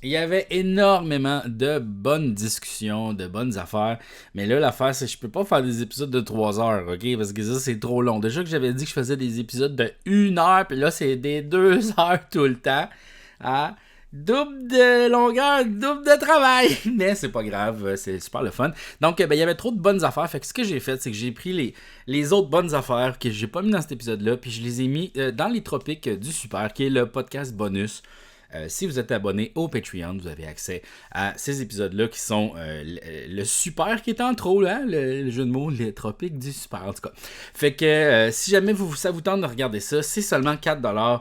Il y avait énormément de bonnes discussions, de bonnes affaires. Mais là, l'affaire, c'est que je peux pas faire des épisodes de 3 heures, ok? Parce que ça, c'est trop long. Déjà que j'avais dit que je faisais des épisodes de 1 heure, puis là, c'est des 2 heures tout le temps. Hein? Double de longueur, double de travail. Mais c'est pas grave, c'est super le fun. Donc, il y avait trop de bonnes affaires. Fait que ce que j'ai fait, c'est que j'ai pris les autres bonnes affaires que j'ai pas mis dans cet épisode-là, puis je les ai mis dans les tropiques du super, qui est le podcast bonus. Si vous êtes abonné au Patreon, vous avez accès à ces épisodes-là qui sont le super qui est en trop, hein, le jeu de mots, les tropiques du super, en tout cas. Fait que si jamais ça vous tente de regarder ça, c'est seulement 4$.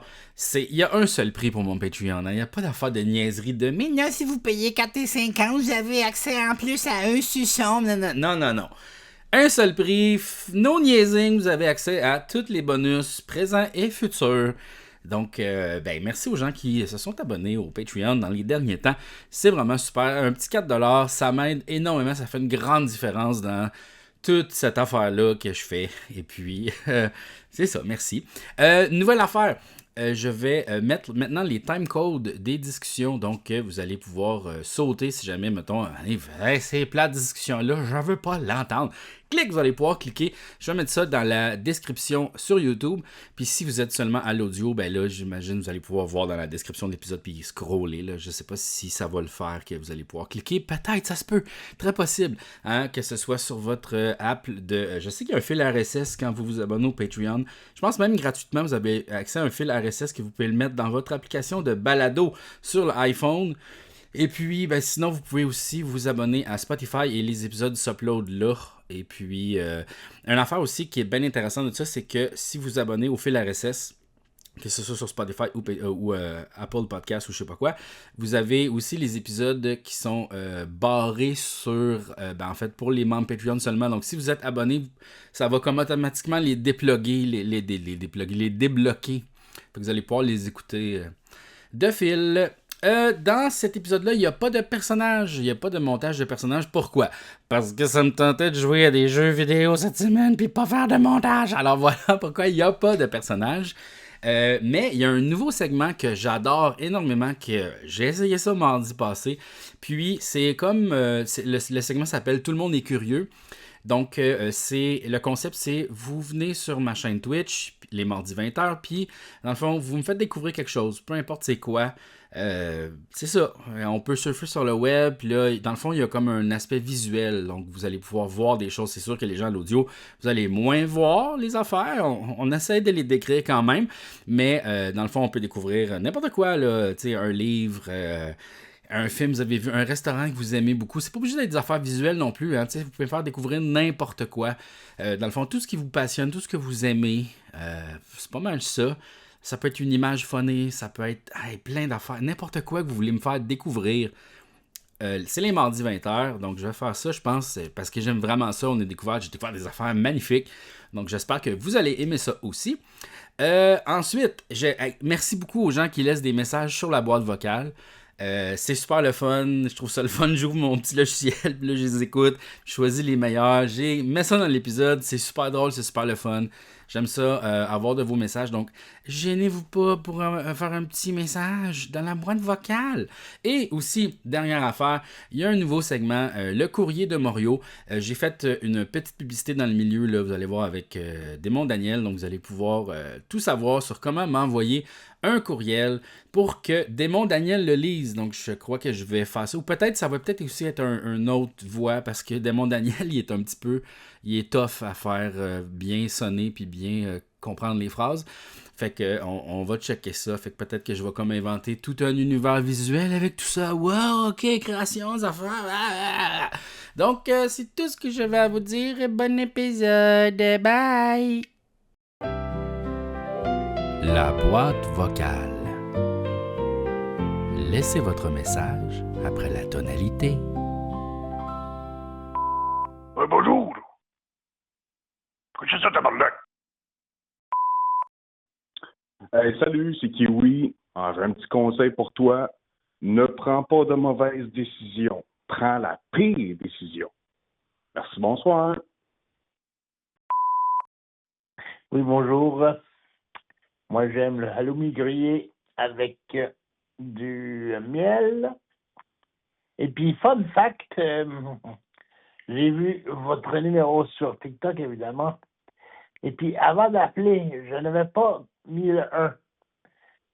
Il y a un seul prix pour mon Patreon. Il n'y a pas d'affaire de niaiserie de mais non, si vous payez 4,50$, vous avez accès en plus à un suçon. Non, non, non, non, non. Un seul prix, no niaising, vous avez accès à tous les bonus présents et futurs. Donc, merci aux gens qui se sont abonnés au Patreon dans les derniers temps. C'est vraiment super. Un petit 4$, ça m'aide énormément. Ça fait une grande différence dans toute cette affaire-là que je fais. Et puis, c'est ça, merci. Nouvelle affaire. Je vais mettre maintenant les timecodes des discussions. Donc, vous allez pouvoir sauter si jamais, mettons, ces plats de discussion-là, je ne veux pas l'entendre. Vous allez pouvoir cliquer. Je vais mettre ça dans la description sur YouTube. Puis si vous êtes seulement à l'audio, ben là, j'imagine vous allez pouvoir voir dans la description de l'épisode puis scroller. Là. Je ne sais pas si ça va le faire que vous allez pouvoir cliquer. Peut-être, ça se peut. Très possible. Hein, que ce soit sur votre app de... je sais qu'il y a un fil RSS quand vous vous abonnez au Patreon. Je pense même gratuitement, vous avez accès à un fil RSS que vous pouvez le mettre dans votre application de balado sur l'iPhone. Et puis, sinon, vous pouvez aussi vous abonner à Spotify et les épisodes s'uploadent là. Et puis, une affaire aussi qui est bien intéressante de ça, c'est que si vous abonnez au fil RSS, que ce soit sur Spotify ou Apple Podcast ou je sais pas quoi, vous avez aussi les épisodes qui sont barrés sur, en fait, pour les membres Patreon seulement. Donc, si vous êtes abonné, ça va comme automatiquement les déploguer, les débloquer. Donc, vous allez pouvoir les écouter de fil. Dans cet épisode-là, il n'y a pas de personnage, il n'y a pas de montage de personnage. Pourquoi? Parce que ça me tentait de jouer à des jeux vidéo cette semaine puis pas faire de montage. Alors voilà pourquoi il n'y a pas de personnage. Mais il y a un nouveau segment que j'adore énormément, que j'ai essayé ça mardi passé. Puis c'est comme le segment s'appelle Tout le monde est curieux. Donc, le concept, c'est vous venez sur ma chaîne Twitch les mardis 20h, puis dans le fond, vous me faites découvrir quelque chose, peu importe c'est quoi. C'est ça, on peut surfer sur le web, puis là, dans le fond, il y a comme un aspect visuel, donc vous allez pouvoir voir des choses. C'est sûr que les gens à l'audio, vous allez moins voir les affaires, on essaie de les décrire quand même, mais dans le fond, on peut découvrir n'importe quoi, là, tu sais, un livre, un film, vous avez vu un restaurant que vous aimez beaucoup. C'est pas obligé d'être des affaires visuelles non plus. Hein, vous pouvez faire découvrir n'importe quoi. Dans le fond, tout ce qui vous passionne, tout ce que vous aimez, c'est pas mal ça. Ça peut être une image phonée, ça peut être plein d'affaires. N'importe quoi que vous voulez me faire découvrir. C'est les mardis 20h, donc je vais faire ça, je pense, parce que j'aime vraiment ça. J'ai découvert des affaires magnifiques. Donc j'espère que vous allez aimer ça aussi. Ensuite, merci beaucoup aux gens qui laissent des messages sur la boîte vocale. C'est super le fun, je trouve ça le fun, j'ouvre mon petit logiciel, puis là je les écoute, je choisis les meilleurs, j'ai mets ça dans l'épisode, c'est super drôle, c'est super le fun. J'aime ça, avoir de vos messages, donc gênez-vous pas pour faire un petit message dans la boîte vocale. Et aussi, dernière affaire, il y a un nouveau segment, le courrier de Morio. J'ai fait une petite publicité dans le milieu, là, vous allez voir avec Démon Daniel, donc vous allez pouvoir tout savoir sur comment m'envoyer un courriel pour que Démon Daniel le lise. Donc je crois que je vais faire ça. Ou peut-être ça va peut-être aussi être un autre voix parce que Démon Daniel il est un petit peu, il est tough à faire bien sonner puis bien comprendre les phrases. Fait que on va checker ça. Fait que peut-être que je vais comme inventer tout un univers visuel avec tout ça. Wow, ok, création, affaires. Donc c'est tout ce que je vais à vous dire. Bon épisode. Bye. La boîte vocale. Laissez votre message après la tonalité. Bonjour! Qu'est-ce que c'est ça, tabarnak? Hey, salut, c'est Kiwi. Ah, j'ai un petit conseil pour toi. Ne prends pas de mauvaises décisions. Prends la pire décision. Merci, bonsoir. Oui, bonjour. Moi, j'aime le halloumi grillé avec du miel Et puis, fun fact, j'ai vu votre numéro sur TikTok, évidemment. Et puis, avant d'appeler, je n'avais pas mis le 1.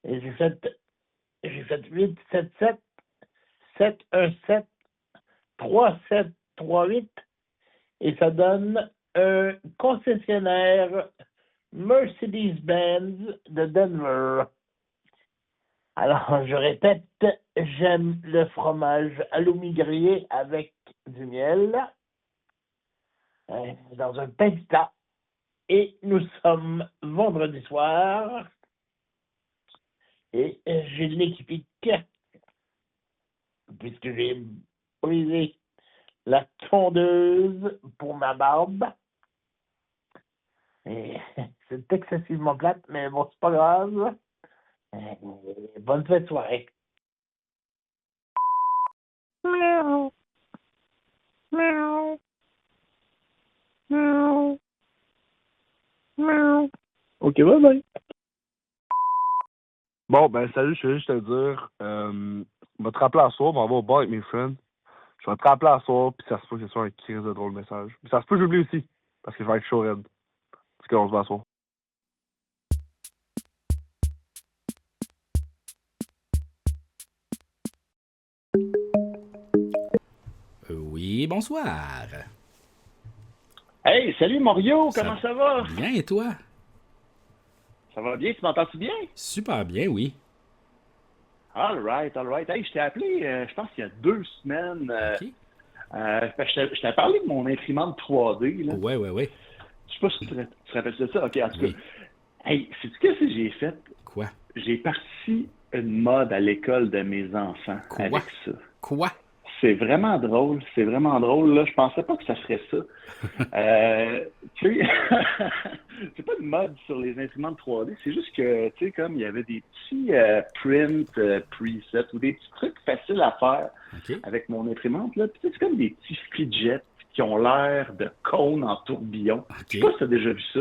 Et j'ai fait 877 717 3738. Et ça donne un concessionnaire Mercedes-Benz de Denver. Alors, je répète, j'aime le fromage halloumi grillé avec du miel dans un pain pita. Et nous sommes vendredi soir. Et j'ai de l'équipique, puisque j'ai brisé la tondeuse pour ma barbe. Et c'est excessivement plate, mais bon, c'est pas grave. Bonne fête de soirée. Miaou. Miaou. Miaou. Miaou. OK, bye bye. Bon, ben salut, je vais juste te dire, je vais te rappeler à soir, on va au bar avec mes friends. Je vais te rappeler à soir, puis ça se peut que ce soit un crise de drôle message. Puis ça se peut que j'oublie aussi, parce que je vais être chaud raide. Parce qu'on se voit à soir. Oui, bonsoir. Hey, salut Mario, Ça- comment ça va? Bien, et toi? Ça va bien, tu m'entends-tu bien? Super bien, oui. All right. Hey, je t'ai appelé, je pense qu'il y a 2 semaines. OK. Je t'ai parlé de mon imprimante 3D. Là. Ouais. Je sais pas si tu te rappelles de ça. OK, en tout Oui. cas. Hey, sais-tu qu'est-ce que j'ai fait? Quoi? J'ai parti une mode à l'école de mes enfants Quoi? avec ça. Quoi? C'est vraiment drôle. Là, je pensais pas que ça ferait ça. Tu sais, c'est pas une mode sur les imprimantes 3D, c'est juste que, tu sais, comme il y avait des petits print presets ou des petits trucs faciles à faire OK. avec mon imprimante, là. Puis, tu sais, c'est comme des petits fidgets qui ont l'air de cônes en tourbillon. Je sais pas si t'as déjà vu ça.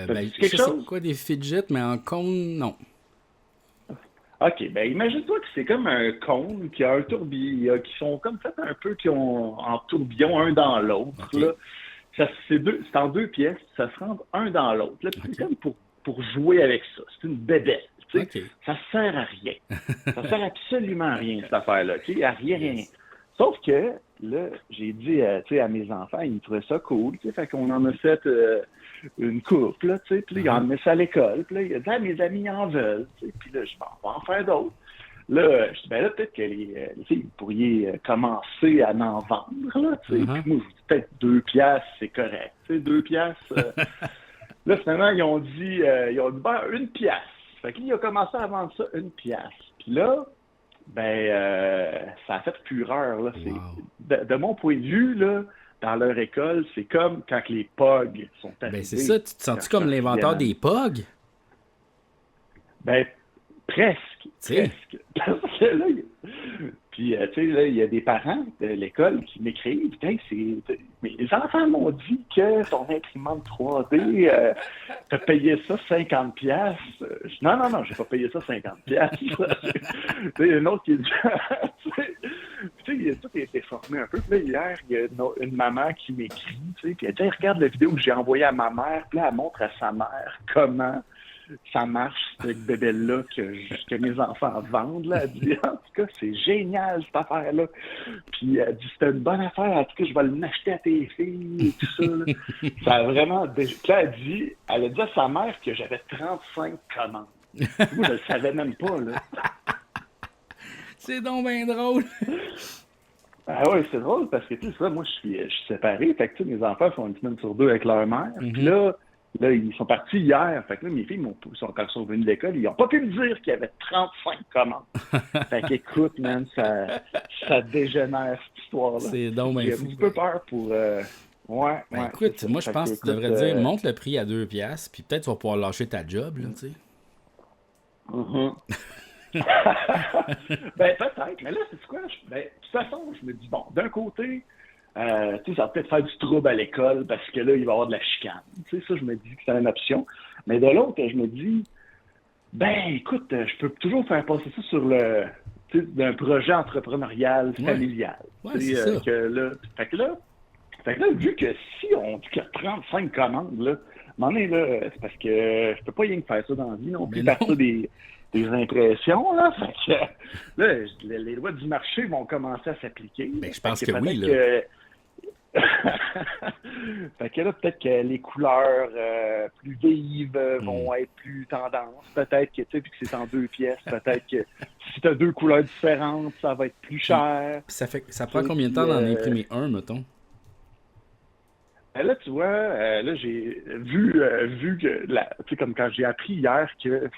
Ben, dit quelque ça, chose? c'est quoi des fidgets, mais en cône, non. OK, ben imagine-toi que c'est comme un cône qui a un tourbillon, qui sont comme fait un peu qui ont en tourbillon un dans l'autre. OK. Là. C'est en 2 pièces, ça se rentre un dans l'autre. Là, puis OK. c'est comme pour jouer avec ça. C'est une bébête. Tu sais. OK. Ça sert à rien. Ça sert absolument à rien, cette affaire-là. Tu sais, à rien. Sauf que, là, j'ai dit tu sais, à mes enfants, ils trouvaient ça cool. Tu sais, fait qu'on en a fait une couple, là, tu sais, puis là, ils en mis ça à l'école. Puis là, il a dit, mes amis ils en veulent. Tu sais, puis là, je on va en faire d'autres. Là, je dis, ben là, peut-être que les filles, vous pourriez commencer à en vendre, là, tu sais. Uh-huh. Puis moi, je vous dis, peut-être 2 piastres, c'est correct. Tu sais, 2 piastres. Là, finalement, ils ont dit, ben, 1 piastre. Fait qu'il a commencé à vendre ça 1 piastre. Puis là, ben, ça a fait fureur, là. Wow. De mon point de vue, là, dans leur école, c'est comme quand les POG sont arrivés. Ben, c'est ça, tu te sens-tu comme l'inventeur des POG? Ben, presque. sais. Parce que là, puis, tu sais, là, il y a des parents de l'école qui m'écrivent. Hey, mais les enfants m'ont dit que ton imprimante 3D, t'as payé ça 50$. Je dis, non, j'ai pas payé ça 50$. Tu sais, il y a une autre qui dit, tu sais, tout est déformé un peu. Puis là, hier, il y a une maman qui m'écrit, tu sais, puis elle dit, regarde la vidéo que j'ai envoyée à ma mère. Puis là, elle montre à sa mère comment ça marche, cette bébelle-là que mes enfants vendent. Là. Elle dit, en tout cas, c'est génial, cette affaire-là. Puis elle dit, c'était une bonne affaire. En tout cas, je vais l'acheter à tes filles et tout ça. Là. Ça a vraiment... Puis là, elle a dit à sa mère que j'avais 35 commandes. Moi, je le savais même pas, là. C'est donc bien drôle. Ah ouais, c'est drôle parce que, tu sais, moi, je suis séparé. Fait que, tu sais, mes enfants sont une semaine sur 2 avec leur mère. Puis là, ils sont partis hier. Fait que là, mes filles, quand ils sont venus de l'école, ils n'ont pas pu me dire qu'il y avait 35 commandes. Fait qu'écoute, man, ça dégénère, cette histoire-là. C'est donc bien J'ai fou. un petit peu peur pour... Ouais, Ben, ouais, écoute, c'est ça. moi, je Fait pense que tu écoute, devrais dire, monte le prix à 2 piastres, puis peut-être tu vas pouvoir lâcher ta job, là, tu sais. Ben, peut-être. Mais là, c'est quoi? Ben, de toute façon, je me dis, bon, d'un côté... tu sais, ça va peut-être faire du trouble à l'école parce que là, il va y avoir de la chicane. Tu sais, ça, je me dis que c'est une option. Mais de l'autre, je me dis, ben, écoute, je peux toujours faire passer ça sur tu sais, d'un projet entrepreneurial familial. Ouais, Tu sais, c'est ça. fait que là, vu que si on dit qu'il y a 35 commandes, là, à un moment donné, là, c'est parce que je peux pas rien que faire ça dans la vie non plus, Mais faire ça des impressions, là. Fait que là, les lois du marché vont commencer à s'appliquer. Ben, je pense Fait que oui, là. Fait que là, peut-être que les couleurs plus vives vont être plus tendance. Peut-être que, tu sais, vu que c'est en 2 pièces, peut-être que si tu as 2 couleurs différentes, ça va être plus cher. Puis ça prend combien de temps d'en imprimer un, mettons? Là, tu vois, là, j'ai vu que, tu sais, comme quand j'ai appris hier qu'il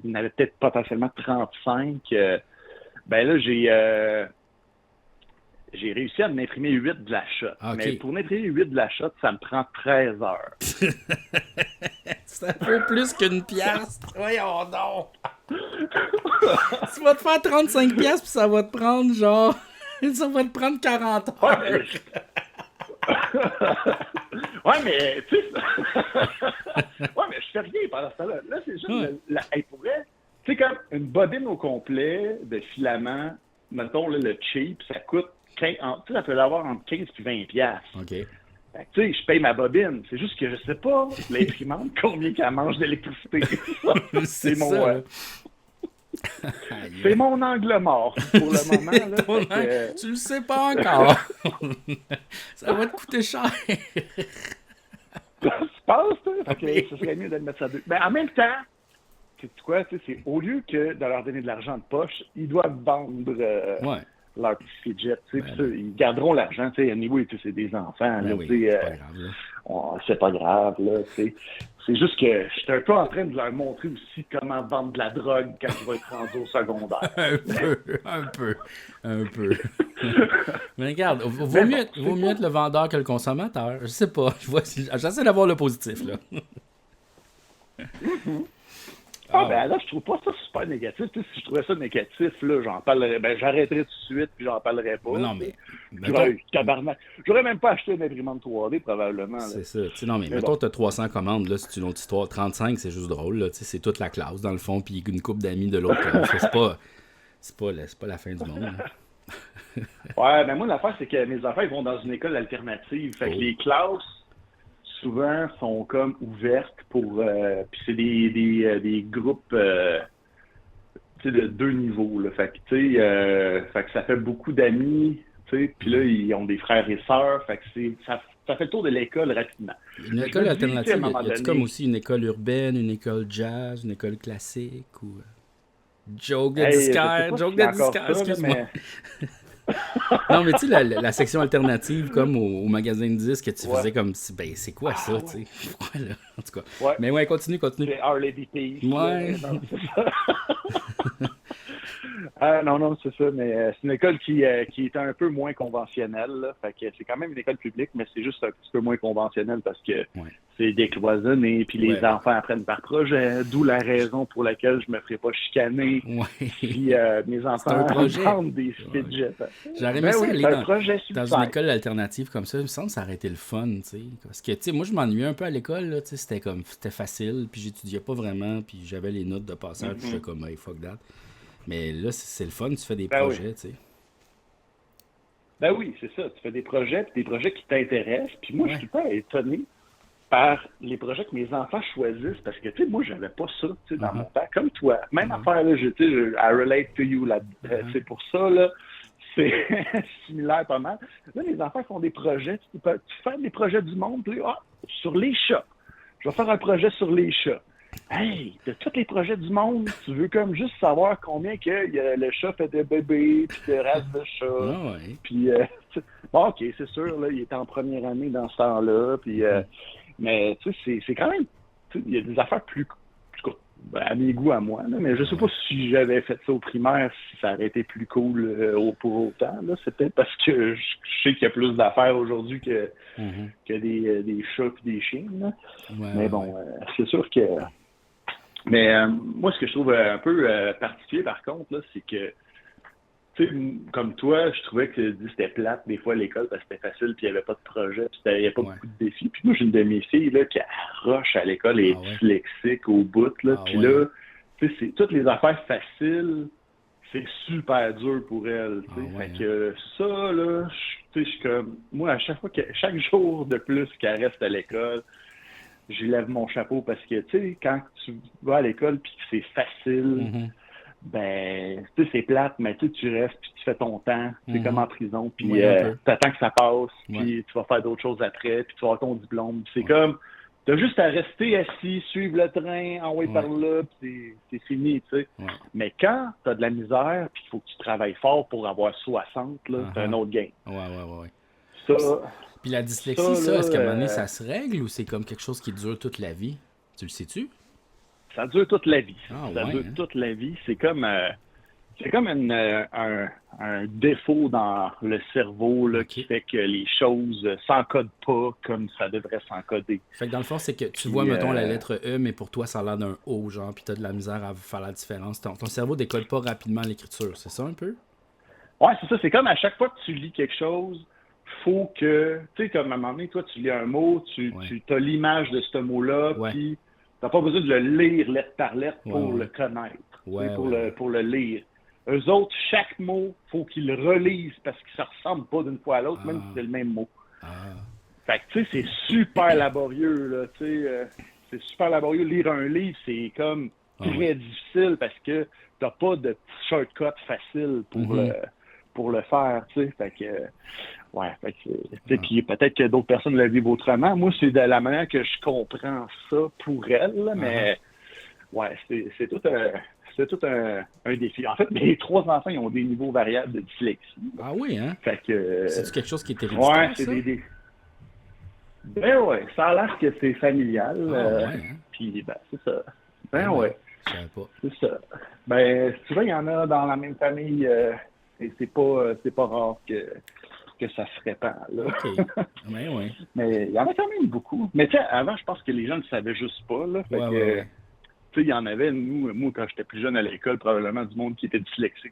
y en avait peut-être potentiellement 35, ben là, j'ai réussi à m'imprimer 8 de la shot. Ah, ok. Mais pour m'imprimer 8 de la shot, ça me prend 13 heures. C'est un peu plus qu'une piastre. Voyons donc. Tu vas te faire 35 piastres, puis ça va te prendre genre... Ça va te prendre 40 heures. Ouais, mais tu sais, ouais, mais je fais rien pendant ce temps-là. Là, c'est juste elle pourrait, tu sais, comme une bobine au complet de filament, mettons là, le cheap, ça coûte 15, tu sais, ça peut l'avoir entre 15 et 20 piastres. OK. Fait que, tu sais, je paye ma bobine. C'est juste que je sais pas l'imprimante combien qu'elle mange d'électricité. C'est mon ça, c'est mon angle mort pour le moment. Là, Tu le sais pas encore. Ça va te coûter cher. Ça se passe, fait que ce serait mieux de le mettre ça à 2. Mais en même temps, c'est quoi, tu sais, c'est au lieu que de leur donner de l'argent de poche, ils doivent vendre leur petit fidget, tu sais, ils garderont l'argent, tu sais, anyway, tu sais, c'est des enfants, là, Oui, tu sais, c'est pas grave, là. C'est pas grave, là, tu sais. C'est juste que j'étais un peu en train de leur montrer aussi comment vendre de la drogue quand je vais être rendu au secondaire. un peu. Mais regarde, vaut mieux être le vendeur que le consommateur. Je sais pas. J'essaie d'avoir le positif, là. Ben là, je trouve pas ça super négatif. Tu sais, si je trouvais ça négatif, là, j'en parlerais. Ben, j'arrêterais tout de suite, puis j'en parlerai pas. Non, mais. Tabarnak. J'aurais même pas acheté une imprimante 3D, probablement. Là. C'est ça. T'sais, non, mais mettons, t'as 300 commandes, là, c'est une autre histoire. 35, c'est juste drôle, là. C'est toute la classe, dans le fond, puis une couple d'amis de l'autre classe. C'est pas la fin du monde. Là. Ouais, ben moi, l'affaire, c'est que mes enfants, ils vont dans une école alternative. Fait que les classes, souvent, sont comme ouvertes pour... puis c'est des groupes tu sais, de 2 niveaux. Là. Fait que, tu sais, fait que ça fait beaucoup d'amis, tu sais, puis là, ils ont des frères et sœurs. Fait que ça fait le tour de l'école rapidement. Une école alternative, y a-tu comme aussi une école urbaine, une école jazz, une école classique ou... Joke de disquaire, excuse-moi. Non, mais tu sais, la section alternative, comme au magasin de disques, que tu faisais comme, ben, c'est quoi ça, tu sais? Voilà, en tout cas. Ouais. Mais ouais, continue. C'est Our Lady Peace. Ouais. Non, c'est ça, mais c'est une école qui est un peu moins conventionnelle, là. Fait que c'est quand même une école publique, mais c'est juste un petit peu moins conventionnel parce que c'est décloisonné, puis les enfants apprennent par projet, d'où la raison pour laquelle je me ferai pas chicaner. Puis mes enfants vendent des fidgets. J'aurais aimé ça aller dans une école alternative comme ça. Il me semble que ça aurait été le fun, tu sais. Parce que, tu sais, moi, je m'ennuyais un peu à l'école, là, tu sais, c'était facile, puis j'étudiais pas vraiment, puis j'avais les notes de passage, puis j'étais comme, hey, fuck that. Mais là, c'est le fun, tu fais des projets, tu sais. Ben oui, c'est ça. Tu fais des projets, puis des projets qui t'intéressent. Puis moi, je suis pas étonné par les projets que mes enfants choisissent, parce que, tu sais, moi, j'avais pas ça, tu sais, dans mon temps, comme toi. Même affaire, là, I relate to you, là. C'est pour ça, là, c'est similaire pas mal. Là, mes enfants font des projets, tu fais des projets du monde, puis sur les chats. Je vais faire un projet sur les chats. Hey, de tous les projets du monde, tu veux comme juste savoir combien que le chat fait de bébés, puis de races de chats. Puis, bon, OK, c'est sûr, là, il est en première année dans ce temps-là, puis... mais, tu sais, c'est quand même... Il y a des affaires plus... à mes goûts, à moi, là, mais je sais pas si j'avais fait ça au primaire, si ça aurait été plus cool pour autant. Là. C'est peut-être parce que je sais qu'il y a plus d'affaires aujourd'hui que des chats et des chiens. Là. Mais bon, c'est sûr que... Mais moi, ce que je trouve un peu particulier, par contre, là, c'est que, tu sais, comme toi, je trouvais que c'était plate des fois à l'école parce que c'était facile puis il n'y avait pas de projet, puis il n'y avait pas beaucoup de défis. Puis moi, j'ai une de mes filles là, qui arroche à l'école et est dyslexique au bout. Là, puis là, tu sais, c'est toutes les affaires faciles, c'est super dur pour elle. Tu sais. Fait que ça, là, je suis comme. Moi, à chaque jour de plus qu'elle reste à l'école, j'y lève mon chapeau parce que, tu sais, quand tu vas à l'école puis que c'est facile, ben, tu sais, c'est plate, mais tu restes puis tu fais ton temps. C'est comme en prison, puis t'attends que ça passe, puis tu vas faire d'autres choses après, puis tu vas avoir ton diplôme. C'est comme, t'as juste à rester assis, suivre le train, envoyer par là, puis c'est fini, tu sais. Mais quand t'as de la misère, puis il faut que tu travailles fort pour avoir 60, là, c'est un autre game. Ça... Puis la dyslexie, ça, est-ce qu'à un moment donné, ça se règle ou c'est comme quelque chose qui dure toute la vie? Tu le sais-tu? Ça dure toute la vie. Ça dure toute la vie. C'est comme un défaut dans le cerveau là, qui fait que les choses s'encodent pas comme ça devrait s'encoder. Fait que dans le fond, c'est que tu vois, mettons, la lettre E, mais pour toi, ça a l'air d'un O, genre, puis t'as de la misère à faire la différence. Ton cerveau décode pas rapidement l'écriture, c'est ça un peu? Ouais, c'est ça. C'est comme à chaque fois que tu lis quelque chose, faut que, tu sais, comme à un moment donné, toi, tu lis un mot, tu as l'image de ce mot-là, puis t'as pas besoin de le lire lettre par lettre pour le connaître, pour le lire. Eux autres, chaque mot, faut qu'ils le relisent parce que ça ressemble pas d'une fois à l'autre, même si c'est le même mot. Fait que, tu sais, c'est super laborieux, là, tu sais, c'est super laborieux. Lire un livre, c'est comme très difficile parce que t'as pas de petit shortcut facile pour le faire, tu sais. Fait que, fait que, puis peut-être que d'autres personnes le vivent autrement. Moi, c'est de la manière que je comprends ça pour elle, là, mais c'est tout un défi. En fait, mes 3 enfants, ils ont des niveaux variables de dyslexie. Ah oui, hein? Fait que, c'est-tu quelque chose qui est héréditaire, c'est ça? Ben ouais, ça a l'air que c'est familial. Puis, ben, c'est ça. Ben ouais. Je savais pas. C'est ça. Ben, tu vois, il y en a dans la même famille, et c'est pas rare que ça se répand, là. OK. Ben mais il y en a quand même beaucoup. Mais tu sais, avant, je pense que les gens ne savaient juste pas, là. Fait que, tu sais, il y en avait, moi, quand j'étais plus jeune à l'école, probablement du monde qui était dyslexique,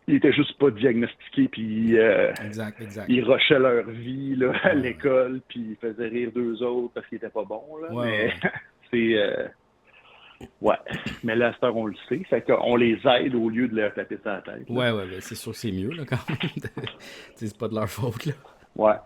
ils étaient juste pas diagnostiqués, puis exact. ils rushaient leur vie là, à l'école, puis ils faisaient rire d'eux autres parce qu'ils étaient pas bons. Là. Mais c'est... mais là, à cette heure, on le sait. Fait qu'on les aide au lieu de leur taper sur la tête. Ben, c'est sûr que c'est mieux, là, quand même. C'est pas de leur faute, là. Ouais.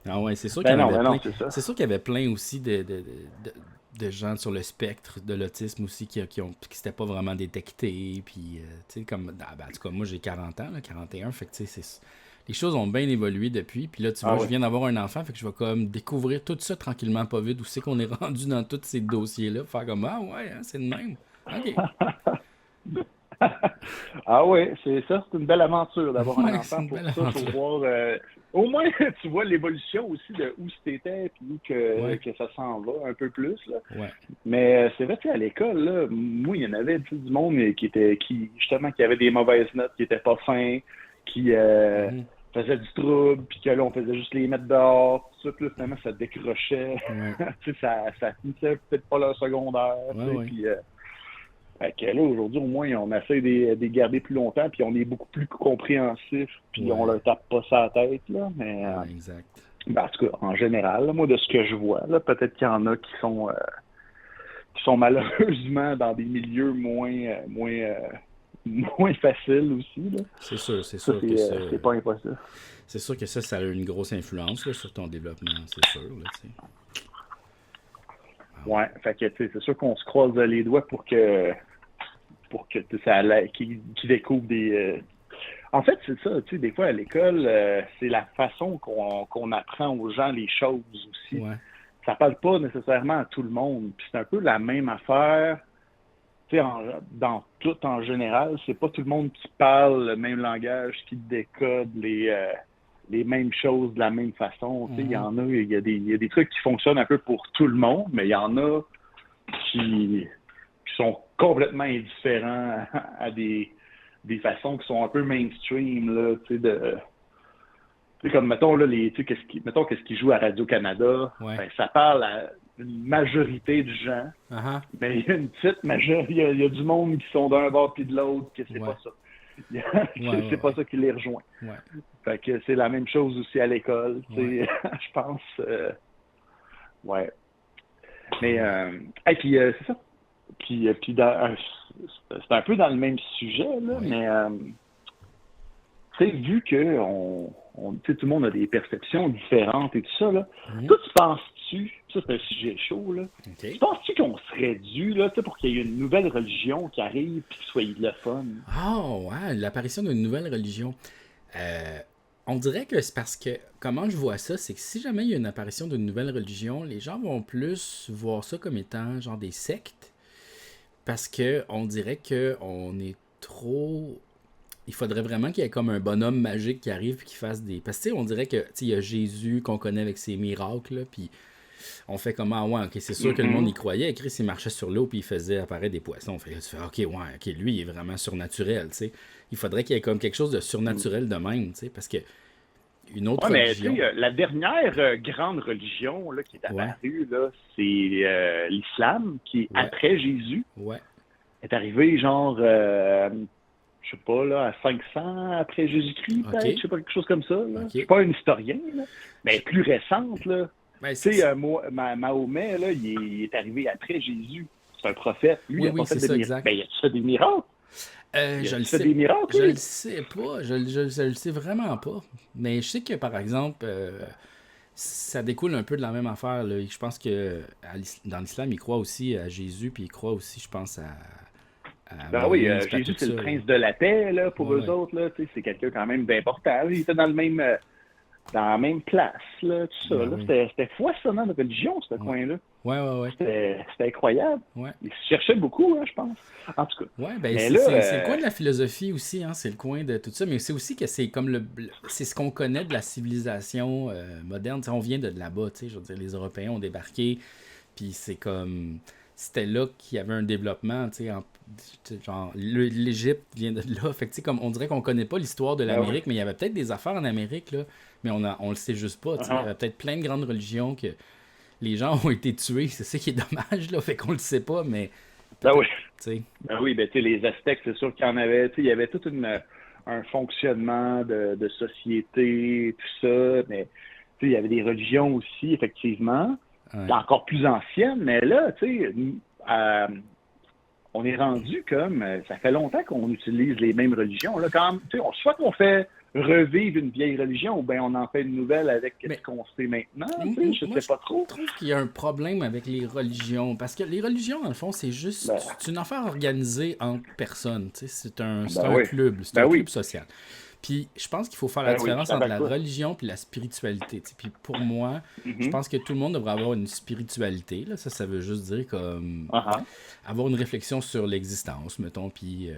Ah ouais, c'est sûr qu'il y en avait plein. C'est sûr qu'il y avait plein aussi de gens sur le spectre de l'autisme aussi qui s'étaient pas vraiment détectés. Puis, tu sais, comme, en tout cas, moi, j'ai 40 ans, là, 41. Fait que, tu sais, les choses ont bien évolué depuis. Puis là, tu vois, je viens d'avoir un enfant. Fait que je vais comme découvrir tout ça tranquillement, pas vite. Où c'est qu'on est rendu dans tous ces dossiers-là. Faire comme, c'est le même. OK. C'est ça. C'est une belle aventure d'avoir un enfant. Pour ça, il faut voir... au moins, tu vois l'évolution aussi de où c'était puis que ça s'en va un peu plus. Là. Mais c'est vrai que à l'école, là, moi, il y en avait du monde qui avait des mauvaises notes, qui étaient pas fins, qui faisaient du trouble, puis que là, on faisait juste les mettre dehors. Tout ça, puis là, finalement, ça décrochait. Tu sais, ça finissait peut-être pas leur secondaire. Puis, fait que là, aujourd'hui, au moins, on essaie de les garder plus longtemps, puis on est beaucoup plus compréhensif, puis on leur tape pas ça à la tête, là, mais... exact. Ben, en tout cas, en général, là, moi, de ce que je vois, là, peut-être qu'il y en a qui sont malheureusement dans des milieux moins faciles aussi, là. C'est sûr ça, que ça... c'est pas impossible. C'est sûr que ça a une grosse influence, là, sur ton développement, c'est sûr, là, tu sais. Fait que, tu sais, c'est sûr qu'on se croise les doigts pour que ça allait, qu'ils découvrent des... En fait, c'est ça, tu sais, des fois à l'école, c'est la façon qu'on apprend aux gens les choses aussi. Ça parle pas nécessairement à tout le monde. Puis c'est un peu la même affaire, tu sais, dans tout en général. C'est pas tout le monde qui parle le même langage, qui décode les mêmes choses de la même façon. Tu sais, il y en a, il y a des trucs qui fonctionnent un peu pour tout le monde, mais il y en a qui sont complètement indifférents à des façons qui sont un peu mainstream, là, tu sais, comme, mettons, là, qu'est-ce qui joue à Radio-Canada, ben, ça parle à une majorité de gens, mais il y a une petite majorité, il y a du monde qui sont d'un bord puis de l'autre, que c'est pas ça. C'est pas ça qui les rejoint. Fait que c'est la même chose aussi à l'école, tu sais, je pense. Mais, puis c'est ça. Puis c'est un peu dans le même sujet, là, Oui. mais tu sais, vu que tu sais, tout le monde a des perceptions différentes et tout ça, là, toi, tu penses-tu, ça c'est un sujet chaud, là, OK. tu penses-tu qu'on serait dû, là, tu sais, pour qu'il y ait une nouvelle religion qui arrive et qui soit le fun? Ah, ouais, l'apparition d'une nouvelle religion. On dirait que c'est parce que, comment je vois ça, c'est que si jamais il y a une apparition d'une nouvelle religion, les gens vont plus voir ça comme étant genre des sectes, parce que on dirait que on est trop... Il faudrait vraiment qu'il y ait comme un bonhomme magique qui arrive et qui fasse des... Parce que tu sais, on dirait que, tu sais, il y a Jésus qu'on connaît avec ses miracles, là, puis on fait comme, ah ouais, ok, c'est sûr que le monde y croyait. Christ, il marchait sur l'eau puis il faisait apparaître des poissons. Fait que tu fais, ok, ouais, ok, lui, il est vraiment surnaturel, tu sais. Il faudrait qu'il y ait comme quelque chose de surnaturel de même, tu sais, parce que une autre Ouais, mais tu religion... sais, la dernière grande religion là, qui est apparue, là, c'est l'islam, qui, Ouais. après Jésus, Ouais, est arrivé genre, je sais pas, là, à 500 après Jésus-Christ, Ok. peut-être, je sais pas, quelque chose comme ça. Là. Ok. Je suis pas un historien, là, mais plus récente, là. ben, Tu sais, Mahomet, là, il est arrivé après Jésus. C'est un prophète. Lui, Oui, il a oui, pas fait c'est ça, des exact. miracles. Ben, il a fait des miracles. je le fait sais. des miracles, Je lui? le sais pas. Je le sais vraiment pas. Mais je sais que, par exemple, ça découle un peu de la même affaire, là. Je pense que dans l'islam, ils croient aussi à Jésus, puis ils croient aussi, je pense, à Ben oui, Moïse, puis à Jésus, tout c'est le ça, prince de la paix, là, pour Ouais, eux ouais. autres, là. Tu sais, c'est quelqu'un quand même d'important. Il était dans le même, dans la même place, là, tout ça. Ben Là. oui. C'était foisonnant de religion, ce Ouais. coin-là. Ouais. C'était incroyable. Ouais. Ils se cherchaient beaucoup, hein, je pense. En tout cas. Ouais, ben Mais c'est là, c'est le coin de la philosophie aussi, hein, c'est le coin de tout ça, mais c'est aussi que c'est comme c'est ce qu'on connaît de la civilisation moderne, tu sais, on vient de là-bas, tu sais, je veux dire, les Européens ont débarqué, puis c'est comme, c'était là qu'il y avait un développement, tu sais, genre, l'Égypte vient de là, fait que tu sais, comme, on dirait qu'on connaît pas l'histoire de Ben l'Amérique, mais il y avait peut-être des affaires en Amérique, là, mais on le sait juste pas, tu sais, il y avait peut-être plein de grandes religions que les gens ont été tués, c'est ça qui est dommage, là, fait qu'on le sait pas, mais... Ben oui. Tu sais. Ben oui, ben tu sais, les Aztèques, c'est sûr qu'il y en avait, tu sais, il y avait tout un fonctionnement de société, tout ça, mais tu sais, il y avait des religions aussi, effectivement, Ouais. encore plus anciennes, mais là, tu sais, on est rendu comme, ça fait longtemps qu'on utilise les mêmes religions, là, quand même, tu sais, soit qu'on fait revivre une vieille religion, ou bien on en fait une nouvelle avec Mais- ce qu'on sait maintenant, M- tu sais, je moi, sais pas trop. Je trouve qu'il y a un problème avec les religions. Parce que les religions, dans le fond, c'est juste. Ben. C'est une affaire organisée entre personnes. Tu sais, c'est Ben un oui. club. C'est Ben un oui. club social. Puis je pense qu'il faut faire la Ben oui, différence je suis entre la d'accord. religion et la spiritualité. Tu sais. Puis pour moi, je Mhm. pense que tout le monde devrait avoir une spiritualité. Là. Ça veut juste dire comme Ah, avoir une réflexion sur l'existence, mettons, puis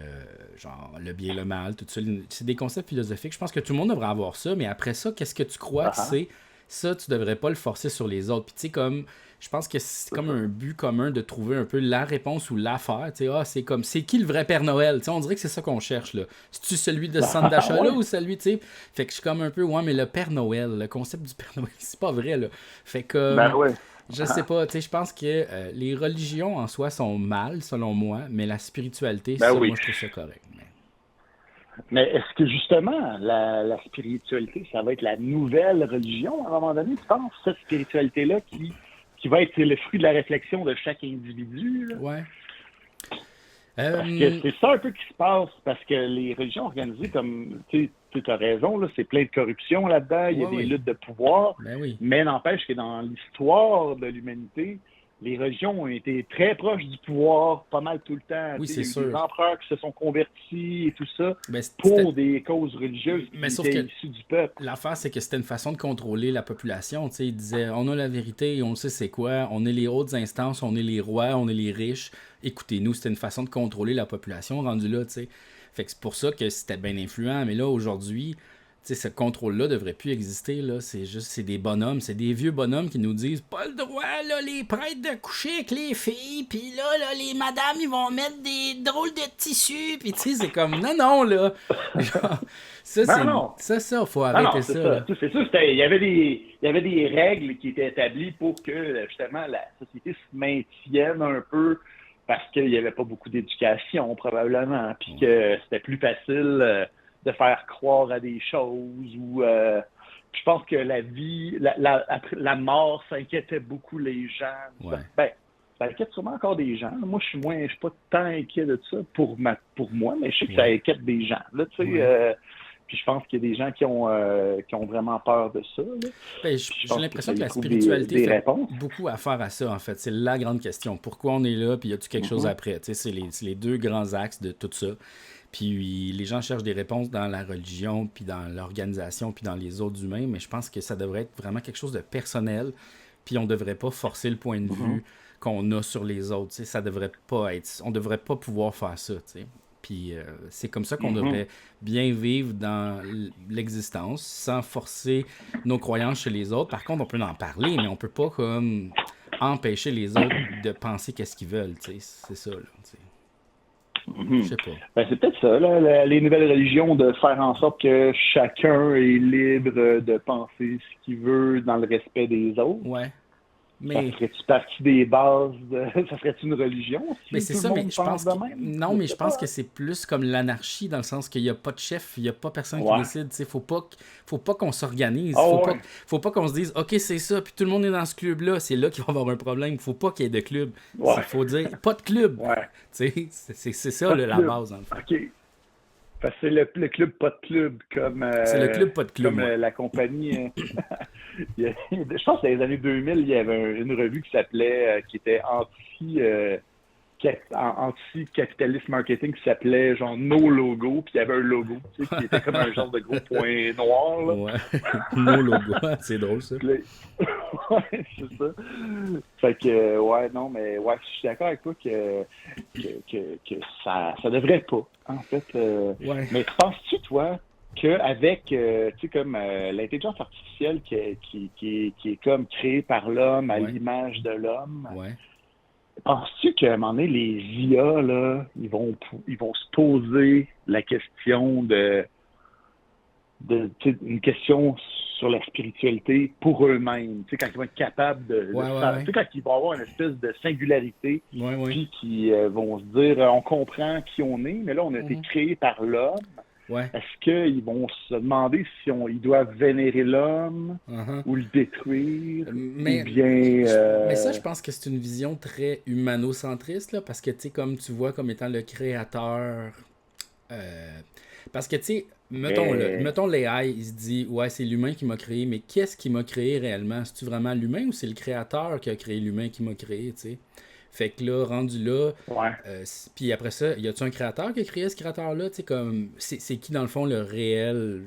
genre le bien et le mal, tout ça. C'est des concepts philosophiques. Je pense que tout le monde devrait avoir ça, mais après ça, qu'est-ce que tu crois que c'est? Ça, tu devrais pas le forcer sur les autres. Puis tu sais, comme, je pense que c'est comme un but commun de trouver un peu la réponse ou l'affaire. Tu sais, ah, c'est comme, c'est qui le vrai Père Noël? Tu sais, on dirait que c'est ça qu'on cherche, là. C'est-tu celui de centre d'achat, là, ou celui, tu sais? Fait que je suis comme un peu, ouais, mais le Père Noël, le concept du Père Noël, c'est pas vrai, là. Fait que... ben ouais. Je sais pas, tu sais, je pense que les religions en soi sont mal, selon moi, mais la spiritualité, Ben ça, oui. moi, je trouve ça correct. Mais est-ce que justement, la spiritualité, ça va être la nouvelle religion à un moment donné? Tu penses, cette spiritualité-là qui va être le fruit de la réflexion de chaque individu? Là? Ouais. Parce que c'est ça un peu qui se passe, parce que les religions organisées, comme tu as raison, là, c'est plein de corruption là-dedans, il y a Ouais, des oui. luttes de pouvoir, Ben oui. mais n'empêche que dans l'histoire de l'humanité, les religions ont été très proches du pouvoir pas mal tout le temps. Oui, Tu sais, c'est il y a eu sûr. des empereurs qui se sont convertis et tout ça Ben, c'était- pour des causes religieuses Mais qui sauf étaient que- issues du peuple. L'affaire, c'est que c'était une façon de contrôler la population. Tu sais, ils disaient, on a la vérité, on sait c'est quoi, on est les hautes instances, on est les rois, on est les riches. Écoutez-nous, c'était une façon de contrôler la population rendue là, tu sais. Fait que c'est pour ça que c'était bien influent. Mais là, aujourd'hui, tu sais, ce contrôle-là devrait plus exister, là. C'est juste, c'est des bonhommes, c'est des vieux bonhommes qui nous disent, pas le droit, là, les prêtres de coucher avec les filles, puis là, les madames, ils vont mettre des drôles de tissus, puis tu sais, c'est comme, non, là. Genre, ça, c'est... non. Ça, faut Non, arrêter non, c'est ça, ça. là. Tu sais, c'est sûr, il y avait des règles qui étaient établies pour que, justement, la société se maintienne un peu parce qu'il n'y avait pas beaucoup d'éducation, probablement, puis que c'était plus facile de faire croire à des choses ou... je pense que la vie, la mort, ça inquiétait beaucoup les gens. Ouais. Ben, ça inquiète sûrement encore des gens. Moi, je suis pas tant inquiet de ça pour moi, mais je sais que ça inquiète des gens. Là, tu sais, puis je pense qu'il y a des gens qui ont vraiment peur de ça. Là. Ben, Puis je j'ai pense l'impression que que ça la y trouve spiritualité des fait réponses. beaucoup affaire à ça, en fait. C'est la grande question. Pourquoi on est là, puis y a-tu quelque chose après? Tu sais, c'est les deux grands axes de tout ça. Puis les gens cherchent des réponses dans la religion, puis dans l'organisation, puis dans les autres humains, mais je pense que ça devrait être vraiment quelque chose de personnel, puis on devrait pas forcer le point de vue qu'on a sur les autres. Tu sais, ça devrait pas être... On devrait pas pouvoir faire ça, tu sais. Puis c'est comme ça qu'on devrait bien vivre dans l'existence, sans forcer nos croyances chez les autres. Par contre, on peut en parler, mais on peut pas comme empêcher les autres de penser qu'est-ce qu'ils veulent, tu sais. C'est ça, là, tu sais. Je sais pas. Ben, c'est peut-être ça, là, les nouvelles religions, de faire en sorte que chacun est libre de penser ce qu'il veut dans le respect des autres. Ouais. Ça Mais, ferait-tu partie des bases ça serait-tu une religion si mais c'est tout ça, le mais monde je pense pense de que... même? Non, mais je sais pense pas. que c'est plus comme l'anarchie, dans le sens qu'il n'y a pas de chef, il n'y a pas personne qui Ouais. décide. Tu sais, faut pas qu'on s'organise. Ah Faut ouais. faut pas qu'on se dise, OK, c'est ça, puis tout le monde est dans ce club-là. C'est là qu'il va y avoir un problème. Faut pas qu'il y ait de club. Ouais. Il faut dire, pas de club. Ouais. Tu sais, c'est ça, Pas de la club. base, dans le fond. OK. Parce que c'est le club pas de club, comme, C'est le club pas de club, comme ouais. la compagnie. Je pense que dans les années 2000, il y avait une revue qui s'appelait, qui était anti-capitaliste marketing, qui s'appelait genre No Logo, puis il y avait un logo, tu sais, qui était comme un genre de gros point noir, là. Ouais. Nos logos, c'est drôle, ça. Puis là- ouais, c'est ça. Fait que, ouais, non, mais ouais, je suis d'accord avec toi que ça devrait pas, en fait. Ouais. Mais penses-tu, toi, qu'avec, tu sais, comme l'intelligence artificielle qui est comme créée par l'homme à Ouais. l'image de l'homme, Ouais. penses-tu qu'à un moment donné, les IA, là, ils vont se poser la question tu sais, une question sur la spiritualité pour eux-mêmes, tu sais, quand ils vont être capables de Ouais, faire, ouais. tu sais, quand ils vont avoir une espèce de singularité, Ouais, ouais. puis qui vont se dire, on comprend qui on est, mais là, on a été créé par l'homme. Ouais. Est-ce qu'ils vont se demander si ils doivent vénérer l'homme Uh-huh. ou le détruire, Mais, ou bien... mais ça, je pense que c'est une vision très humanocentriste, là, parce que, tu sais, comme tu vois comme étant le créateur... parce que, tu sais, mettons l'AI, il se dit, ouais, c'est l'humain qui m'a créé, mais qu'est-ce qui m'a créé réellement? C'est-tu vraiment l'humain ou c'est le créateur qui a créé l'humain qui m'a créé, tu sais? Fait que là, rendu là, Ouais. puis après ça, y a-tu un créateur qui a créé ce créateur-là? Tu sais, comme, c'est qui, dans le fond, le réel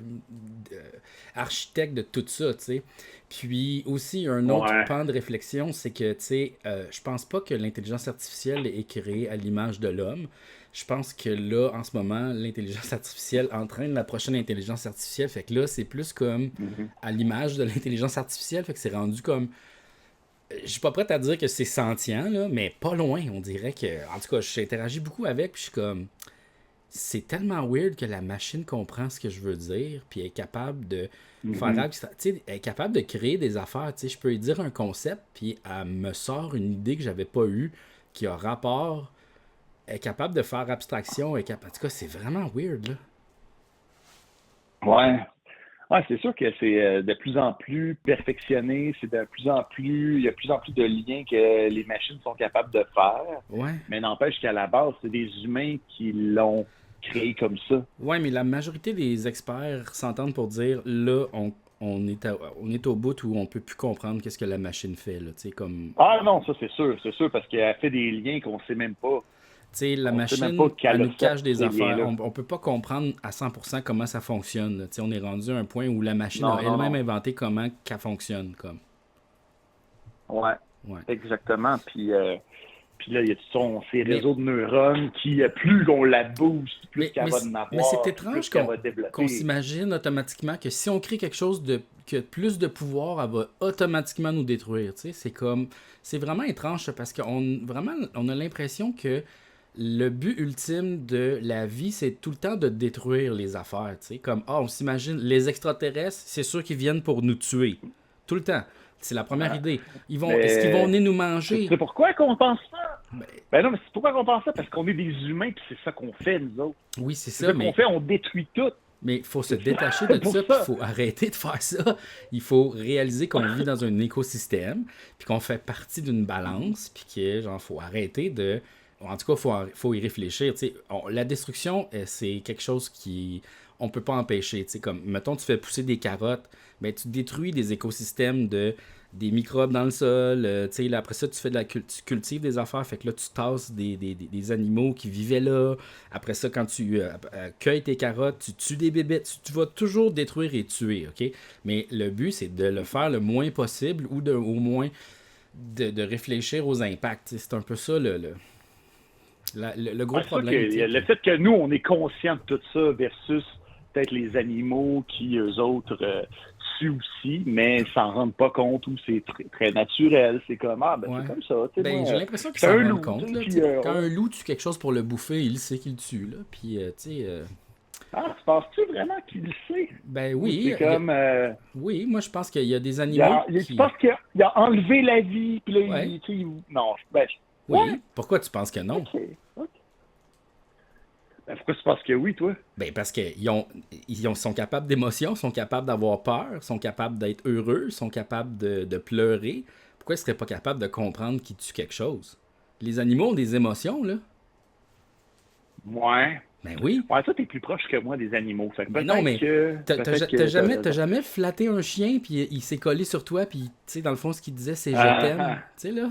architecte de tout ça, tu sais? Puis aussi, un autre Ouais. pan de réflexion, c'est que, tu sais, je pense pas que l'intelligence artificielle est créée à l'image de l'homme. Je pense que là, en ce moment, l'intelligence artificielle entraîne la prochaine intelligence artificielle. Fait que là, c'est plus comme à l'image de l'intelligence artificielle. Fait que c'est rendu comme... Je suis pas prête à dire que c'est sentient, là, mais pas loin. On dirait que... En tout cas, j'interagis beaucoup avec, puis je suis comme... C'est tellement weird que la machine comprend ce que je veux dire, puis est capable de faire... Tu sais, elle est capable de créer des affaires. Tu sais, je peux lui dire un concept, puis elle me sort une idée que j'avais pas eue, qui a rapport... Elle est capable de faire abstraction. En tout cas, c'est vraiment weird, là. Ouais. Ouais, c'est sûr que c'est de plus en plus perfectionné, c'est de plus en plus, il y a de plus en plus de liens que les machines sont capables de faire, Ouais. mais n'empêche qu'à la base, c'est des humains qui l'ont créé comme ça. Ouais, mais la majorité des experts s'entendent pour dire, là, on est au bout où on peut plus comprendre qu'est-ce que la machine fait, là, tu sais, comme... Ah non, ça c'est sûr, parce qu'elle fait des liens qu'on sait même pas. Tu sais, la On sait même machine, pas qu'elle elle a nous fait cache des ces affaires. liens-là. On peut pas comprendre à 100% comment ça fonctionne, là. Tu sais, on est rendu à un point où la machine Non, a non, elle-même non. inventé comment qu'elle fonctionne, comme. Ouais, Ouais. exactement. Puis là, il y a ces réseaux de neurones qui, plus on la booste, plus qu'elle va en avoir, mais c'est plus étrange qu'elle va développer. qu'on s'imagine automatiquement que si on crée quelque chose qui a plus de pouvoir, elle va automatiquement nous détruire. Tu sais, c'est vraiment étrange ça, parce qu'on a l'impression que le but ultime de la vie, c'est tout le temps de détruire les affaires. Tu sais, comme on s'imagine les extraterrestres, c'est sûr qu'ils viennent pour nous tuer tout le temps. C'est la première idée. Est-ce qu'ils vont venir nous manger? C'est pourquoi qu'on pense ça? Ben, Ben non, mais c'est pourquoi qu'on pense ça? Parce qu'on est des humains, puis c'est ça qu'on fait, nous autres. oui, c'est C'est ça, ça mais qu'on fait, on détruit tout. Mais il faut se détacher de Pour ça, ça. puis il faut arrêter de faire ça. Il faut réaliser qu'on vit dans un écosystème, puis qu'on fait partie d'une balance, puis qu'il faut arrêter de... En tout cas, faut y réfléchir. La destruction, c'est quelque chose qui... On peut pas empêcher. Comme, mettons, tu fais pousser des carottes, ben, tu détruis des écosystèmes des microbes dans le sol. Là, après ça, tu fais tu cultives des affaires. Fait que là, tu tasses des animaux qui vivaient là. Après ça, quand tu cueilles tes carottes, tu tues des bébêtes. Tu vas toujours détruire et tuer, OK? Mais le but, c'est de le faire le moins possible ou au moins de réfléchir aux impacts. C'est un peu ça le gros Ouais, c'est sûr problème. que le fait que nous, on est conscient de tout ça versus peut-être les animaux qui, eux autres, suent aussi, mais s'en rendent pas compte ou c'est très naturel. C'est comme, Ouais. c'est comme ça. Ben, moi, j'ai l'impression qu'ils c'est s'en un rendent loup, compte. Là, puis, quand un loup tue quelque chose pour le bouffer, il sait qu'il le tue. Là. Puis, tu penses-tu vraiment qu'il le sait? ben Ou oui. c'est comme... Oui, moi je pense qu'il y a des animaux tu qui... penses qu'il a enlevé la vie, puis là, Ouais. non, ben... Oui. ouais. Pourquoi tu penses que non? OK. Ben, pourquoi tu penses que oui, toi? Ben parce qu'ils sont capables d'émotion, sont capables d'avoir peur, sont capables d'être heureux, sont capables de pleurer. Pourquoi ils seraient pas capables de comprendre qu'ils tuent quelque chose? Les animaux ont des émotions, là. Ouais. Ben oui. Ouais, toi, t'es plus proche que moi des animaux. Fait que Mais non, mais peut-être t'as jamais flatté un chien, puis il s'est collé sur toi, puis tu sais, dans le fond, ce qu'il disait, c'est « je t'aime ». Tu sais, là?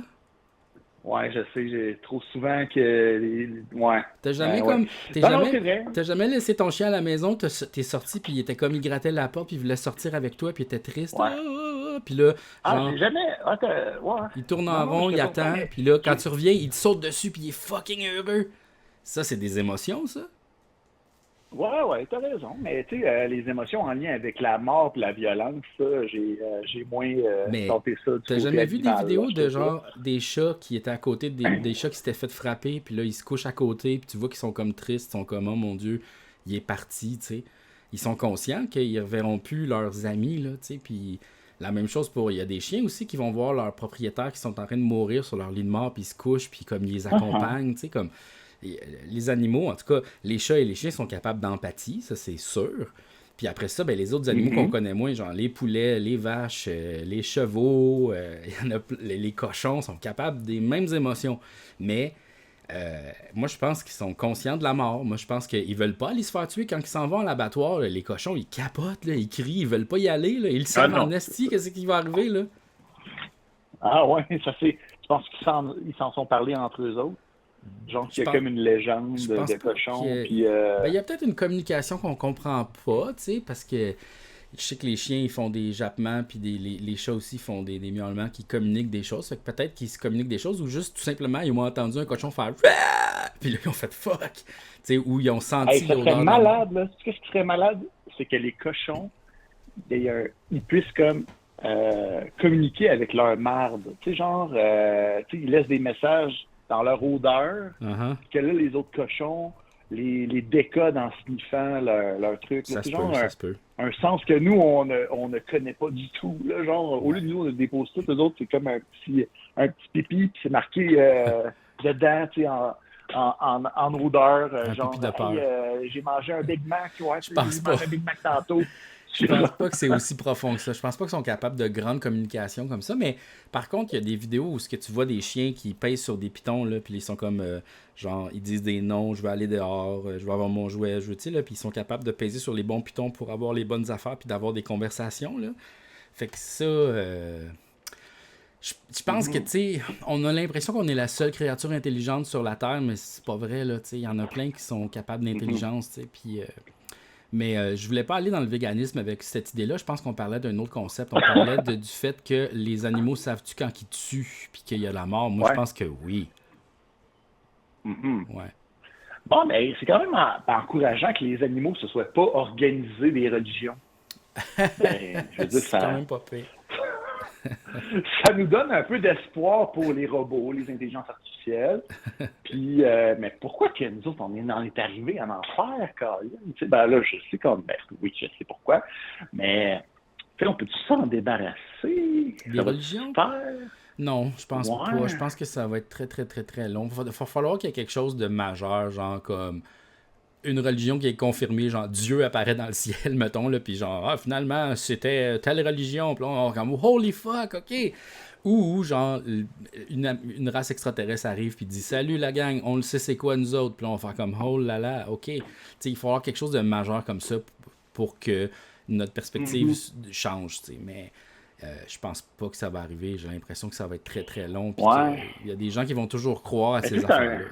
Ouais, je sais, j'ai trop souvent que... Ouais. T'as jamais ouais. comme... Non, c'est vrai. T'as jamais laissé ton chien à la maison, t'es sorti, puis il était comme, il grattait la porte, puis il voulait sortir avec toi, puis il était triste. Ouais. Puis là, genre, J'ai jamais... ouais. il tourne en Non, rond, je il te attend, comprends, mais- puis là, quand tu reviens, il te saute dessus, puis il est fucking heureux. Ça, c'est des émotions, ça? Ouais, t'as raison. Mais tu sais, les émotions en lien avec la mort et la violence, ça, j'ai moins Mais tenté ça. T'as jamais vu des vidéos de genre des chats qui étaient à côté des chats qui s'étaient fait frapper, puis là ils se couchent à côté, puis tu vois qu'ils sont comme tristes, ils sont comme oh mon Dieu, il est parti, tu sais. Ils sont conscients qu'ils reverront plus leurs amis, là, tu sais, puis la même chose il y a des chiens aussi qui vont voir leurs propriétaires qui sont en train de mourir sur leur lit de mort, puis ils se couchent, puis comme ils les accompagnent, tu sais, comme les animaux, en tout cas, les chats et les chiens sont capables d'empathie, ça c'est sûr. Puis après ça, ben, les autres animaux qu'on connaît moins, genre les poulets, les vaches, les chevaux, les cochons sont capables des mêmes émotions. Mais moi, je pense qu'ils sont conscients de la mort. Moi, je pense qu'ils veulent pas aller se faire tuer quand ils s'en vont à l'abattoir. Là, les cochons, ils capotent, là, ils crient, ils veulent pas y aller. Là, ils savent en esti, qu'est-ce qui va arriver. Là. Ah ouais, ça c'est... Tu penses qu'ils s'en sont parlé entre eux autres? Genre qu'il y a comme une légende de cochons. Puis, ben, il y a peut-être une communication qu'on comprend pas, tu sais, parce que je sais que les chiens ils font des jappements, puis les chats aussi font des miaulements qui communiquent des choses. Fait que peut-être qu'ils se communiquent des choses, ou juste tout simplement ils ont entendu un cochon faire puis là ils ont fait fuck, tu sais, ou ils ont senti ça l'odeur. serait malade, là. Tu sais ce qui serait malade? C'est que les cochons, ils puissent comme communiquer avec leur marde. Tu sais, genre, tu sais, ils laissent des messages dans leur odeur, que là, les autres cochons les décodent en sniffant leur truc. Ça c'est se genre peut, ça se peut. un sens que nous, on ne connaît pas du tout. Là, genre, au lieu de nous, on dépose tout, eux autres, c'est comme un petit pipi, puis c'est marqué dedans, tu sais, en odeur. Un genre, pipi de peur. j'ai mangé un Big Mac, ouais, Je pense j'ai pas. mangé un Big Mac tantôt. Je pense pas que c'est aussi profond que ça. Je pense pas qu'ils sont capables de grandes communications comme ça. Mais par contre, il y a des vidéos où tu vois des chiens qui pèsent sur des pitons, là, puis ils sont comme, genre, ils disent des noms, je vais aller dehors, je vais avoir mon jouet, tu sais, là, puis ils sont capables de peser sur les bons pitons pour avoir les bonnes affaires, puis d'avoir des conversations, là. Fait que ça, je pense que, tu sais, on a l'impression qu'on est la seule créature intelligente sur la Terre, mais c'est pas vrai, là, tu sais. Il y en a plein qui sont capables d'intelligence, tu sais, puis... Mais je voulais pas aller dans le véganisme avec cette idée-là. Je pense qu'on parlait d'un autre concept. On parlait du fait que les animaux savent-tu quand ils tuent puis qu'il y a la mort. Moi, je pense que oui. Ouais. Bon, mais c'est quand même encourageant que les animaux se soient pas organisés des religions. Ben, je veux dire, c'est quand même pas pire. Ça nous donne un peu d'espoir pour les robots, les intelligences artificielles. Puis, mais pourquoi que nous autres, on est arrivés en enfer, Colin? Tu sais, ben là, je sais comme, oui, je sais pourquoi, mais on peut-tu s'en débarrasser? Des religions? Non, je pense pas. Je pense que ça va être très, très, très, très long. Il va falloir qu'il y ait quelque chose de majeur, genre comme une religion qui est confirmée, genre Dieu apparaît dans le ciel, mettons, là, puis genre, ah, finalement, c'était telle religion, puis là, on est comme, holy fuck, ok. Ou genre, une race extraterrestre arrive puis dit salut la gang, on le sait c'est quoi nous autres, puis là on va faire comme oh là là, ok. T'sais, il faut avoir quelque chose de majeur comme ça pour que notre perspective change, t'sais. Mais je pense pas que ça va arriver. J'ai l'impression que ça va être très très long. Puis il y a des gens qui vont toujours croire à ces affaires-là.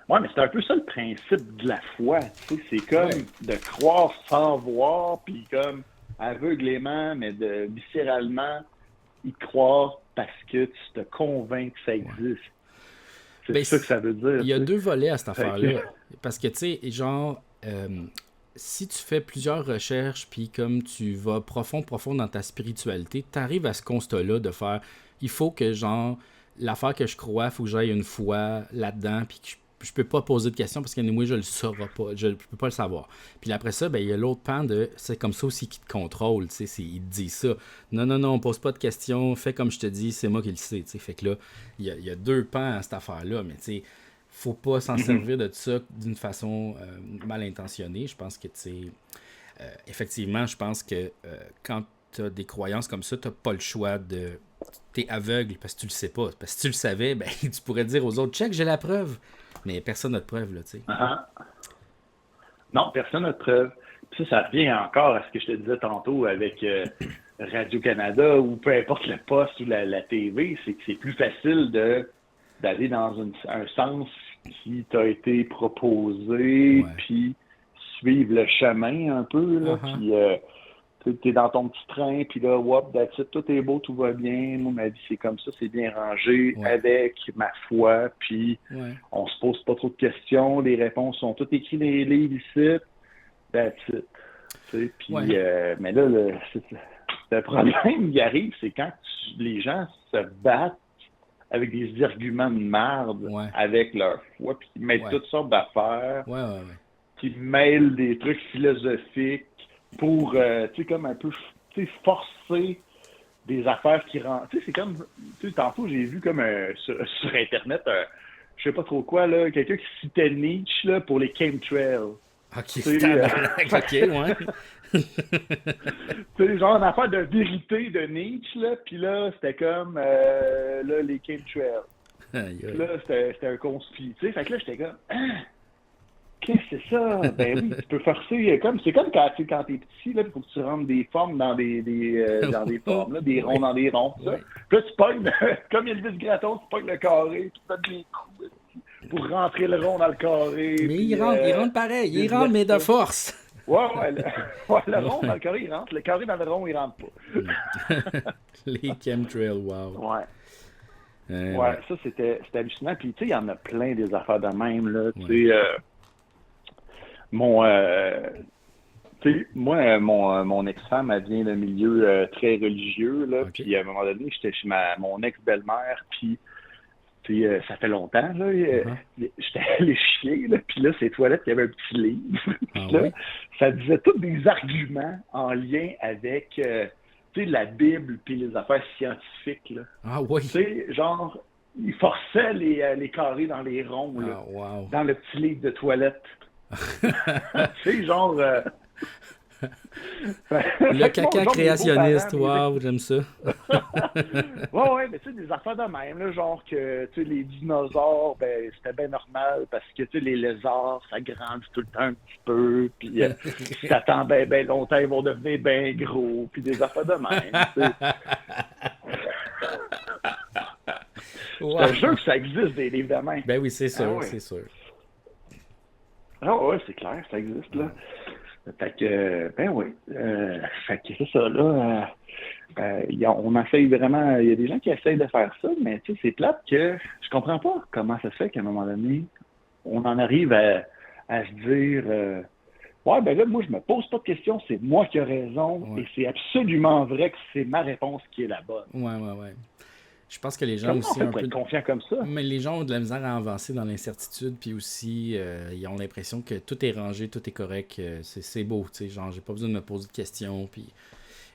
Ouais, mais c'est un peu ça le principe de la foi. C'est comme de croire sans voir, puis comme aveuglément, mais viscéralement, y croire parce que tu te convaincs que ça existe. C'est ça que ça veut dire. Il y a deux volets à cette affaire-là. Parce que, tu sais, genre, si tu fais plusieurs recherches, puis comme tu vas profond dans ta spiritualité, tu arrives à ce constat-là de faire, il faut que, genre, l'affaire que je crois, il faut que j'aille une foi là-dedans, puis que je peux pas poser de questions parce que moi je le saurai pas, je peux pas le savoir. Puis après ça, ben il y a l'autre pan de c'est comme ça aussi qui te contrôle, tu sais, il te dit ça. Non, on pose pas de questions, fais comme je te dis, c'est moi qui le sais, tu sais. Fait que là, il y a deux pans à cette affaire-là, mais tu sais, faut pas s'en servir de ça d'une façon mal intentionnée. Je pense que, tu sais, effectivement, je pense que quand tu as des croyances comme ça, tu n'as pas le choix de. T'es aveugle parce que tu le sais pas. Parce que si tu le savais, ben tu pourrais dire aux autres, check, j'ai la preuve. Mais personne n'a de preuve, là, tu sais. Non, personne n'a de preuve. Puis ça revient encore à ce que je te disais tantôt avec Radio-Canada ou peu importe le poste ou la TV, c'est que c'est plus facile d'aller dans un sens qui t'a été proposé, puis suivre le chemin un peu, là, puis t'es dans ton petit train, puis là, whoop, that's it, tout est beau, tout va bien, moi, ma vie, c'est comme ça, c'est bien rangé, avec ma foi, puis on se pose pas trop de questions, les réponses sont toutes écrites dans les livres ici, that's it. Puis, mais là, le problème qui arrive, c'est quand les gens se battent avec des arguments de merde avec leur foi, puis ils mettent toutes sortes d'affaires, qui mêlent des trucs philosophiques, pour, tu sais, comme un peu, tu sais, forcer des affaires qui rendent... Tu sais, c'est comme... Tu sais, tantôt, j'ai vu comme sur Internet, je sais pas trop quoi, là, quelqu'un qui citait Nietzsche, là, pour les chemtrails. OK, c'est OK, Tu sais, genre une affaire de vérité de Nietzsche, là, puis là, c'était comme, là, les chemtrails. Puis là, c'était un conspire, tu sais, fait que là, j'étais comme... Qu'est-ce que c'est ça? Ben oui, tu peux forcer. C'est comme quand t'es petit, là, il faut que tu rentres des formes dans des formes, là, des ronds dans des ronds. Ça. Puis là, tu pognes, comme Elvis Gratton, tu pognes le carré, tu donnes des coups pour rentrer le rond dans le carré. Mais il rentre pareil, il rentre, mais de force. Le rond dans le carré, il rentre. Le carré dans le rond, il rentre pas. Les chemtrails, wow. Ça, c'était hallucinant. Puis, tu sais, il y en a plein des affaires de même, là. Tu sais, mon ex-femme, elle vient d'un milieu très religieux, là, puis à un moment donné, j'étais chez mon ex-belle-mère, puis ça fait longtemps, là, j'étais allé chier, là, puis là, ces toilettes, il y avait un petit livre, ça disait tous des arguments en lien avec, tu sais, la Bible, puis les affaires scientifiques, là. Tu sais, genre, il forçait les carrés dans les ronds, là, dans le petit livre de toilette. Tu sais, genre... le caca créationniste, wow, j'aime ça. mais tu sais, des affaires de même, là, genre que, tu sais, les dinosaures, ben, c'était bien normal, parce que, tu sais, les lézards, ça grandit tout le temps un petit peu, puis si t'attends ben longtemps, ils vont devenir bien gros, puis des affaires de même, tu sais. Je te jure que ça existe, des livres de même. Ben oui, c'est sûr, c'est sûr. Ah ouais, c'est clair, ça existe, là. Fait que, ben oui. Fait que c'est ça, là. On essaye vraiment... Il y a des gens qui essayent de faire ça, mais tu sais, c'est plate que je comprends pas comment ça se fait qu'à un moment donné, on en arrive à se dire... ben là, moi, je me pose pas de questions, c'est moi qui ai raison, et c'est absolument vrai que c'est ma réponse qui est la bonne. Ouais. Je pense que les gens Comment aussi on peut être confiant comme ça? Mais les gens ont de la misère à avancer dans l'incertitude, puis aussi ils ont l'impression que tout est rangé, tout est correct, c'est beau, tu sais, genre j'ai pas besoin de me poser de questions, puis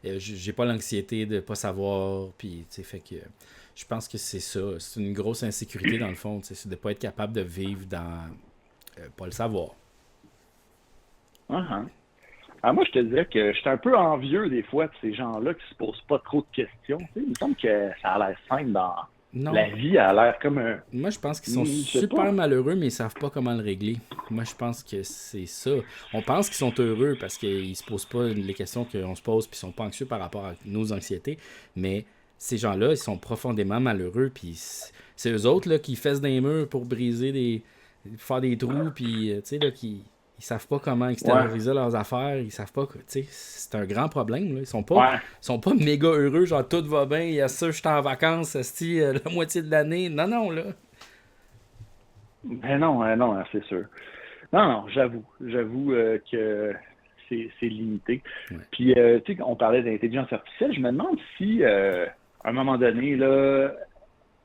j'ai pas l'anxiété de pas savoir, puis tu sais, fait que je pense que c'est ça, c'est une grosse insécurité dans le fond, tu sais, c'est de pas être capable de vivre dans pas le savoir. Uh-huh. Ah, moi, je te dirais que je suis un peu envieux des fois de ces gens-là qui se posent pas trop de questions. Tu sais, il me semble que ça a l'air simple dans Non. la vie, a l'air comme un... Moi, je pense qu'ils sont Je sais super pas. malheureux, mais ils savent pas comment le régler. Moi, je pense que c'est ça. On pense qu'ils sont heureux parce qu'ils se posent pas les questions qu'on se pose, puis ils sont pas anxieux par rapport à nos anxiétés. Mais ces gens-là, ils sont profondément malheureux, puis c'est eux autres là, qui fessent des murs pour faire des trous, puis tu sais, là, ils savent pas comment extérioriser leurs affaires, ils savent pas, tu sais, c'est un grand problème, là. Ils sont pas méga heureux, genre tout va bien, il y a ça, je suis en vacances, la moitié de l'année. Non, là. Ben non, c'est sûr. Non, j'avoue que c'est limité. Ouais. Puis, tu sais, on parlait d'intelligence artificielle, je me demande si, à un moment donné, là,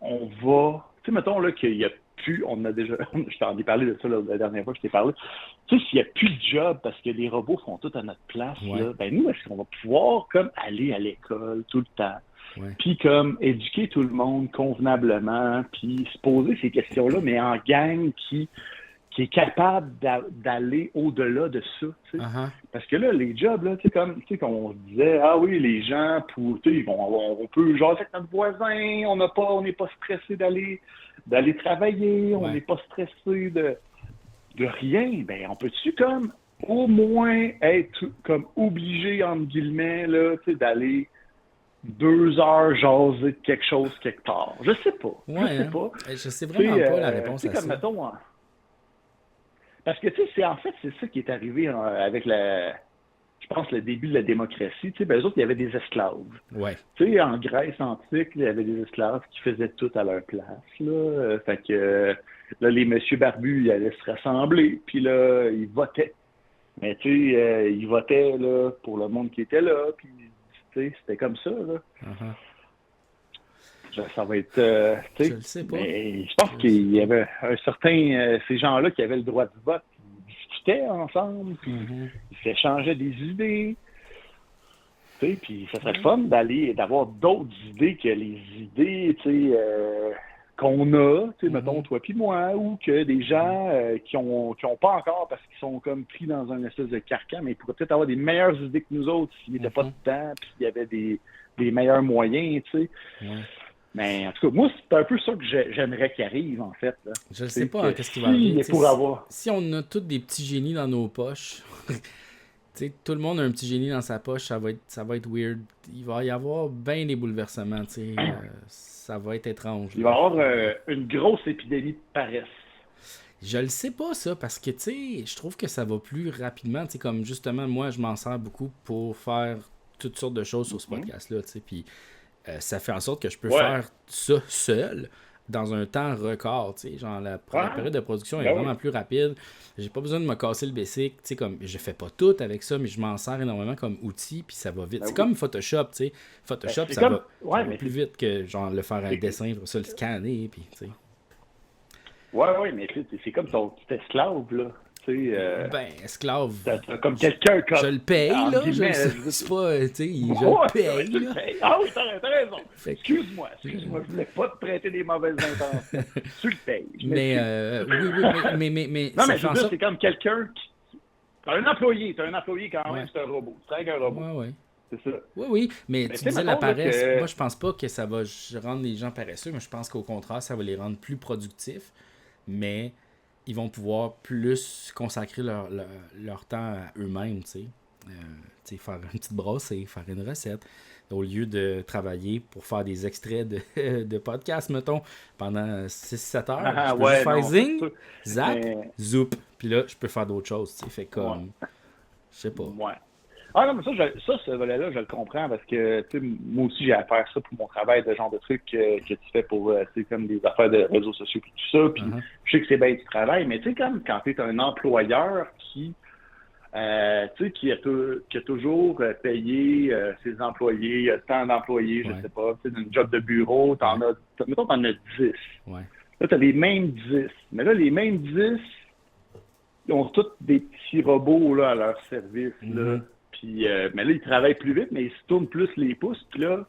on va... Tu sais, mettons, là, qu'il y a plus... On a déjà... Je t'en ai parlé de ça là, la dernière fois que je t'ai parlé. Tu sais, s'il n'y a plus de job parce que les robots font tout à notre place, là, ben nous, est-ce qu'on va pouvoir, comme, aller à l'école tout le temps? Ouais. Puis comme éduquer tout le monde convenablement, puis se poser ces questions-là, mais en gang qui est capable d'aller au-delà de ça. Tu sais. Uh-huh. Parce que là, les jobs, là, tu sais, comme tu sais, qu'on se disait, ah oui, les gens, pour, tu sais, on peut jaser avec notre voisin, on n'est pas stressé d'aller travailler, on n'est pas stressé de rien. Ben, on peut-tu comme au moins être comme obligé, entre guillemets, là, tu sais, d'aller 2 heures jaser de quelque chose quelque part. Je sais pas. Ouais, je sais pas. Je sais vraiment pas la réponse à comme, ça. mettons, parce que, tu sais, c'est ça qui est arrivé avec je pense, le début de la démocratie. Tu sais, ben, eux autres, il y avait des esclaves. Ouais. Tu sais, en Grèce antique, il y avait des esclaves qui faisaient tout à leur place, là. Fait que, là, les messieurs barbus, ils allaient se rassembler, puis là, ils votaient. Mais, tu sais, ils votaient, là, pour le monde qui était là, puis c'était comme ça, là. Uh-huh. Ça va être... Je le sais pas. Mais je pense qu'il y avait un certain... ces gens-là qui avaient le droit de vote, ils discutaient ensemble, puis ils s'échangeaient des idées. Tu sais, puis ça serait le fun d'avoir d'autres idées que les idées, tu sais, qu'on a, tu sais, mettons, toi puis moi, ou que des gens qui ont pas encore parce qu'ils sont comme pris dans un espèce de carcan, mais ils pourraient peut-être avoir des meilleures idées que nous autres s'il n'était pas de temps, puis il y avait des meilleurs moyens, tu sais. Ouais. Mais en tout cas, moi, c'est un peu ça que j'aimerais qu'il arrive, en fait. Là. Je ne sais pas qu'est-ce qui va arriver. Si on a tous des petits génies dans nos poches, tout le monde a un petit génie dans sa poche, ça va être weird. Il va y avoir bien des bouleversements, ça va être étrange. Il va y avoir une grosse épidémie de paresse. Je le sais pas, ça, parce que, je trouve que ça va plus rapidement. Comme, justement, moi, je m'en sers beaucoup pour faire toutes sortes de choses sur ce podcast-là, puis ça fait en sorte que je peux faire ça seul dans un temps record, genre la période de production est vraiment plus rapide. J'ai pas besoin de me casser le basic, comme je fais pas tout avec ça, mais je m'en sers énormément comme outil, puis ça va vite. C'est comme Photoshop, Photoshop, ça va plus vite que genre le faire un dessin, pour ça le scanner, puis Ouais, mais c'est comme ton petit esclave, là. Ben, esclave. Comme quelqu'un comme. Je le paye, là. Je sais pas, je le paye, là. Ah oui, t'as raison. Excuse-moi, je voulais pas te prêter des mauvaises intentions. Tu le payes. Mais, mais. Non, mais je veux dire, c'est comme quelqu'un qui. T'as un employé quand même, c'est un robot. Tu travailles avec un robot. Ouais. C'est ça. Oui, mais tu disais la paresse. Moi, je pense pas que ça va rendre les gens paresseux, mais je pense qu'au contraire, ça va les rendre plus productifs. Mais ils vont pouvoir plus consacrer leur temps à eux-mêmes, faire une petite brassée, faire une recette, au lieu de travailler pour faire des extraits de podcasts, mettons, pendant 6-7 heures. Je peux juste faire zing, zap, zoup, puis là, je peux faire d'autres choses, fait comme, je sais pas. Ouais. Ah non, mais ce volet-là, je le comprends parce que moi aussi, j'ai à faire ça pour mon travail, de genre de trucs que tu fais pour comme des affaires de réseaux sociaux et tout ça. Puis je sais que c'est bien du travail, mais tu sais, comme quand tu es un employeur qui a toujours payé ses employés, il y a tant d'employés, je sais pas, tu sais, d'un job de bureau, mettons, t'en as 10. Ouais. Là, t'as les mêmes 10. Mais là, les mêmes 10, ils ont tous des petits robots là, à leur service, là. Puis, mais là, ils travaillent plus vite, mais ils se tournent plus les pouces. Puis là,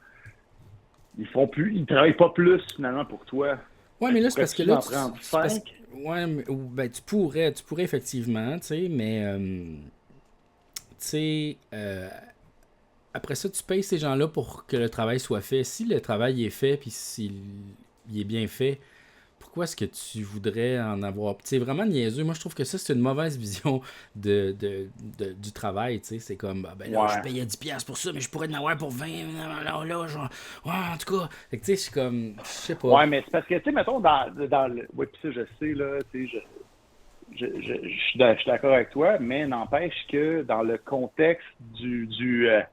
ils travaillent pas plus, finalement, pour toi. Ouais, mais là, c'est parce que là, tu pourrais effectivement, tu sais, mais sais, après ça, tu payes ces gens-là pour que le travail soit fait. Si le travail est fait, puis s'il est bien fait, pourquoi est-ce que tu voudrais en avoir... C'est vraiment niaiseux. Moi, je trouve que ça, c'est une mauvaise vision du travail, tu sais. C'est comme, ben là, je payais 10$ pour ça, mais je pourrais en avoir pour 20, là, genre... Ouais, en tout cas... Fait que, tu sais, je suis comme... Je sais pas. Ouais, mais c'est parce que, tu sais, mettons, dans le... Oui, puis ça, je sais, là, tu sais, je suis d'accord avec toi, mais n'empêche que dans le contexte de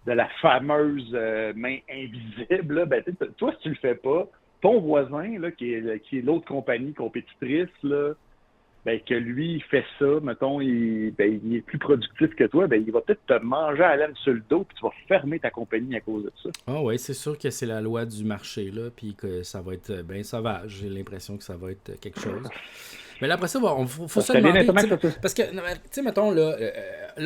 la fameuse main invisible, là, ben, toi, si tu le fais pas, ton voisin, là, qui est l'autre compagnie compétitrice, là, ben, que lui, il fait ça, mettons, il est plus productif que toi, ben, il va peut-être te manger à la laine sur le dos, puis tu vas fermer ta compagnie à cause de ça. Ah oui, c'est sûr que c'est la loi du marché, là, puis que ça va être bien sauvage. J'ai l'impression que ça va être quelque chose. Mais là, après ça, faut se demander. Parce que, tu sais, mettons, là,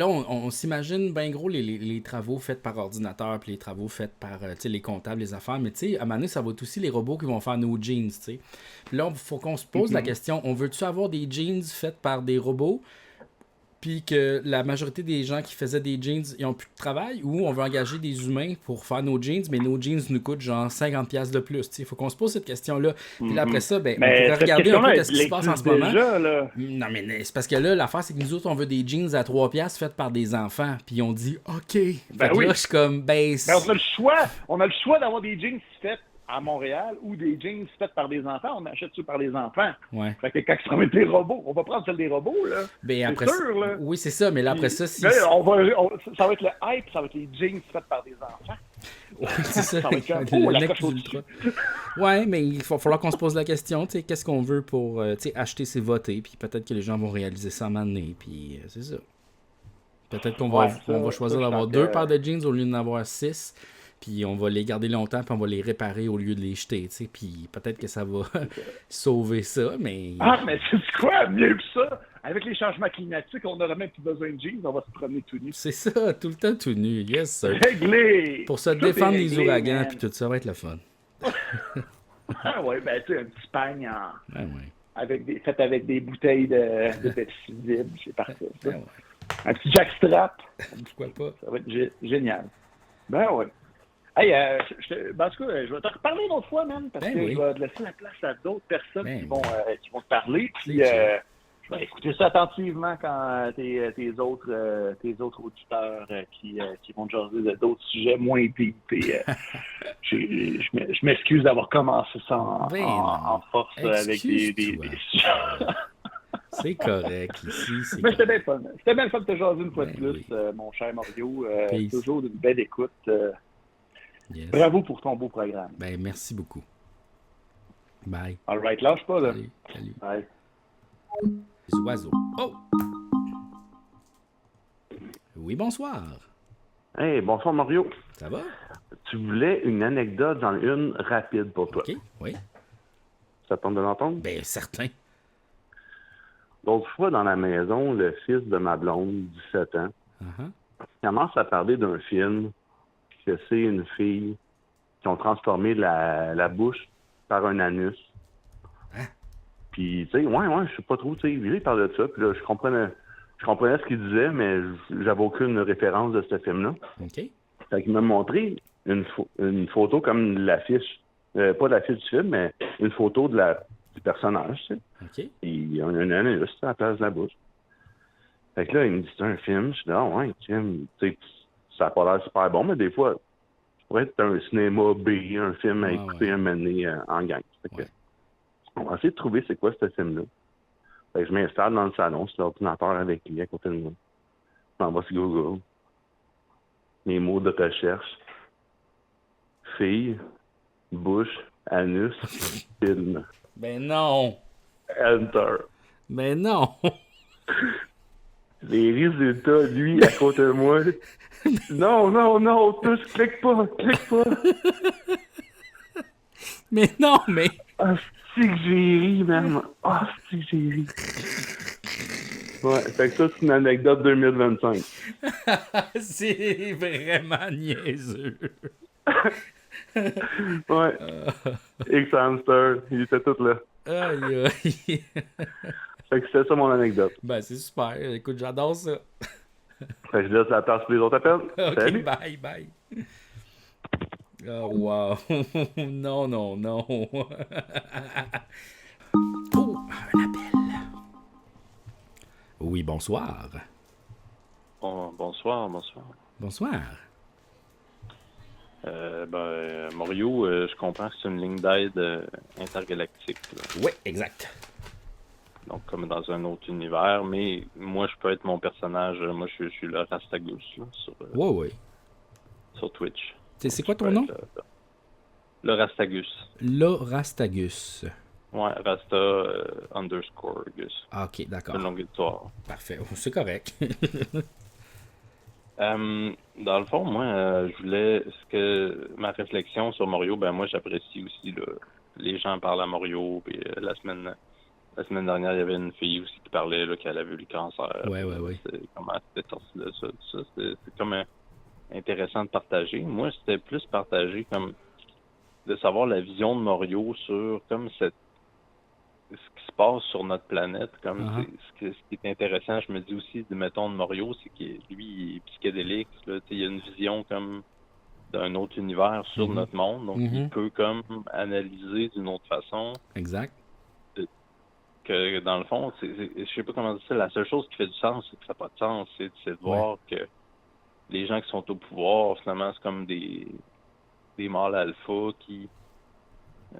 on s'imagine bien gros les travaux faits par ordinateur, puis les travaux faits par les comptables, les affaires. Mais tu sais, à un moment donné, ça va être aussi les robots qui vont faire nos jeans, tu sais. Puis là, il faut qu'on se pose la question, on veut-tu avoir des jeans faits par des robots, puis que la majorité des gens qui faisaient des jeans, ils n'ont plus de travail, ou on veut engager des humains pour faire nos jeans, mais nos jeans nous coûtent genre 50$ de plus. Il faut qu'on se pose cette question-là. Puis là, après ça, ben, on pourrait regarder un peu ce qui se passe en ce moment. Là. Non, mais c'est parce que là, l'affaire, c'est que nous autres, on veut des jeans à 3$ faites par des enfants. Puis on dit, OK. Ben oui. Là, je suis comme, ben, on a le choix d'avoir des jeans faits à Montréal ou des jeans faits par des enfants, on achète ça par les enfants. Ouais. Fait que quand ça va être des robots, on va prendre celle des robots, là. Ben, après c'est sûr, là. Oui, c'est ça, mais là, après ça, si... Là, ça va être le hype, ça va être les jeans faits par des enfants. Oui, c'est ça. Ça va être la coche ultra. Ouais, mais il va falloir qu'on se pose la question, tu sais, qu'est-ce qu'on veut pour acheter, c'est voter, puis peut-être que les gens vont réaliser ça à un moment donné, puis c'est ça. Peut-être qu'on va choisir d'avoir 2 paires de jeans au lieu d'en avoir 6. Puis on va les garder longtemps, puis on va les réparer au lieu de les jeter, tu sais. Puis peut-être que ça va sauver ça, mais... Ah, mais c'est quoi? Mieux que ça! Avec les changements climatiques, on n'aura même plus besoin de jeans, on va se promener tout nu. C'est ça, tout le temps tout nu, yes sir. Réglé! Pour se défendre des ouragans, puis tout ça va être le fun. Ah ouais, ben tu sais, un petit pagne ouais. fait avec des bouteilles de Pepsi Libre, c'est parfait, ça. Ouais. Un petit jackstrap. Pourquoi pas? Ça va être génial. Ben ouais. Hey, en tout cas, je vais te reparler une autre fois, man, parce que je vais te laisser la place à d'autres personnes qui vont te parler. Puis je vais écouter ça attentivement quand tes autres auditeurs qui vont te jaser d'autres sujets moins deep. Je m'excuse d'avoir commencé ça en force avec des sujets. C'est correct ici. Mais c'était bien fun. C'était bien fun de te jaser une fois de plus, mon cher Mario. Toujours d'une belle écoute. Yes. Bravo pour ton beau programme. Ben, merci beaucoup. Bye. All right, lâche pas, là. Salut. Bye. Les oiseaux. Oh! Oui, bonsoir. Hey, bonsoir Mario. Ça va? Tu voulais une anecdote, j'en ai une rapide pour toi. OK, oui. Ça tente de l'entendre? Ben, certain. L'autre fois, dans la maison, le fils de ma blonde, 17 ans, commence à parler d'un film que c'est une fille qui ont transformé la bouche par un anus. Hein? Puis, tu sais, je sais pas trop, tu sais, il parlait de ça, puis là, je comprenais ce qu'il disait, mais j'avais aucune référence de ce film-là. OK. Fait qu'il m'a montré une photo comme l'affiche, pas l'affiche du film, mais une photo du personnage, tu sais. OK. Il y a un anus à la place de la bouche. Fait que là, il me dit, c'est un film. Je dis, ah ouais, tu sais, ça n'a pas l'air super bon, mais des fois, ça pourrait être un cinéma B, un film à écouter un moment donné en gang. Fait que, on va essayer de trouver c'est quoi ce film-là. Fait que je m'installe dans le salon, sur l'ordinateur avec lui à côté de moi. Je m'en vais sur Google. Mes mots de recherche. Fille, bouche, anus, film. Ben non! Enter. Ben non! Les résultats, lui, à côté de moi. Non, tous, clique pas. Mais non, mais... Ah, c'est que j'ai ri, même. Ah, c'est que j'ai ri. Ouais, fait que ça, c'est une anecdote 2025. C'est vraiment niaiseux. Ouais. X-Hamster, il était tout là. Aïe, aïe. Fait que c'était ça mon anecdote. Ben, c'est super. Écoute, j'adore ça. Fait que je laisse la place pour les autres appels. Ok, Salut! bye. Oh, wow. Non, non, non. Oh, un appel. Oui, bonsoir. Bonsoir. Bonsoir. Mario, je comprends que c'est une ligne d'aide intergalactique. Là. Oui, exact. Donc, comme dans un autre univers, mais moi, je peux être mon personnage. Moi, je suis le Rastagus là, Oui. sur Twitch. C'est quoi ton Je peux nom? être le Rastagus. L'Orastagus. Ouais, Rasta _ Gus. Ah, ok, d'accord. C'est une longue histoire. Parfait, c'est correct. Dans le fond, moi, je voulais ma réflexion sur Mario, moi j'apprécie aussi les gens parlent à Mario, puis la semaine dernière, il y avait une fille aussi qui parlait qu'elle avait eu le cancer. Ouais. Comment c'était sorti de ça, tout ça. C'est comme intéressant de partager. Moi, c'était plus partager comme de savoir la vision de Mario sur comme ce qui se passe sur notre planète, comme ce qui est intéressant, je me dis aussi, mettons, de Mario, c'est qu'il lui, il est psychédélique, là, il a une vision comme d'un autre univers sur notre monde, donc il peut comme analyser d'une autre façon. Exact. Que dans le fond, je sais pas comment dire ça, la seule chose qui fait du sens, c'est que ça n'a pas de sens, c'est de voir que les gens qui sont au pouvoir, finalement, c'est comme des mâles alpha qui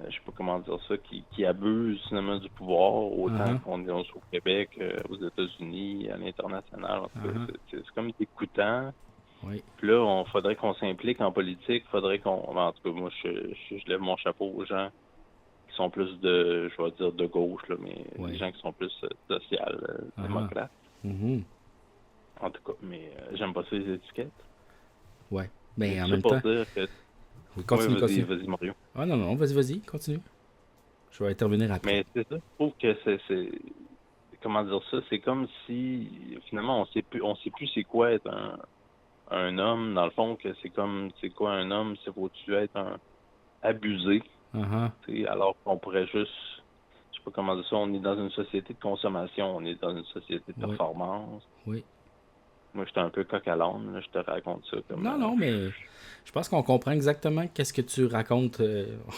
je sais pas comment dire ça, qui abusent finalement du pouvoir, autant qu'on est au Québec, aux États-Unis, à l'international. C'est comme dégoûtant. Oui. Puis là, faudrait qu'on s'implique en politique, faudrait qu'on... En tout cas, moi, je lève mon chapeau aux gens qui sont plus de, je vais dire de gauche, là, mais les gens qui sont plus social-démocrates. En tout cas, mais j'aime pas ça les étiquettes. Ouais, mais en c'est même pour temps... dire que... Oui, continue. Vas-y, Mario. Ah non, vas-y, continue. Je vais intervenir après. Mais c'est ça, je trouve que c'est... Comment dire ça? C'est comme si, finalement, on sait plus c'est quoi être un homme, dans le fond, que c'est comme, c'est quoi un homme? C'est faut-tu être abusé? Alors qu'on pourrait juste, je sais pas comment dire ça, on est dans une société de consommation, on est dans une société de performance. Oui. Moi, j'étais un peu coq à l'âne, là, je te raconte ça. Comme, non, mais je pense qu'on comprend exactement qu'est-ce que tu racontes.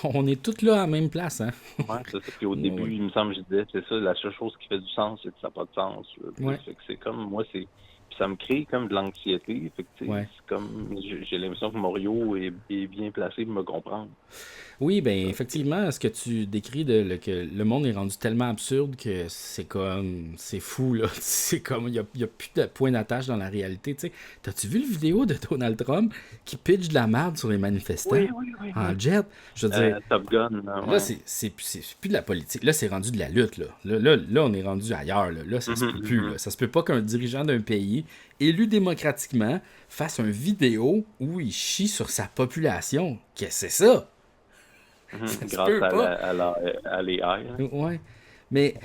On est tous là à la même place, hein? Ouais, c'est ça. Puis au début, il me semble, je disais, c'est ça, la seule chose qui fait du sens, c'est que ça n'a pas de sens. Fait que c'est comme, moi, puis ça me crée comme de l'anxiété. Fait que, c'est comme, j'ai l'impression que Mario est bien placé pour me comprendre. Oui, ben effectivement, ce que tu décris que le monde est rendu tellement absurde que c'est fou, là. C'est comme, il y a plus de point d'attache dans la réalité, tu sais. T'as-tu vu le vidéo de Donald Trump qui pitch de la merde sur les manifestants? Oui. En jet? Je veux dire... Top Gun. Là, c'est plus de la politique. Là, c'est rendu de la lutte, là. Là, on est rendu ailleurs, là. Là, ça se peut plus, là. Ça se peut pas qu'un dirigeant d'un pays élu démocratiquement fasse une vidéo où il chie sur sa population. Qu'est-ce que c'est ça? Grâce à l'AI. Ouais. Mais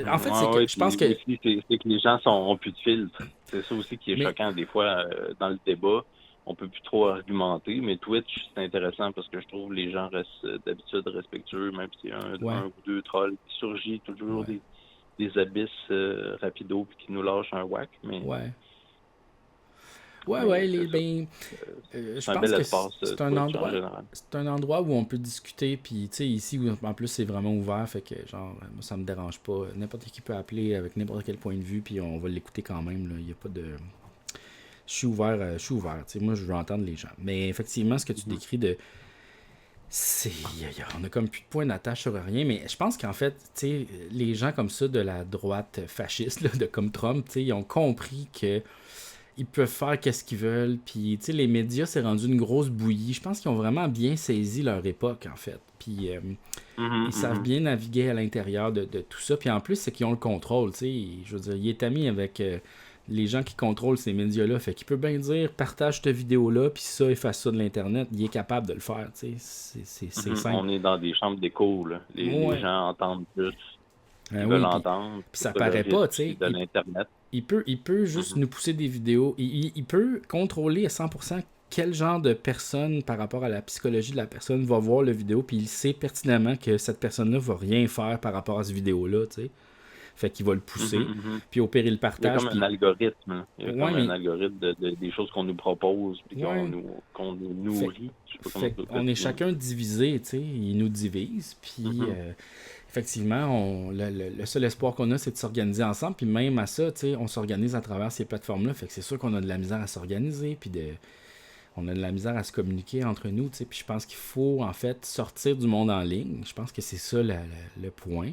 en fait, c'est que je pense que... C'est que les gens ont plus de filtre. C'est ça aussi qui est choquant. Des fois, dans le débat, on peut plus trop argumenter, mais Twitch, c'est intéressant parce que je trouve que les gens restent d'habitude respectueux, même si un ou deux trolls qui surgit toujours des abysses rapidos puis qui nous lâchent un whack. Mais... je pense que c'est un endroit où on peut discuter, puis tu sais, ici, en plus, c'est vraiment ouvert, fait que, genre, moi, ça me dérange pas. N'importe qui peut appeler avec n'importe quel point de vue, puis on va l'écouter quand même, là. Il y a pas de... Je suis ouvert, tu sais, moi, je veux entendre les gens. Mais effectivement, ce que tu décris de... on a comme plus de point d'attache sur rien, mais je pense qu'en fait, tu sais, les gens comme ça de la droite fasciste, là, comme Trump, tu sais, ils ont compris que ils peuvent faire qu'est-ce qu'ils veulent, puis tu sais, les médias, c'est rendu une grosse bouillie. Je pense qu'ils ont vraiment bien saisi leur époque, en fait. Puis ils savent bien naviguer à l'intérieur de tout ça. Puis en plus, c'est qu'ils ont le contrôle, tu sais. Je veux dire, il est ami avec les gens qui contrôlent ces médias-là. Fait qu'il peut bien dire, partage cette vidéo-là, puis ça, efface ça de l'Internet. Il est capable de le faire, tu sais. C'est simple. On est dans des chambres d'écho, là. Les gens entendent plus. Ils veulent entendre. Puis ça paraît pas, tu sais. De l'Internet. Il peut juste nous pousser des vidéos. Il peut contrôler à 100% quel genre de personne, par rapport à la psychologie de la personne, va voir la vidéo, puis il sait pertinemment que cette personne-là va rien faire par rapport à cette vidéo-là, tu sais. Fait qu'il va le pousser. Puis au pire, il le Il y a partage. comme Puis... un algorithme. Hein. Il y a Ouais, comme mais- un algorithme des choses qu'on nous propose puis Ouais. qu'on nous nourrit. Je sais pas comment Fait ça on est s'appelle. chacun divisé, tu sais, ils nous divisent, puis effectivement, le seul espoir qu'on a, c'est de s'organiser ensemble, puis même à ça, tu sais, on s'organise à travers ces plateformes-là, fait que c'est sûr qu'on a de la misère à s'organiser, puis on a de la misère à se communiquer entre nous, tu sais, puis je pense qu'il faut, en fait, sortir du monde en ligne, je pense que c'est ça le point,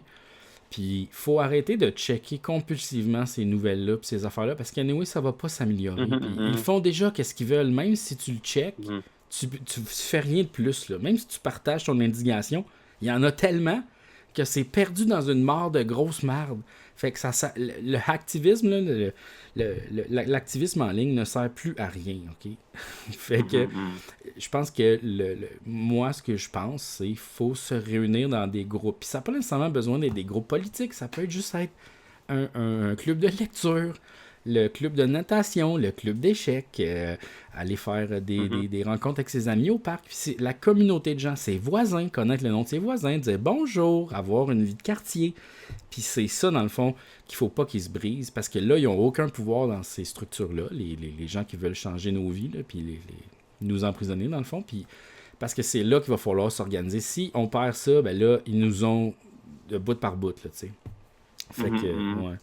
puis il faut arrêter de checker compulsivement ces nouvelles-là, puis ces affaires-là, parce qu'anyway, ça va pas s'améliorer, puis ils font déjà qu'est-ce qu'ils veulent, même si tu le checkes, tu fais rien de plus, là. Même si tu partages ton indignation, il y en a tellement que c'est perdu dans une mare de grosse marde. Fait que le hacktivisme, là, l'activisme en ligne ne sert plus à rien, ok? Fait que je pense que moi, ce que je pense, c'est qu'il faut se réunir dans des groupes. Puis ça n'a pas nécessairement besoin d'être des groupes politiques, ça peut être juste être un club de lecture, le club de natation, le club d'échecs, aller faire des rencontres avec ses amis au parc. Puis c'est la communauté de gens, ses voisins, connaître le nom de ses voisins, dire bonjour, avoir une vie de quartier. Puis c'est ça, dans le fond, qu'il faut pas qu'ils se brisent, parce que là, ils n'ont aucun pouvoir dans ces structures-là, les gens qui veulent changer nos vies, là, puis nous emprisonner, dans le fond. Puis parce que c'est là qu'il va falloir s'organiser. Si on perd ça, ben là, ils nous ont de bout par bout, là, tu sais. Fait que, ouais.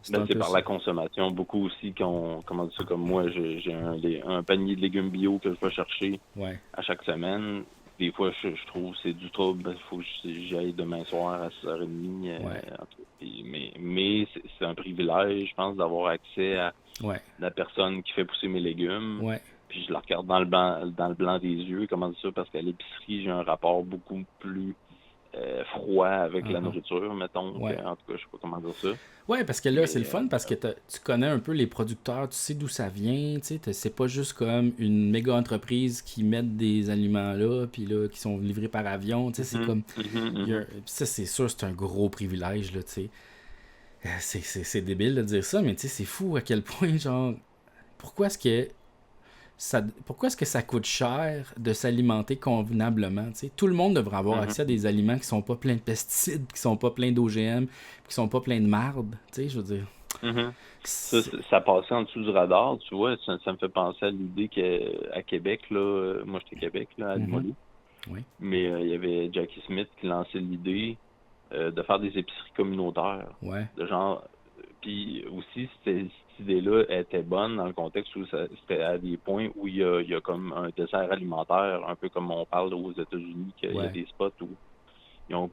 C'est par la consommation. Beaucoup aussi comment dire ça, comme moi, j'ai un panier de légumes bio que je vais chercher à chaque semaine. Des fois, je trouve que c'est du trouble. Il faut que j'y aille demain soir à 6h30. Mais c'est un privilège, je pense, d'avoir accès à la personne qui fait pousser mes légumes. Puis je la regarde dans le blanc des yeux, comment dire ça, parce qu'à l'épicerie, j'ai un rapport beaucoup plus froid avec la nourriture, mettons. En tout cas, je sais pas comment dire ça. Ouais, parce que là, c'est le fun, parce que tu connais un peu les producteurs, tu sais d'où ça vient, tu sais, c'est pas juste comme une méga entreprise qui met des aliments là, puis là, qui sont livrés par avion, tu sais, c'est comme... Ça, c'est sûr, c'est un gros privilège, là, tu sais. C'est débile de dire ça, mais tu sais, c'est fou à quel point, genre, pourquoi est-ce que ça coûte cher de s'alimenter convenablement? T'sais? Tout le monde devrait avoir accès à des aliments qui sont pas pleins de pesticides, qui sont pas pleins d'OGM, qui sont pas pleins de marde. Je veux dire. Ça passait en dessous du radar, tu vois. Ça me fait penser à l'idée qu'à Québec, là, moi j'étais à Québec, là, à Limoilou. Mais il y avait Jackie Smith qui lançait l'idée de faire des épiceries communautaires. De genre. Puis aussi, cette idée-là était bonne dans le contexte où c'était à des points où il y a comme un désert alimentaire, un peu comme on parle aux États-Unis, qu'il y a des spots où ils ont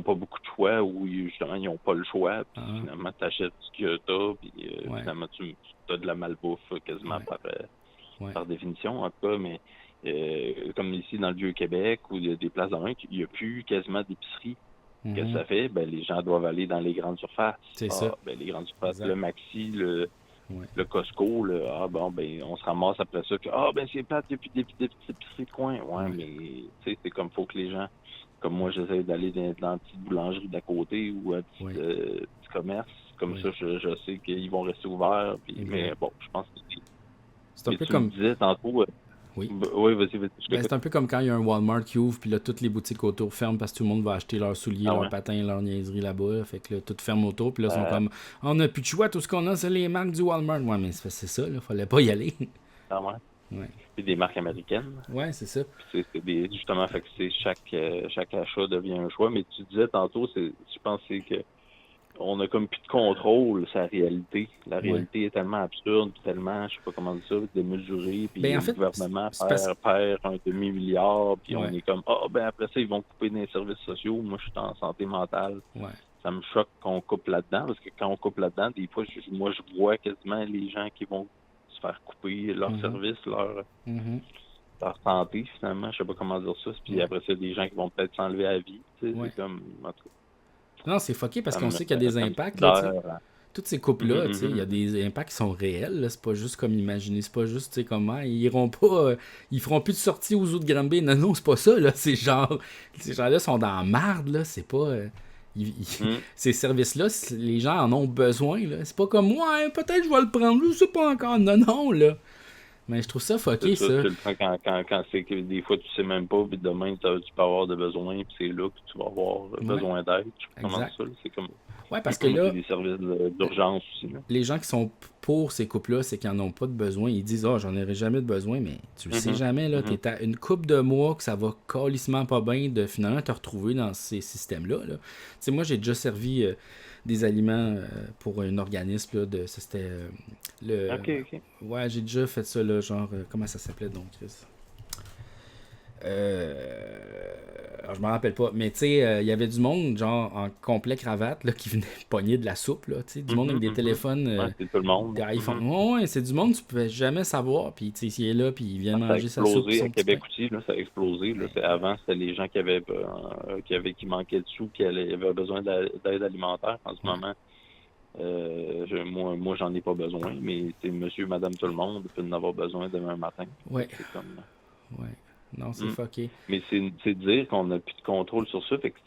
pas beaucoup de choix, où justement ils n'ont pas le choix, puis finalement tu achètes ce que tu as, puis finalement tu as de la malbouffe quasiment par définition, en tout cas, mais comme ici dans le Vieux-Québec, où il y a des places dans il n'y a plus quasiment d'épicerie. Qu'est-ce que ça fait? Ben, les gens doivent aller dans les grandes surfaces. C'est ça. Ben, les grandes surfaces, le Maxi, le Costco, on se ramasse après ça que c'est plate, il y a plus des petites épiceries de coin. Mais c'est comme faut que les gens, comme moi, j'essaie d'aller dans une petite boulangerie d'à côté ou un petit commerce. Comme ça, je sais qu'ils vont rester ouverts. Puis, mais bon, je pense que c'est un peu comme... Tu disais tantôt... Oui, vas-y. C'est un peu comme quand il y a un Walmart qui ouvre, puis là, toutes les boutiques autour ferment parce que tout le monde va acheter leurs souliers, leurs patins, leurs niaiseries là-bas. Fait que là, tout ferme autour, puis là, ils sont comme, on n'a plus de choix, tout ce qu'on a, c'est les marques du Walmart. Ouais, mais c'est ça, là, fallait pas y aller. Ah ouais? C'est des marques américaines. Ouais, c'est ça. Justement, fait que chaque achat devient un choix. Mais tu disais tantôt, je pense que on a comme plus de contrôle sur la réalité. La réalité est tellement absurde, tellement, je sais pas comment dire ça, démesurée, puis en fait, le gouvernement perd un demi-milliard, puis on est comme, après ça, ils vont couper des services sociaux. Moi, je suis en santé mentale. Ça me choque qu'on coupe là-dedans, parce que quand on coupe là-dedans, des fois, je vois quasiment les gens qui vont se faire couper leurs services, leur santé, finalement. Je sais pas comment dire ça. Puis après ça, des gens qui vont peut-être s'enlever à la vie. C'est comme, en tout cas. Non, c'est fucké parce qu'on sait qu'il y a des impacts. Là, toutes ces coupes-là, il y a des impacts qui sont réels. Là, c'est pas juste comme imaginer. C'est pas juste comment ils iront pas. Ils feront plus de sorties aux eaux de Granby. Non, c'est pas ça. Là. Ces gens-là sont dans la marde. Là. C'est pas. Ces services-là, les gens en ont besoin. Là. C'est pas comme peut-être je vais le prendre. Je sais pas encore. Non, là. Mais je trouve ça fucké, C'est ça. Tu le prends quand c'est que des fois tu sais même pas, puis demain tu peux avoir des besoins, puis c'est là que tu vas avoir besoin d'aide. Je sais pas comment Exact. ça, c'est comme Ouais, parce que là, des services d'urgence aussi. Là. les gens qui sont pour ces couples-là, c'est qu'ils n'en ont pas de besoin. Ils disent, j'en aurai jamais de besoin, mais tu le sais jamais, là. T'es à une couple de mois que ça va calissement pas bien de finalement te retrouver dans ces systèmes-là. Là. Tu sais, moi, j'ai déjà servi des aliments pour un organisme, là, ça c'était le... Ok. Ouais, j'ai déjà fait ça, là, genre, comment ça s'appelait donc, Chris? Alors, je me rappelle pas, mais tu sais, il y avait du monde, genre, en complet cravate, là, qui venait pogner de la soupe, là, tu sais, du monde avec des téléphones, c'est tout le monde. des iPhones. Ouais, c'est du monde, tu pouvais jamais savoir, puis tu sais, il est là, puis il vient manger sa soupe. Ça a explosé à Québec aussi, là, ça a explosé, là. Avant, c'était les gens qui manquaient de sous, qui avaient besoin d'aide alimentaire. En ce moment, moi, j'en ai pas besoin, mais monsieur, madame, tout le monde peut en avoir besoin demain matin. Ouais. C'est comme... Ouais. Non, c'est fucké. Mais c'est dire qu'on n'a plus de contrôle sur ça. Fait que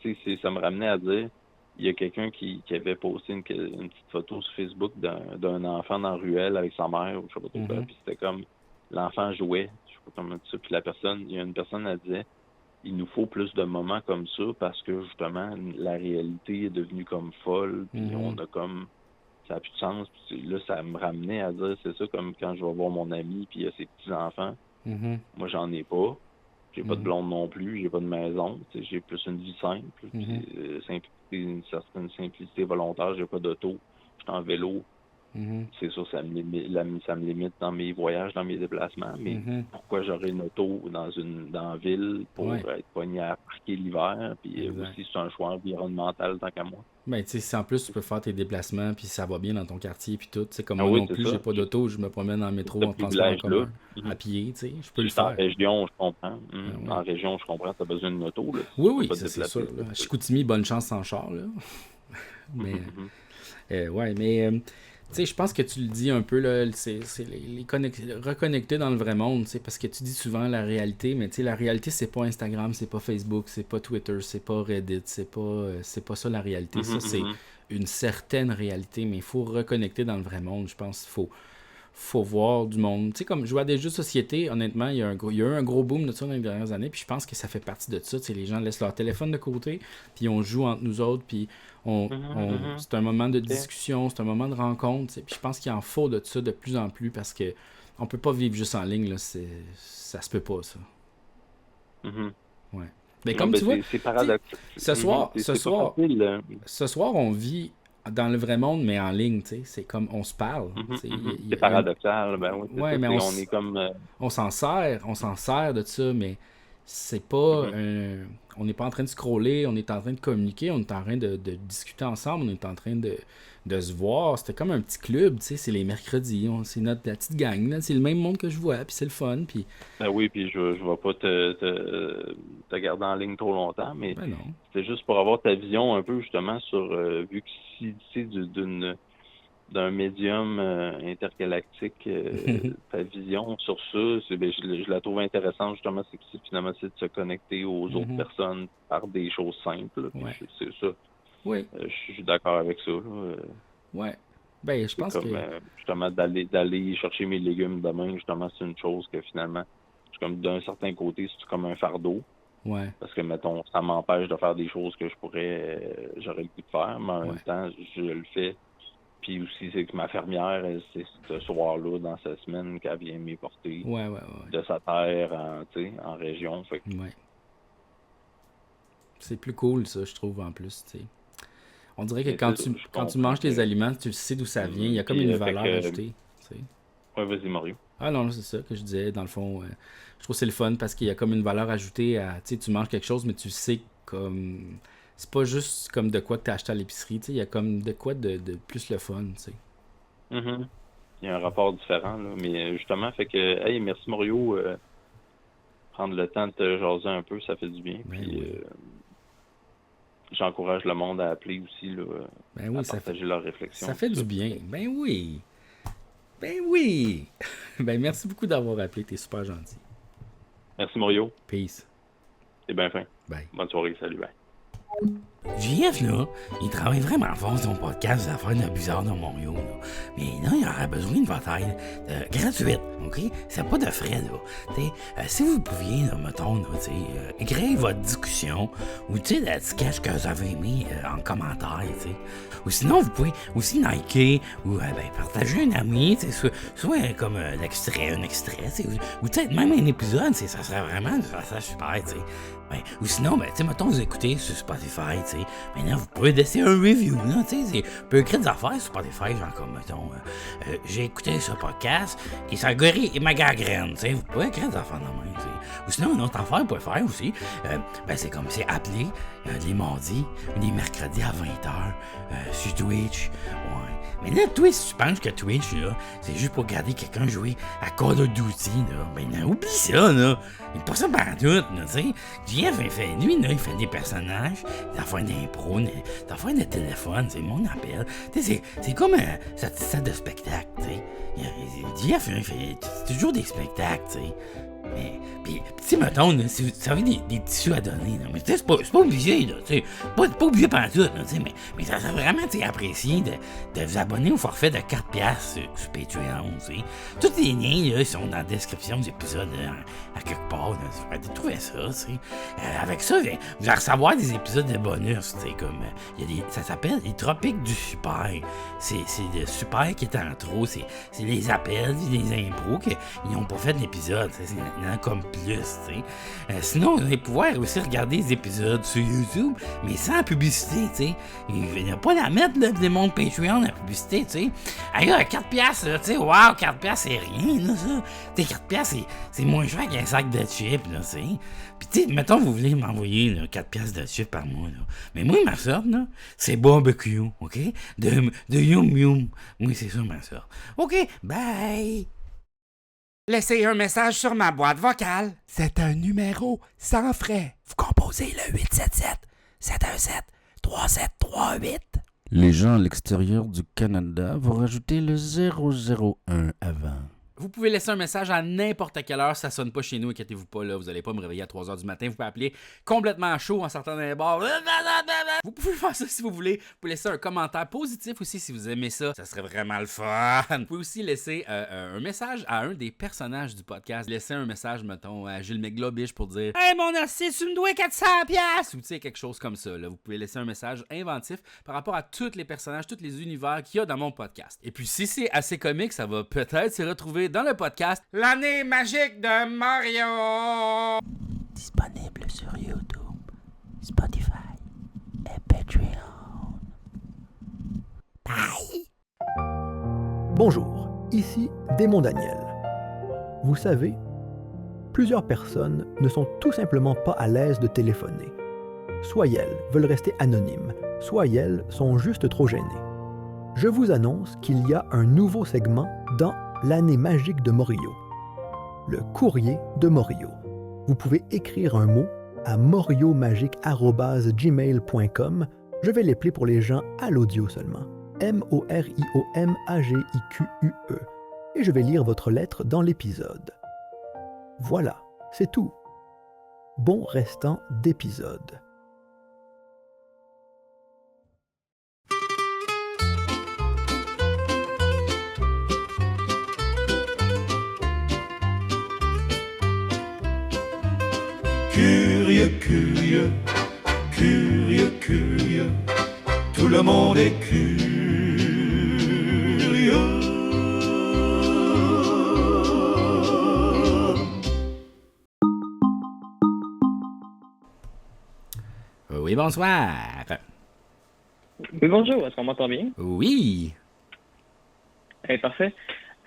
ça me ramenait à dire, il y a quelqu'un qui avait posté une petite photo sur Facebook d'un enfant dans la ruelle avec sa mère, ou je sais pas trop quoi, puis c'était comme l'enfant jouait, je sais pas comment ça, puis il y a une personne elle disait, il nous faut plus de moments comme ça parce que justement la réalité est devenue comme folle, puis on a comme ça n'a plus de sens. Puis là, ça me ramenait à dire, c'est ça comme quand je vais voir mon ami puis il y a ses petits-enfants. Moi, j'en ai pas. J'ai pas de blonde non plus, j'ai pas de maison. J'ai plus une vie simple. Puis, une certaine simplicité volontaire, j'ai pas d'auto. Je suis en vélo. C'est sûr, ça me limite dans mes voyages, dans mes déplacements. Mais pourquoi j'aurais une auto dans la ville pour être pogné à parquer l'hiver? Puis aussi, c'est un choix environnemental tant qu'à moi. Ben, tu sais, si en plus tu peux faire tes déplacements, puis ça va bien dans ton quartier, puis tout. Tu sais, comme moi non plus, j'ai pas d'auto, je me promène dans le métro, en transport en commun, à pied, tu sais, je peux le faire. En région, je comprends. En région, je comprends, tu as besoin d'une auto. Là, oui, ça, c'est sûr. Là. Chicoutimi, bonne chance sans char, là. Mais, tu sais, je pense que tu le dis un peu, là, c'est reconnecter dans le vrai monde, tu sais, parce que tu dis souvent la réalité, mais tu sais, la réalité, c'est pas Instagram, c'est pas Facebook, c'est pas Twitter, c'est pas Reddit, c'est pas ça la réalité. Ça, c'est une certaine réalité, mais il faut reconnecter dans le vrai monde, je pense. Faut voir du monde. Tu sais, comme je vois des jeux de société, honnêtement, il y a eu un gros boom de ça dans les dernières années, puis je pense que ça fait partie de ça. Tu sais, les gens laissent leur téléphone de côté, puis on joue entre nous autres, puis c'est un moment de discussion, c'est un moment de rencontre, tu sais, puis je pense qu'il en faut de ça de plus en plus, parce que on peut pas vivre juste en ligne, là, ça se peut pas, ça. Ouais. Mais comme tu vois, c'est paradoxal. Ce soir, on vit dans le vrai monde, mais en ligne, tu sais, c'est comme on se parle. C'est paradoxal, ben oui. Ouais, mais on est comme... on s'en sert de ça, mais c'est pas on n'est pas en train de scroller, on est en train de communiquer, on est en train de discuter ensemble, on est en train de se voir. C'était comme un petit club, tu sais, c'est les mercredis, c'est la petite gang, là, c'est le même monde que je vois, puis c'est le fun, puis... Ben oui, puis je vais pas te garder en ligne trop longtemps, mais c'est juste pour avoir ta vision un peu, justement, sur, vu que si tu sais, d'un médium intergalactique, ta vision sur ça, je la trouve intéressante, justement, c'est que finalement, c'est de se connecter aux autres personnes par des choses simples, c'est ça. Oui. Je suis d'accord avec ça. Là. Ouais. Ben, je pense comme, que... justement, d'aller chercher mes légumes demain, justement, c'est une chose que finalement, comme d'un certain côté, c'est comme un fardeau. Ouais. Parce que, mettons, ça m'empêche de faire des choses que j'aurais le goût de faire, mais en même temps, je le fais. Puis aussi, c'est que ma fermière, c'est ce soir-là, dans sa semaine, qu'elle vient m'apporter de sa terre en région. Fait que... Ouais. C'est plus cool, ça, je trouve, en plus, tu sais. On dirait que quand tu manges tes aliments, tu sais d'où ça vient. Il y a comme une valeur ajoutée. Oui, vas-y, Mario. Ah non, c'est ça que je disais. Dans le fond, je trouve que c'est le fun parce qu'il y a comme une valeur ajoutée à... Tu sais, tu manges quelque chose, mais tu sais comme... C'est pas juste comme de quoi que tu as acheté à l'épicerie. Tu sais, il y a comme de quoi de plus le fun, tu sais. Il y a un rapport différent, là. Mais justement, fait que... Hey, merci, Mario. Prendre le temps de te jaser un peu, ça fait du bien. Ben puis... oui. J'encourage le monde à appeler aussi, là, à partager leurs réflexions. Ça fait du bien. Ben oui. Ben oui. Ben merci beaucoup d'avoir appelé. T'es super gentil. Merci, Mario. Peace. C'est bien fin. Bye. Bonne soirée. Salut. Bye. JF, là, il travaille vraiment fort sur son podcast des affaires de bizarre de Montréal, là. Mais là, il aurait besoin de votre aide gratuite, OK? C'est pas de frais, là. T'sais, si vous pouviez, là, mettons, là, écrire votre discussion ou, tu sais, le sketch que vous avez mis en commentaire, tu sais. Ou sinon, vous pouvez aussi liker ou partager un ami, soit comme un extrait, ou peut-être même un épisode, ça serait vraiment super, tu sais. Ou sinon, tu sais, mettons, vous écoutez sur Spotify, tu sais, maintenant, vous pouvez laisser un review, là, tu sais, vous pouvez écrire des affaires sur Spotify, genre comme, mettons, j'ai écouté ce podcast, et ça guérit et ma gangrène, tu sais, vous pouvez écrire des affaires dans le même, tu sais. Ou sinon, une autre affaire, vous pouvez faire aussi, c'est comme, c'est appelé les mardis ou les mercredis à 20h sur Twitch, ouais. Mais là, toi, si tu penses que Twitch, là, c'est juste pour regarder quelqu'un jouer à Call of Duty, là, non, oublie ça, là. Il pas ça partout, là, tu sais. JF, lui, là, il fait des personnages, des affaires d'impro, des affaires de téléphone, c'est mon appel. Tu sais, c'est comme cette salle de spectacle, tu sais. JF, il fait toujours des spectacles, tu sais. Mais, pis, tu sais, mettons, là, si vous avez des tissus à donner, là, mais tu sais, c'est pas obligé, là, tu sais, pas obligé pendant tout, là, tu sais, mais ça serait vraiment, tu sais, apprécié de vous abonner au forfait de 4$ sur Patreon, tu sais. Tous les liens, là, sont dans la description de l'épisode, à quelque part, là, vous pouvez trouver ça, tu sais. Avec ça, vous allez recevoir des épisodes de bonus, tu sais, comme, ça s'appelle les Tropiques du Super. C'est le Super qui est en trop, c'est les appels, les impros qu'ils n'ont pas fait d'épisode, il y en a comme plus, tu sais. Sinon, vous allez pouvoir aussi regarder les épisodes sur YouTube, mais sans publicité, tu sais. Il n'y a pas la mettre, là, des mondes Patreon, la publicité, tu sais. Hey, là, 4$, là, tu sais, wow, 4$, c'est rien, là, ça. Tu sais, 4$, c'est moins cher qu'un sac de chips, là, tu sais. Puis, tu sais, mettons, vous voulez m'envoyer, là, 4$ de chips par mois, là. Mais moi, ma sorte, là, c'est barbecue, OK? De Yum Yum. Oui, c'est ça, ma sorte. OK, bye! Laissez un message sur ma boîte vocale. C'est un numéro sans frais. Vous composez le 877-717-3738. Les gens à l'extérieur du Canada vont rajouter le 001 avant. Vous pouvez laisser un message à n'importe quelle heure, ça sonne pas chez nous, inquiétez-vous pas, là, vous allez pas me réveiller à 3h du matin, vous pouvez appeler complètement chaud en sortant d'un bar. Vous pouvez faire ça si vous voulez, vous pouvez laisser un commentaire positif aussi si vous aimez ça, ça serait vraiment le fun. Vous pouvez aussi laisser un message à un des personnages du podcast, laisser un message, mettons, à Gilles McGlobish pour dire « Hey mon assis, tu me dois 400$! » ou tu sais, quelque chose comme ça, là. Vous pouvez laisser un message inventif par rapport à tous les personnages, tous les univers qu'il y a dans mon podcast. Et puis si c'est assez comique, ça va peut-être se retrouver dans le podcast L'année magique de Mario. Disponible sur YouTube, Spotify et Patreon. Bye! Bonjour, ici Démon Daniel. Vous savez, plusieurs personnes ne sont tout simplement pas à l'aise de téléphoner. Soit elles veulent rester anonymes, soit elles sont juste trop gênées. Je vous annonce qu'il y a un nouveau segment dans L'année magique de Morio. Le courrier de Morio. Vous pouvez écrire un mot à moriomagique@gmail.com. Je vais l'épeler pour les gens à l'audio seulement. MORIOMAGIQUE. Et je vais lire votre lettre dans l'épisode. Voilà, c'est tout. Bon restant d'épisode. Curieux, curieux, curieux, curieux, tout le monde est curieux. Oui, bonsoir. Oui, bonjour, est-ce qu'on m'entend bien? Oui. Parfait.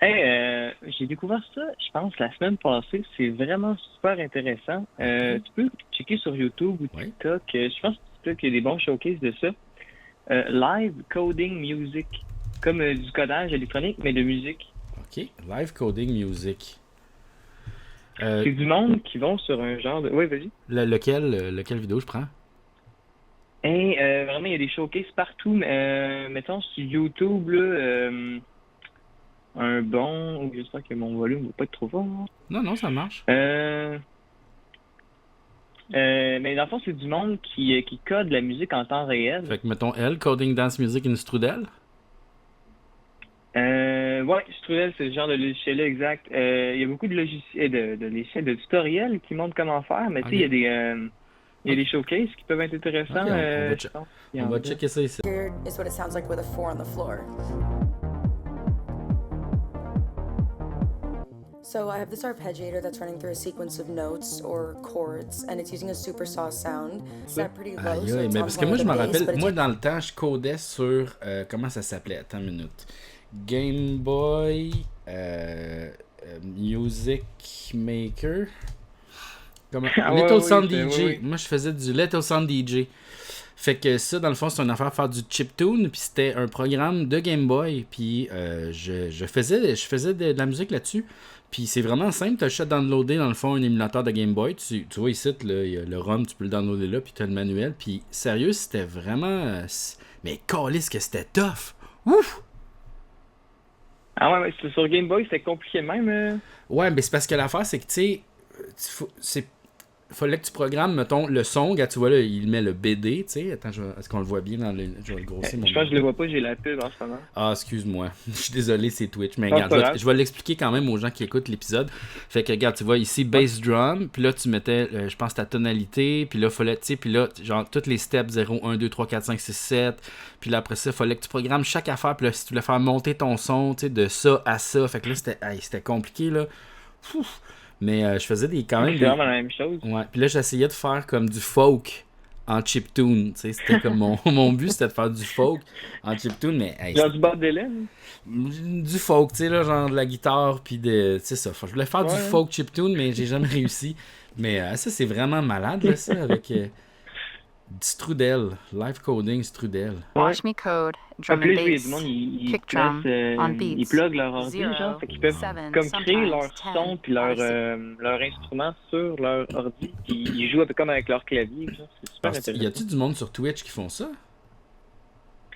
J'ai découvert ça, je pense, la semaine passée. C'est vraiment super intéressant. Tu peux checker sur YouTube ou TikTok. Je pense que TikTok, il y a des bons showcases de ça. Live Coding Music. Comme du codage électronique, mais de musique. OK. Live Coding Music. C'est du monde qui vont sur un genre de... Oui, vas-y. Lequel vidéo je prends? Vraiment, il y a des showcases partout. Mettons, sur YouTube, là... un bon... J'espère que mon volume ne va pas être trop fort. Non, ça marche. Mais dans le fond, c'est du monde qui code la musique en temps réel. Fait que, mettons, Coding Dance Music in Strudel. Ouais, Strudel, c'est le genre de logiciel-là, exact. Il y a beaucoup de logiciels, de logiciels, de tutoriels qui montrent comment faire, mais tu sais, il y a des showcases qui peuvent être intéressants. On va checker ça ici. Here is what it sounds like with a 4 on the floor. So I have this arpeggiator that's running through a sequence of notes or chords, and it's using a supersaw sound. Set pretty low, so it's mais on parce que point moi, with je the me bass, rappelle, but it's moi, dans le temps, je codais sur... comment ça s'appelait? Attends une minute. Game Boy Music Maker. Little Sound DJ. oui. Moi, je faisais du Little Sound DJ. Fait que ça, dans le fond, c'est une affaire de faire du chiptune, puis c'était un programme de Game Boy, puis je faisais de la musique là-dessus. Puis c'est vraiment simple, tu as juste à downloader dans le fond un émulateur de Game Boy. Tu vois ici, il y a le ROM, tu peux le downloader là, puis tu as le manuel. Puis sérieux, c'était vraiment... mais calisse que c'était tough! Ouf! Ah ouais, mais sur Game Boy, c'était compliqué même. Ouais, mais c'est parce que l'affaire, c'est que tu sais, fallait que tu programmes, mettons, le son. Regarde, tu vois là, il met le BD, tu sais. Attends, est-ce qu'on le voit bien dans le. Je vais le grossir. Je pense que je le vois pas, j'ai la pub en ce moment. Ah, excuse-moi. Je suis désolé, c'est Twitch. Mais regarde, je vais l'expliquer quand même aux gens qui écoutent l'épisode. Fait que regarde, tu vois ici, bass drum. Puis là, tu mettais, je pense, ta tonalité. Puis là, il fallait, tu sais, puis là, genre, tous les steps 0, 1, 2, 3, 4, 5, 6, 7. Puis là, après ça, il fallait que tu programmes chaque affaire. Puis là, si tu voulais faire monter ton son, tu sais, de ça à ça. Fait que là, c'était compliqué, là. Ouf. Mais je faisais quand même. C'est vraiment la même chose. Ouais. Puis là, j'essayais de faire comme du folk en chiptune. Tu sais, c'était comme mon but, c'était de faire du folk en chiptune. Mais, genre du Bob Dylan? Du folk, tu sais, là, genre de la guitare. Puis de. Tu sais, ça. Je voulais faire du folk chiptune, mais j'ai jamais réussi. Mais ça, c'est vraiment malade, là, ça, avec. Strudel, live coding Strudel. Watch me code, drum and il y a du bass, monde, kick drum, on beats. Ils pluguent leur ordi, genre, fait qu'ils peuvent comme créer leur son puis leur instrument sur leur ordi, puis ils jouent un peu comme avec leur clavier, genre. C'est super intéressant. Y a-tu du monde sur Twitch qui font ça?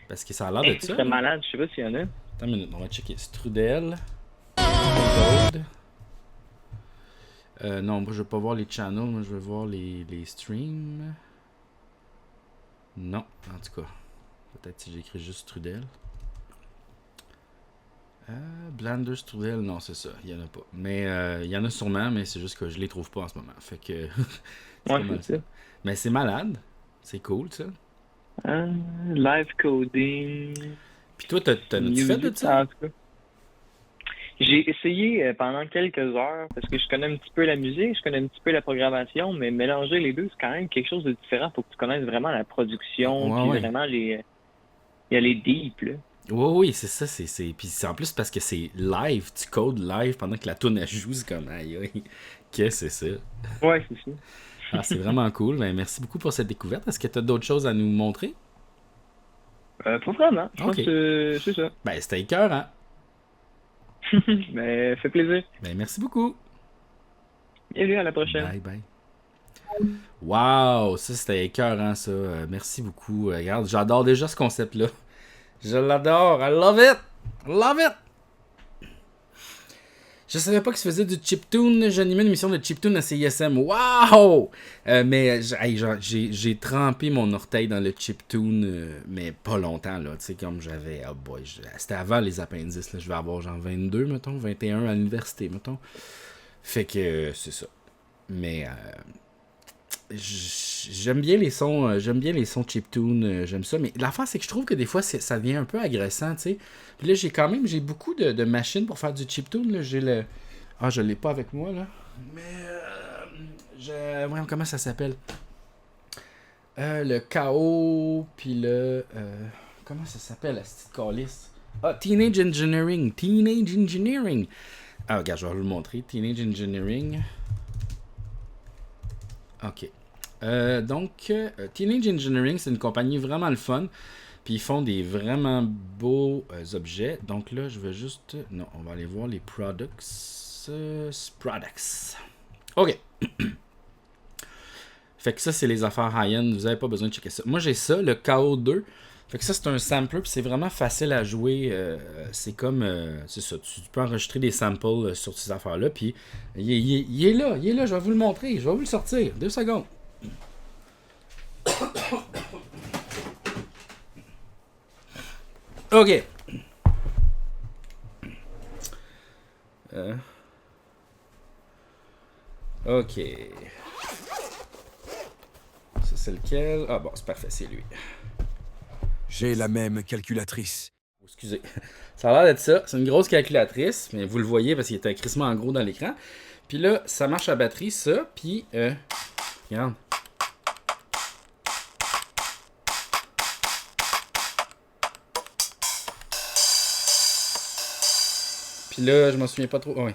Parce que ça a l'air de ça. C'est malade, je sais pas s'il y en a. Attends une minute, on va checker. Strudel. Code. Non, moi je veux pas voir les channels, moi je veux voir les streams. Non, en tout cas. Peut-être si j'écris juste Strudel. Blender Strudel, non, c'est ça. Il y en a pas. Mais il y en a sûrement, mais c'est juste que je les trouve pas en ce moment. Fait que. c'est ça. Mais c'est malade. C'est cool, ça. Live coding. Puis toi, t'as-tu fait de ça? En tout cas. J'ai essayé pendant quelques heures parce que je connais un petit peu la musique, je connais un petit peu la programmation, mais mélanger les deux, c'est quand même quelque chose de différent pour que tu connaisses vraiment la production, puis vraiment il y a les deep, là. Oui, c'est ça, puis c'est en plus parce que c'est live, tu codes live pendant que la tune elle joue, c'est comme aïe, qu'est-ce que c'est ça? Ouais, c'est ça. Ah, c'est vraiment cool, ben, merci beaucoup pour cette découverte. Est-ce que tu as d'autres choses à nous montrer? Pas vraiment, je pense que c'est ça. Ben, c'était écœurant. Ben, fait plaisir. Ben, merci beaucoup. Bienvenue, à la prochaine. Bye bye. Wow, ça c'était écœurant ça. Merci beaucoup. Regarde, j'adore déjà ce concept-là. Je l'adore. I love it. Love it. Je savais pas que se faisait du chiptune. J'animais une émission de chiptune à CISM. Wow! Mais j'ai trempé mon orteil dans le chiptune, mais pas longtemps, là. Tu sais, comme j'avais... Oh boy, c'était avant les appendices, là. Je vais avoir genre 22, mettons, 21 à l'université, mettons. Fait que c'est ça. Mais j'aime bien les sons chiptune, j'aime ça. Mais l'affaire, c'est que je trouve que des fois, ça devient un peu agressant, tu sais. Puis là, j'ai beaucoup de machines pour faire du chiptune, là. J'ai le... Ah, je l'ai pas avec moi, là. Mais... Voyons, comment ça s'appelle? Le KO, puis le... comment ça s'appelle, la petite calice? Ah, Teenage Engineering. Ah, regarde, je vais vous le montrer. Teenage Engineering. OK. Donc, Teenage Engineering, c'est une compagnie vraiment le fun. Puis ils font des vraiment beaux objets. Donc là, je vais juste... Non, on va aller voir les products. OK. Fait que ça, c'est les affaires high-end. Vous n'avez pas besoin de checker ça. Moi, j'ai ça, le KO2. Fait que ça, c'est un sampler. Puis c'est vraiment facile à jouer. C'est comme... c'est ça. Tu peux enregistrer des samples sur ces affaires-là. Puis il est là. Je vais vous le montrer. Je vais vous le sortir. 2 secondes. OK. OK. Ça, c'est lequel? Ah bon, c'est parfait, c'est lui. J'ai la même calculatrice. Excusez. Ça a l'air d'être ça. C'est une grosse calculatrice, mais vous le voyez parce qu'il est crissement en gros dans l'écran. Puis là, ça marche à batterie, ça. Puis, regarde. Puis là, je m'en souviens pas trop. Oh, ouais.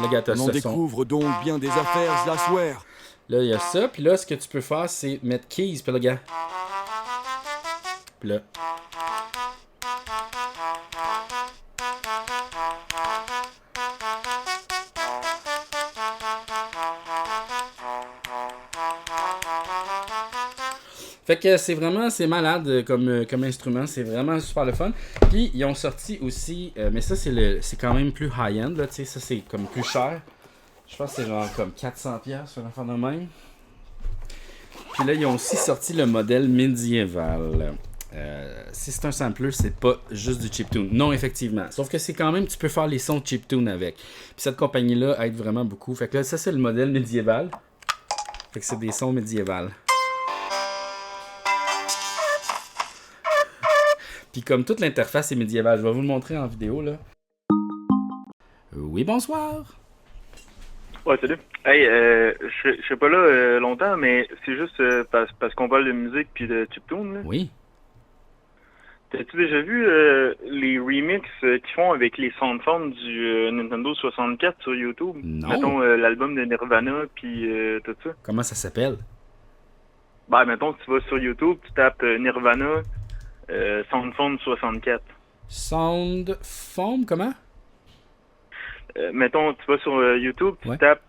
Le gars, t'as On ça. découvre donc bien des affaires à soir. Là, il y a ça. Puis là, ce que tu peux faire, c'est mettre keys. Puis là, gars. Puis là. Fait que c'est malade comme instrument, c'est vraiment super le fun. Puis ils ont sorti aussi, mais ça c'est quand même plus high-end, là, tu sais, ça c'est comme plus cher. Je pense que c'est genre comme 400$ sur l'enfant de même. Puis là ils ont aussi sorti le modèle médiéval. Si c'est un sampler, c'est pas juste du chiptune. Non, effectivement. Sauf que c'est quand même, tu peux faire les sons de chiptune avec. Puis cette compagnie-là aide vraiment beaucoup. Fait que là, ça c'est le modèle médiéval. Fait que c'est des sons médiévales. Puis comme toute l'interface est médiévale, je vais vous le montrer en vidéo là. Oui, bonsoir. Ouais, salut. Hey, je serai pas là longtemps, mais c'est juste parce qu'on parle de musique puis de chiptune, là. Oui. T'as-tu déjà vu les remixes qu'ils font avec les soundphones du Nintendo 64 sur YouTube? Non. Mettons l'album de Nirvana puis tout ça. Comment ça s'appelle? Ben, mettons, tu vas sur YouTube, tu tapes Nirvana Soundphone 64. Soundphone, comment? Mettons, tu vas sur YouTube, tu tapes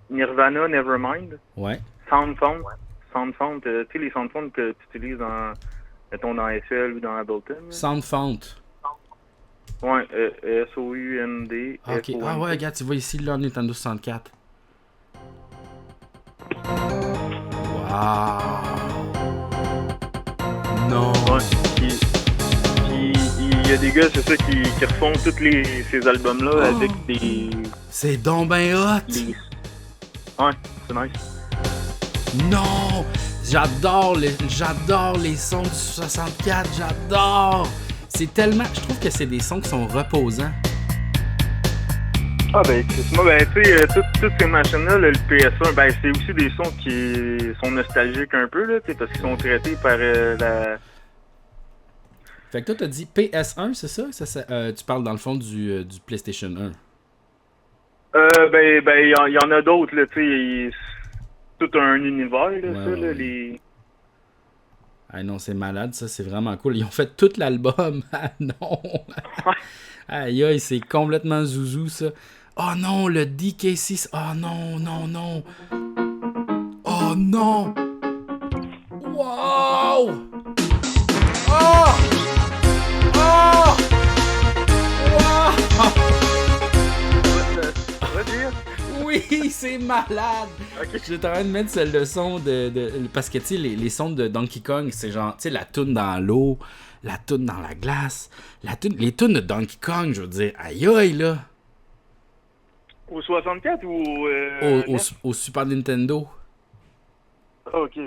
Nirvana Nevermind. Ouais. Soundphone. Soundphone, tu sais, les soundphones que tu utilises mettons, dans SL ou dans Ableton. Soundphone. Ouais, S-O-U-N-D. Ok, ah ouais, regarde, tu vois ici, là, Nintendo 64. Waouh! Non! Ouais, puis il y a des gars, c'est ça, qui refont tous ces albums-là avec des... C'est donc ben hot! Ouais, c'est nice. Non! J'adore les sons du 64, j'adore! C'est tellement... Je trouve que c'est des sons qui sont reposants. Ah ben, moi, ben, tu sais, toutes ces machines-là, le PS1, ben, c'est aussi des sons qui sont nostalgiques un peu, là, tu sais, parce qu'ils sont traités par la... Fait que toi, t'as dit PS1, c'est ça? Tu parles dans le fond du PlayStation 1. Ben, il y en a d'autres, là, tu sais, tout un univers, là, ça, là, les... Ah non, c'est malade, ça, c'est vraiment cool. Ils ont fait tout l'album. Ah non! Aïe aïe, c'est complètement zouzou, ça. Oh non, le DK6. Oh non, non, non. Oh non! Wow! Oh! Oh! Wow! Oui, c'est malade! Okay. J'étais en train de mettre le son de parce que, tu sais, les sons de Donkey Kong, c'est genre, tu sais, la toune dans l'eau, la toune dans la glace, les tounes de Donkey Kong, je veux dire, aïe aïe, là! Au 64 ou au Super Nintendo. Ah, ok,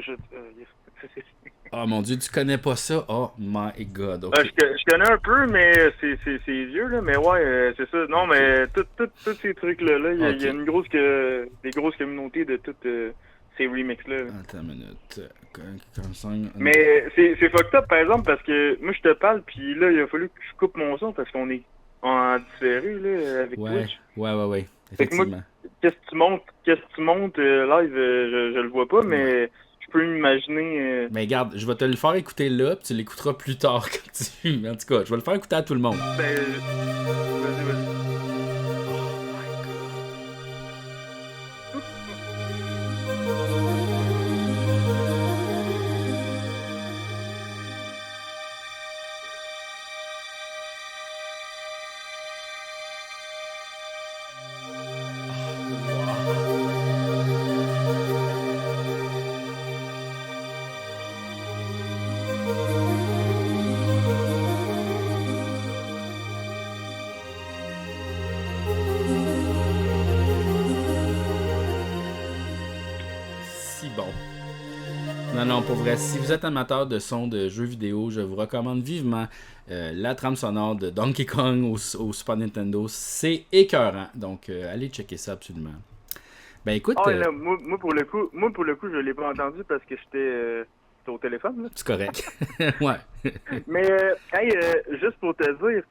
Oh mon dieu, tu connais pas ça? Oh my god. Okay. Je connais un peu, mais c'est vieux, là. Mais ouais, c'est ça. Non, mais tous ces trucs-là, il y a des grosses communautés de toutes ces remixes-là. Attends une minute. Mais c'est fucked up, par exemple, parce que moi, je te parle, puis là, il a fallu que je coupe mon son parce qu'on est en différé, là, avec Twitch. Ouais. Effectivement. Moi, qu'est-ce que tu montes live, je le vois pas, mais je peux m'imaginer... Mais regarde, je vais te le faire écouter là, puis tu l'écouteras plus tard quand tu... En tout cas, je vais le faire écouter à tout le monde. Ben, vas-y. bon. Non, pour vrai, si vous êtes amateur de son de jeux vidéo, je vous recommande vivement la trame sonore de Donkey Kong au Super Nintendo. C'est écœurant. Donc, allez checker ça absolument. Ben écoute... là, moi, pour le coup, je l'ai pas entendu parce que j'étais au téléphone. Là. C'est correct. Ouais. Mais, juste pour te dire...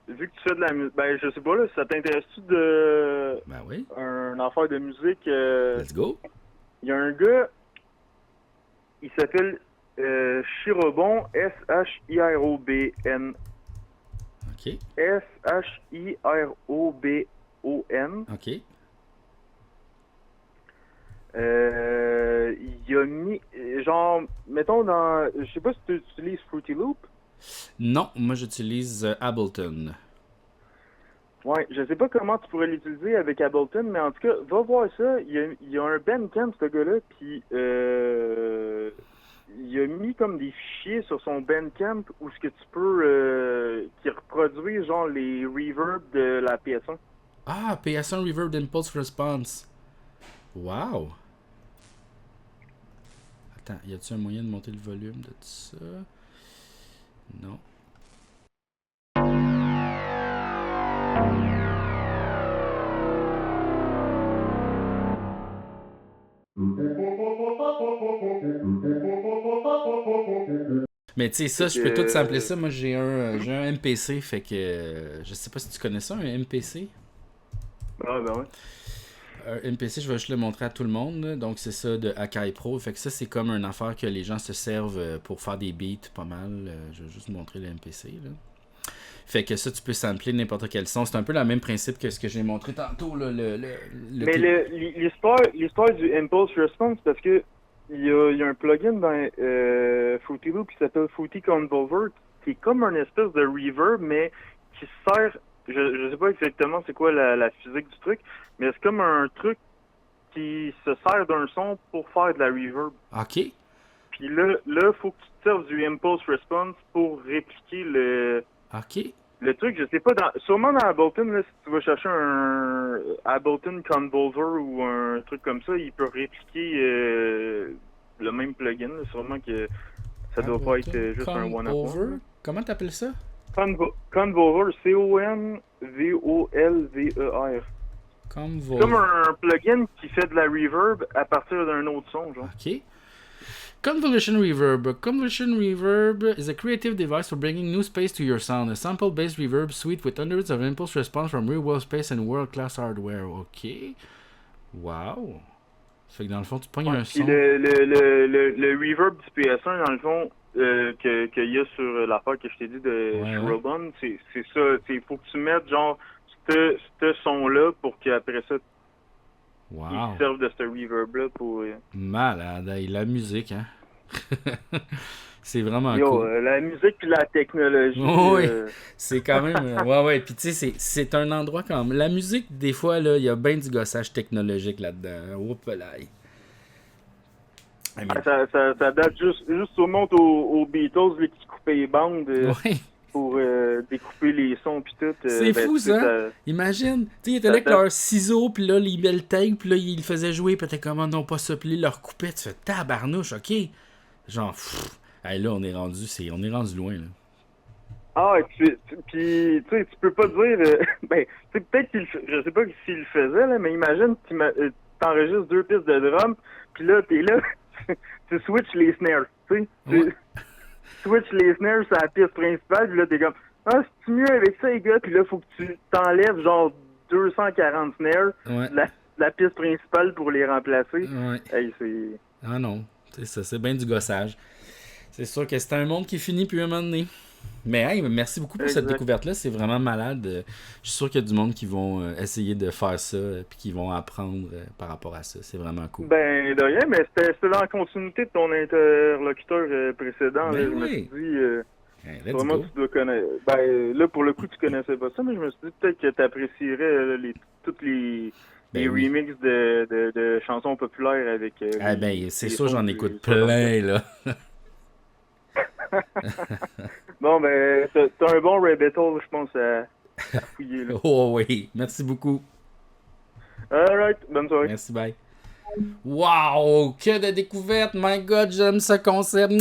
vu que tu fais de la musique, ben je sais pas là, ça t'intéresse-tu de un affaire de musique? Let's go. Il y a un gars, il s'appelle Shirobon, S-H-I-R-O-B-N. OK. S-H-I-R-O-B-O-N. OK. Il a mis, genre, mettons dans, je sais pas si tu utilises Fruity Loop. Non, moi j'utilise Ableton. Ouais, je sais pas comment tu pourrais l'utiliser avec Ableton, mais en tout cas, va voir ça. Il y a un Bandcamp, ce gars-là, puis il a mis comme des fichiers sur son Bandcamp où ce que tu peux, qui reproduit genre les reverbs de la PS1. Ah, PS1 Reverb Impulse Response. Wow. Attends, y a-t-il un moyen de monter le volume de tout ça? Non. Mais tu sais, ça, je peux tout sampler ça. Moi, j'ai un MPC, fait que je sais pas si tu connais ça, un MPC. Ah, ben ouais. Un MPC, je vais juste le montrer à tout le monde. Là. Donc, c'est ça de Akai Pro. Fait que ça, c'est comme une affaire que les gens se servent pour faire des beats pas mal. Je vais juste montrer le MPC. Là. Fait que ça, tu peux sampler n'importe quel son. C'est un peu le même principe que ce que j'ai montré tantôt. Là, Mais l'histoire du Impulse Response, parce que il y a un plugin dans Fruity Loop qui s'appelle Fruity Convolver, qui est comme un espèce de reverb, mais qui sert... Je sais pas exactement c'est quoi la physique du truc, mais c'est comme un truc qui se sert d'un son pour faire de la reverb. OK. Puis là, faut que tu te serves du Impulse Response pour répliquer le... OK. Le truc, je sais pas, sûrement dans Ableton, là, si tu vas chercher un Ableton Convolver ou un truc comme ça, il peut répliquer le même plugin. Là, sûrement que ça doit pas être juste un one-up-one. Comment t'appelles ça? Convolver, C-O-N-V-O-L-V-E-R. Convolver. C'est comme un plugin qui fait de la reverb à partir d'un autre son, genre. OK. Convolution Reverb. Convolution Reverb is a creative device for bringing new space to your sound. A sample-based reverb suite with hundreds of impulse response from real-world space and world-class hardware. OK. Wow. Ça fait que dans le fond, tu pognes un son. Le reverb du PS1, dans le fond, qu'il y a sur l'affaire que je t'ai dit de Shirobon, c'est ça. Il faut que tu mettes genre ce son-là pour qu'après ça, ils servent de ce reverb-là pour... Malade, la musique, hein? C'est vraiment cool. La musique puis la technologie. Oui, c'est quand même... ouais. Puis tu sais, c'est un endroit quand même... La musique, des fois, là, il y a bien du gossage technologique là-dedans. Oups là. Ça date juste sûrement aux Beatles là, qui coupaient les bandes pour découper les sons puis tout. C'est fou ça! Imagine, tu sais, ils étaient là avec leurs ciseaux puis là, ils mettaient le tape puis là, ils le faisaient jouer puis t'es comme non pas ça puis ils leur coupaient, tu fais tabarnouche, ok? Genre, là on est rendu loin là. Ah, puis tu sais, tu peux pas dire, peut-être je sais pas s'il le faisait là, mais imagine t'enregistres 2 pistes de drum puis là t'es là. Tu switches les snares, tu sais. Tu switches les snares sur la piste principale, puis là, t'es comme, c'est mieux avec ça, les gars, puis là, faut que tu t'enlèves genre 240 snares de la piste principale pour les remplacer. Ouais. Hey, c'est... Ah non, c'est ça, c'est bien du gossage. C'est sûr que c'est un monde qui finit puis un moment donné. Mais hey, merci beaucoup pour cette découverte-là, c'est vraiment malade. Je suis sûr qu'il y a du monde qui vont essayer de faire ça puis qui vont apprendre par rapport à ça. C'est vraiment cool. Ben, de rien, mais c'était dans la continuité de ton interlocuteur précédent. Là, je me suis dit, vraiment, tu dois connaître. Ben, là, pour le coup, tu connaissais pas ça, mais je me suis dit peut-être que tu apprécierais toutes les remixes de chansons populaires avec... c'est sûr, j'en écoute plein, là. Bon, ben, t'as un bon rabbit hole, je pense, à fouiller. Là. Oh oui, merci beaucoup. Alright, bonne soirée. Merci, bye. Wow, que de découvertes, my god, j'aime ce concept.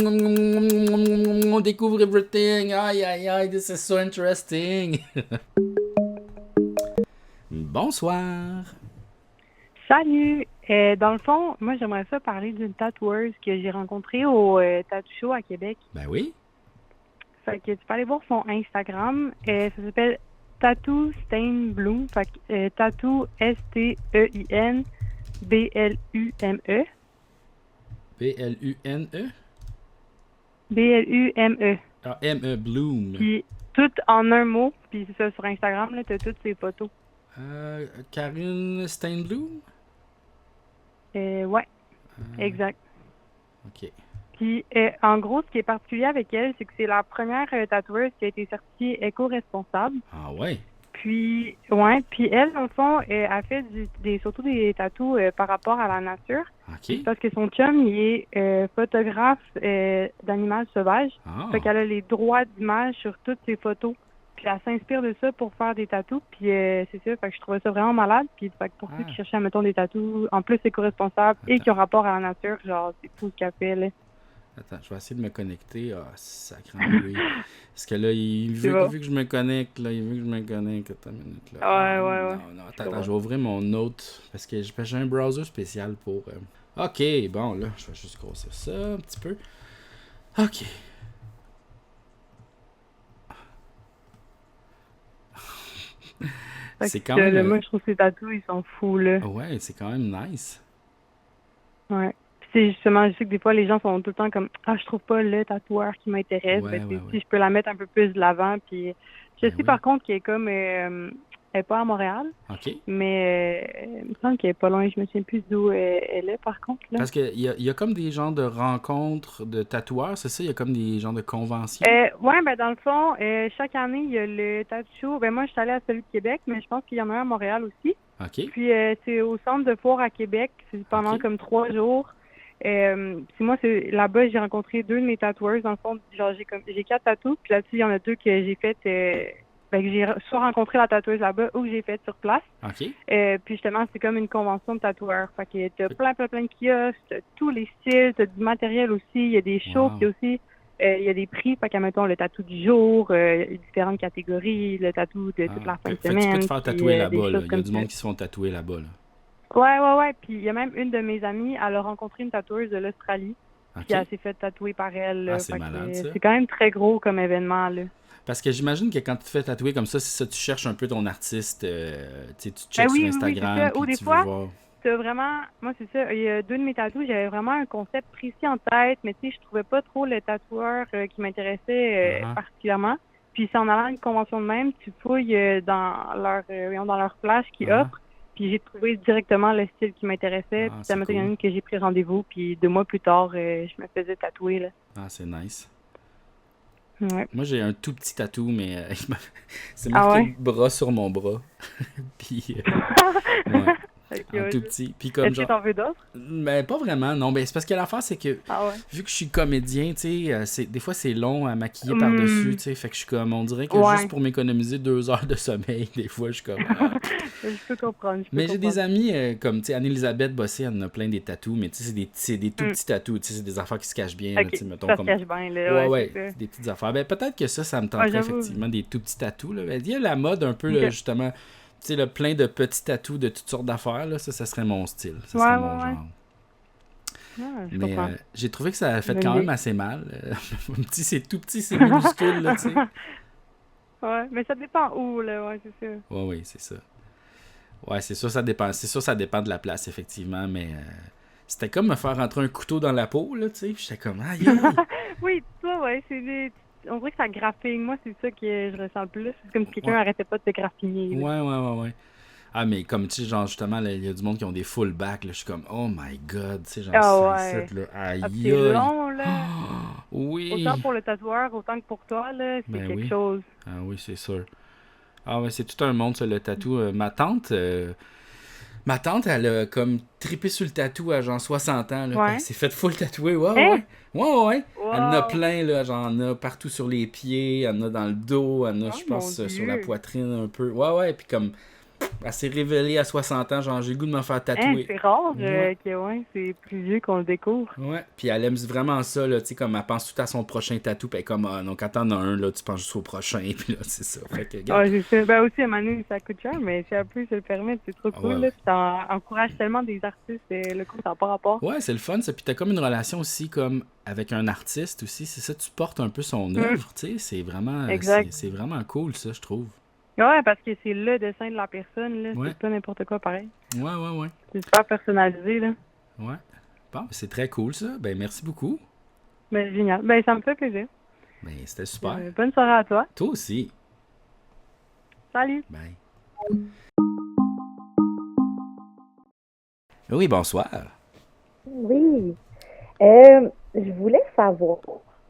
On découvre everything. Aïe, aïe, aïe, this is so interesting. Bonsoir. Salut! Dans le fond, moi, j'aimerais ça parler d'une tatoueuse que j'ai rencontrée au Tattoo Show à Québec. Ben oui. Fait que tu peux aller voir son Instagram. Ça s'appelle Tattoo Stain Bloom. Fait que Tattoo S-T-E-I-N B-L-U-M-E. B-L-U-N-E? B-L-U-M-E. Ah, M-E, Bloom. Puis tout en un mot. Puis c'est ça, sur Instagram, là, t'as toutes ses photos. Karine Steinbloom? Ouais, exact. OK. Puis, en gros, ce qui est particulier avec elle, c'est que c'est la première tatoueuse qui a été certifiée éco-responsable. Ah ouais? Puis, ouais, puis elle, dans le fond, a fait surtout des tatous par rapport à la nature. OK. Parce que son chum, il est photographe d'animal sauvage. Ah. Fait qu'elle a les droits d'image sur toutes ses photos. Puis elle s'inspire de ça pour faire des tatous. Puis c'est ça, fait que je trouvais ça vraiment malade. Puis fait que pour ceux qui cherchaient, mettons, des tatous en plus éco-responsables et qui ont rapport à la nature, genre, c'est fou ce qu'elle fait, là. Attends, je vais essayer de me connecter. Ah, sacrément, lui. Parce que là, il veut que je me connecte. Là, il veut que je me connecte. Attends une minute. Là. Ouais. Non, attends, je vais ouvrir mon autre. Parce que j'ai un browser spécial pour... OK, bon, là, je vais juste grossir ça un petit peu. OK. C'est quand même... Moi, je trouve que ces tatous, ils sont fous, là. Ouais, c'est quand même nice. Ouais. C'est justement, je sais que des fois, les gens sont tout le temps comme « Ah, je trouve pas le tatoueur qui m'intéresse. Ouais, Si je peux la mettre un peu plus de l'avant. » Puis je sais par contre qu'elle est comme... elle est pas à Montréal. OK. Mais il me semble qu'elle est pas loin. Je me souviens plus d'où elle est, par contre. Là. Parce qu'il y a comme des genres de rencontres de tatoueurs, c'est ça? Il y a comme des genres de conventions? Ouais, ben dans le fond, chaque année, il y a le Tattoo Show. Ben moi, je suis allée à celui de Québec, mais je pense qu'il y en a un à Montréal aussi. OK. Puis c'est au centre de foire à Québec. C'est pendant comme 3 jours. Puis moi, là-bas, j'ai rencontré 2 de mes tatoueurs. Dans le fond, genre j'ai 4 tatous. Puis là-dessus, il y en a 2 que j'ai fait... que j'ai soit rencontré la tatoueuse là-bas ou que j'ai fait sur place. OK. Puis justement, c'est comme une convention de tatoueurs. Fait que t'as plein de kiosques, t'as tous les styles, t'as du matériel aussi, il y a des shows, puis aussi il y a des prix. Fait que, mettons, le tatou du jour, différentes catégories, le tatou de toute la fin de semaine. Tu peux te faire tatouer là-bas, là. Il y a du monde ça. qui se font tatouer là-bas, là. Ouais. Puis il y a même une de mes amies, elle a rencontré une tatoueuse de l'Australie. Okay. Puis elle s'est fait tatouer par elle. Ah, c'est malade, ça. C'est quand même très gros comme événement, là. Parce que j'imagine que quand tu te fais tatouer comme ça, c'est ça, tu cherches un peu ton artiste, tu checkes sur Instagram, puis des tu fois, veux voir. C'est vraiment, moi c'est ça, il y a 2 de mes tatous, j'avais vraiment un concept précis en tête, mais tu sais, je trouvais pas trop le tatoueur qui m'intéressait particulièrement. Puis c'est en allant à une convention de même, tu fouilles dans leur plage qui offre, puis j'ai trouvé directement le style qui m'intéressait, puis ça m'a donné que j'ai pris rendez-vous, puis 2 mois plus tard, je me faisais tatouer, là. Ah, c'est nice. Ouais. Moi, j'ai un tout petit tatou, mais c'est marqué bras sur mon bras. Puis, un tout petit. Puis comme est-ce que t'en veux d'autres? Mais pas vraiment, non. Ben, c'est parce que l'affaire, c'est que vu que je suis comédien, tu sais, des fois, c'est long à maquiller par-dessus, tu sais. Fait que je suis comme, on dirait que juste pour m'économiser 2 heures de sommeil, des fois, je suis comme... Je peux comprendre. Mais j'ai des amis comme, tu sais, Anne-Elisabeth Bossé, elle en a plein des tatous, mais tu sais, c'est des tout petits tatous, tu sais, c'est des affaires qui se cachent bien, okay. tu sais, mettons ça comme... se cache bien, là. Ouais, des petites affaires. Ben, peut-être que ça me tenterait effectivement des tout petits tatous, là. Ben, il y a la mode un peu, là, justement... Tu sais, plein de petits tatous de toutes sortes d'affaires, là, ça serait mon style. Ça serait mon genre. Mais j'ai trouvé que ça a fait quand même assez mal. C'est tout petit, c'est minuscule, là, tu sais. Ouais, mais ça dépend où, là, ouais, c'est ça. Ouais, c'est ça. Ouais, c'est sûr, ça dépend. C'est sûr, ça dépend de la place, effectivement, mais c'était comme me faire rentrer un couteau dans la peau, là, tu sais, puis j'étais comme, aïe! Oui, ça, ouais, c'est des... On dirait que ça graffine. Moi, c'est ça que je ressens le plus. C'est comme si quelqu'un arrêtait pas de te graffiner. Ouais. Ah, mais comme, tu sais, genre, justement, il y a du monde qui ont des full backs, là. Je suis comme, oh my god, tu sais, genre, c'est là. Aïe, c'est long, là. Oui. Autant pour le tatoueur, autant que pour toi, là, c'est quelque chose. Ah oui, c'est sûr. Ah ouais, c'est tout un monde, ça, le tatou. Ma tante, elle a comme trippé sur le tatou à genre 60 ans. Là, elle s'est fait full tatouer. Ouais. Wow. Elle en a plein, là. Genre, elle en a partout sur les pieds, elle en a dans le dos, elle en a, je pense, sur la poitrine un peu. Ouais. Puis comme, elle s'est révélée à 60 ans, genre j'ai le goût de me faire tatouer. C'est rare Ouais. que c'est plus vieux qu'on le découvre. Ouais, puis elle aime vraiment ça, là, tu sais, comme elle pense tout à son prochain tatou, puis elle est comme, ah, donc quand t'en as un, là, tu penses juste au prochain, puis là, c'est ça. Fait que, regarde. Ouais, c'est ça. Ben aussi, à un moment donné, ça coûte cher, mais si elle peut se le permettre, c'est trop cool. ouais. Là. Ça encourage tellement des artistes, le coup, ça n'a pas rapport. Ouais, c'est le fun, ça. Puis t'as comme une relation aussi, comme avec un artiste aussi, c'est ça, tu portes un peu son œuvre, tu sais, c'est vraiment, Exact. c'est vraiment cool, ça, je trouve. Ouais, parce que c'est le dessin de la personne, là. Ouais. C'est pas n'importe quoi pareil. Ouais. C'est super personnalisé, là. Ouais. Bon, c'est très cool, ça. Ben, merci beaucoup. Ben, génial. Ben, ça me fait plaisir. Ben, c'était super. Bonne soirée à toi. Toi aussi. Salut. Bye. Oui, bonsoir. Oui. Je voulais savoir,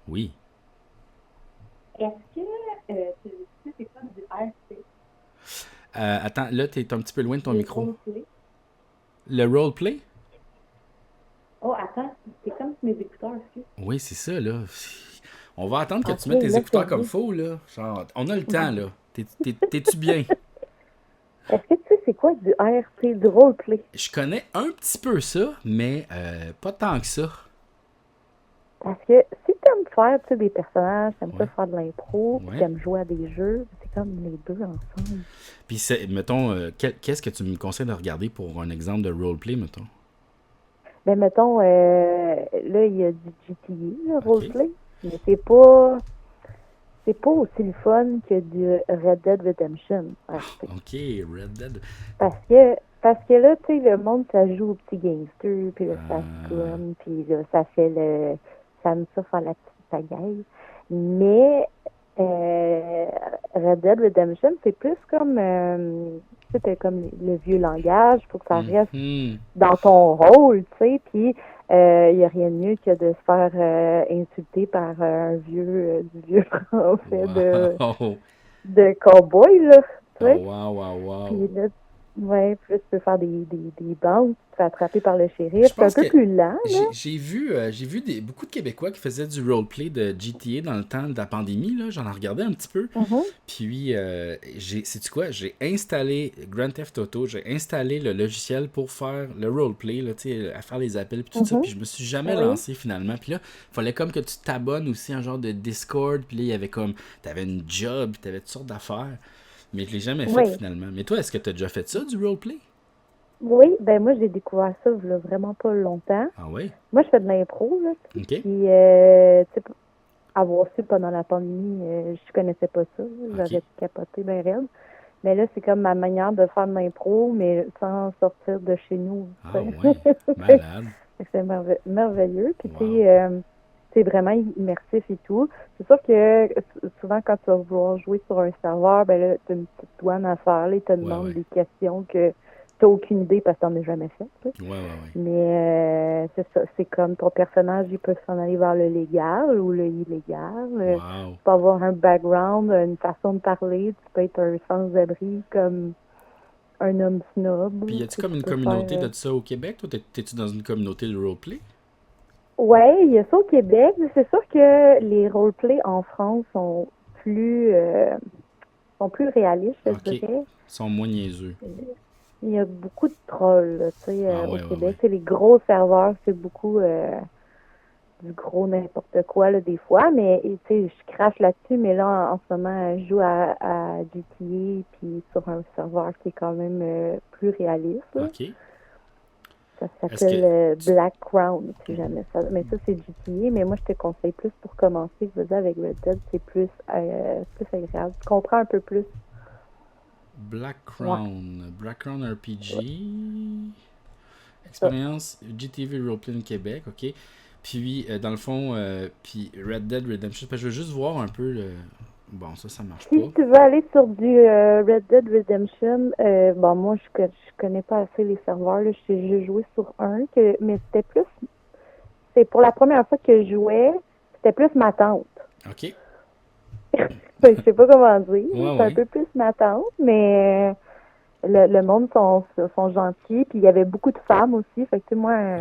Oui. est-ce que tu sais c'est quoi du RP? Attends, là, t'es un petit peu loin de ton Le micro. roleplay? Le roleplay? Oh, attends, c'est comme sur mes écouteurs aussi. Oui, c'est ça, là. On va attendre que tu Ok, mettes tes là, écouteurs c'est comme bien. faux, là. Genre, on a le temps, là. T'es-tu bien? Est-ce que tu sais c'est quoi du RP, du roleplay? Je connais un petit peu ça, mais pas tant que ça. Parce que si t'aimes faire, tu sais, des personnages, t'aimes ça faire de l'impro, puis Ouais. t'aimes jouer à des jeux, c'est comme les deux ensemble. Puis, mettons, qu'est-ce que tu me conseilles de regarder pour un exemple de roleplay, mettons? Ben, mettons, là, il y a du GTA, le roleplay, mais c'est pas aussi le fun que du Red Dead Redemption. RP. OK, Red Dead. Parce que là, tu sais, le monde, ça joue au petit gangster, puis là, ça se gomme, puis là, ça aime ça faire la petite pagaille. Mais Red Dead Redemption, c'est plus comme, tu sais, t'as comme le vieux langage, faut que ça reste dans ton rôle, tu sais, puis il n'y a rien de mieux que de se faire insulter par un du vieux français de cowboy, là, tu sais. Wow. Puis là, ouais, puis là, tu peux faire des bandes, tu te fais attraper par le shérif. C'est un peu plus lent, là. J'ai vu beaucoup de Québécois qui faisaient du roleplay de GTA dans le temps de la pandémie, là. J'en ai regardé un petit peu. Puis, sais-tu quoi? J'ai installé Grand Theft Auto, j'ai installé le logiciel pour faire le roleplay, là, tu sais, à faire les appels, puis tout ça. Puis je me suis jamais lancé finalement. Puis là, il fallait comme que tu t'abonnes aussi à un genre de Discord. Puis là, il y avait comme, t'avais une job, puis t'avais toutes sortes d'affaires. Mais je l'ai jamais fait finalement. Mais toi, est-ce que tu as déjà fait ça, du roleplay? Oui, ben moi, j'ai découvert ça il y a vraiment pas longtemps. Ah oui? Moi, je fais de l'impro, là. OK. Puis, tu sais, avoir su pendant la pandémie, je connaissais pas ça. J'aurais capoté bien raide. Mais là, c'est comme ma manière de faire de l'impro, mais sans sortir de chez nous. Ah ouais, malade. C'est merveilleux. Puis, tu sais, c'est vraiment immersif et tout. C'est sûr que souvent, quand tu vas vouloir jouer sur un serveur, ben là, tu as une petite douane à faire. Là, ils te demandent des questions que tu n'as aucune idée parce que tu n'en as jamais fait. Tu sais. Mais c'est ça. C'est comme ton personnage, il peut s'en aller vers le légal ou le illégal. Tu peux avoir un background, une façon de parler. Tu peux être un sans-abri comme un homme snob. Puis y a-tu comme une communauté de ça au Québec? Toi, t'es-tu dans une communauté de roleplay? Ouais, il y a ça au Québec. C'est sûr que les roleplays en France sont plus réalistes, je dirais. Ils sont moins niaiseux. Il y a beaucoup de trolls, là, tu sais, au Québec. Les gros serveurs, c'est beaucoup du gros n'importe quoi, là, des fois. Mais, tu sais, je crache là-dessus, mais là, en ce moment, je joue à GTA, puis sur un serveur qui est quand même plus réaliste, là. OK. Ça s'appelle Black Crown, si jamais ça. Mais ça, c'est GTA. Mais moi, je te conseille plus pour commencer. Je veux dire, avec Red Dead, c'est plus agréable. Tu comprends un peu plus. Black Crown. Black Crown RPG. Expérience GTV Roleplay Québec, OK. Puis, dans le fond, puis Red Dead Redemption. Je veux juste voir un peu le... Bon, ça marche pas. Si tu veux aller sur du Red Dead Redemption, bon, moi, je connais pas assez les serveurs. Là. J'ai joué sur un, mais c'était plus... C'est pour la première fois que je jouais, c'était plus ma tante. OK. Je sais pas comment dire. C'est un peu plus ma tante, mais le monde sont gentils. Puis il y avait beaucoup de femmes aussi. Fait que, tu sais, moi,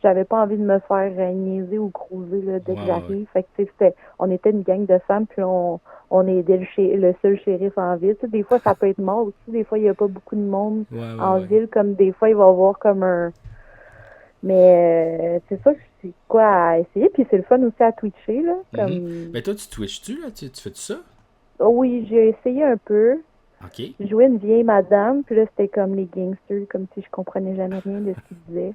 j'avais pas envie de me faire niaiser ou cruiser là, dès que j'arrive. Fait que, tu sais, on était une gang de femmes, puis on aidait le seul shérif en ville. Tu sais, des fois, ça peut être mort aussi. Des fois, il y a pas beaucoup de monde en ville, comme des fois, il va y avoir comme un... Mais c'est ça que c'est quoi à essayer. Puis c'est le fun aussi à twitcher, là. Comme... Ben toi, tu twitches-tu, là? Tu fais-tu ça? Oui, j'ai essayé un peu. OK. Je jouais une vieille madame, puis là, c'était comme les gangsters, comme si je comprenais jamais rien de ce qu'ils disaient.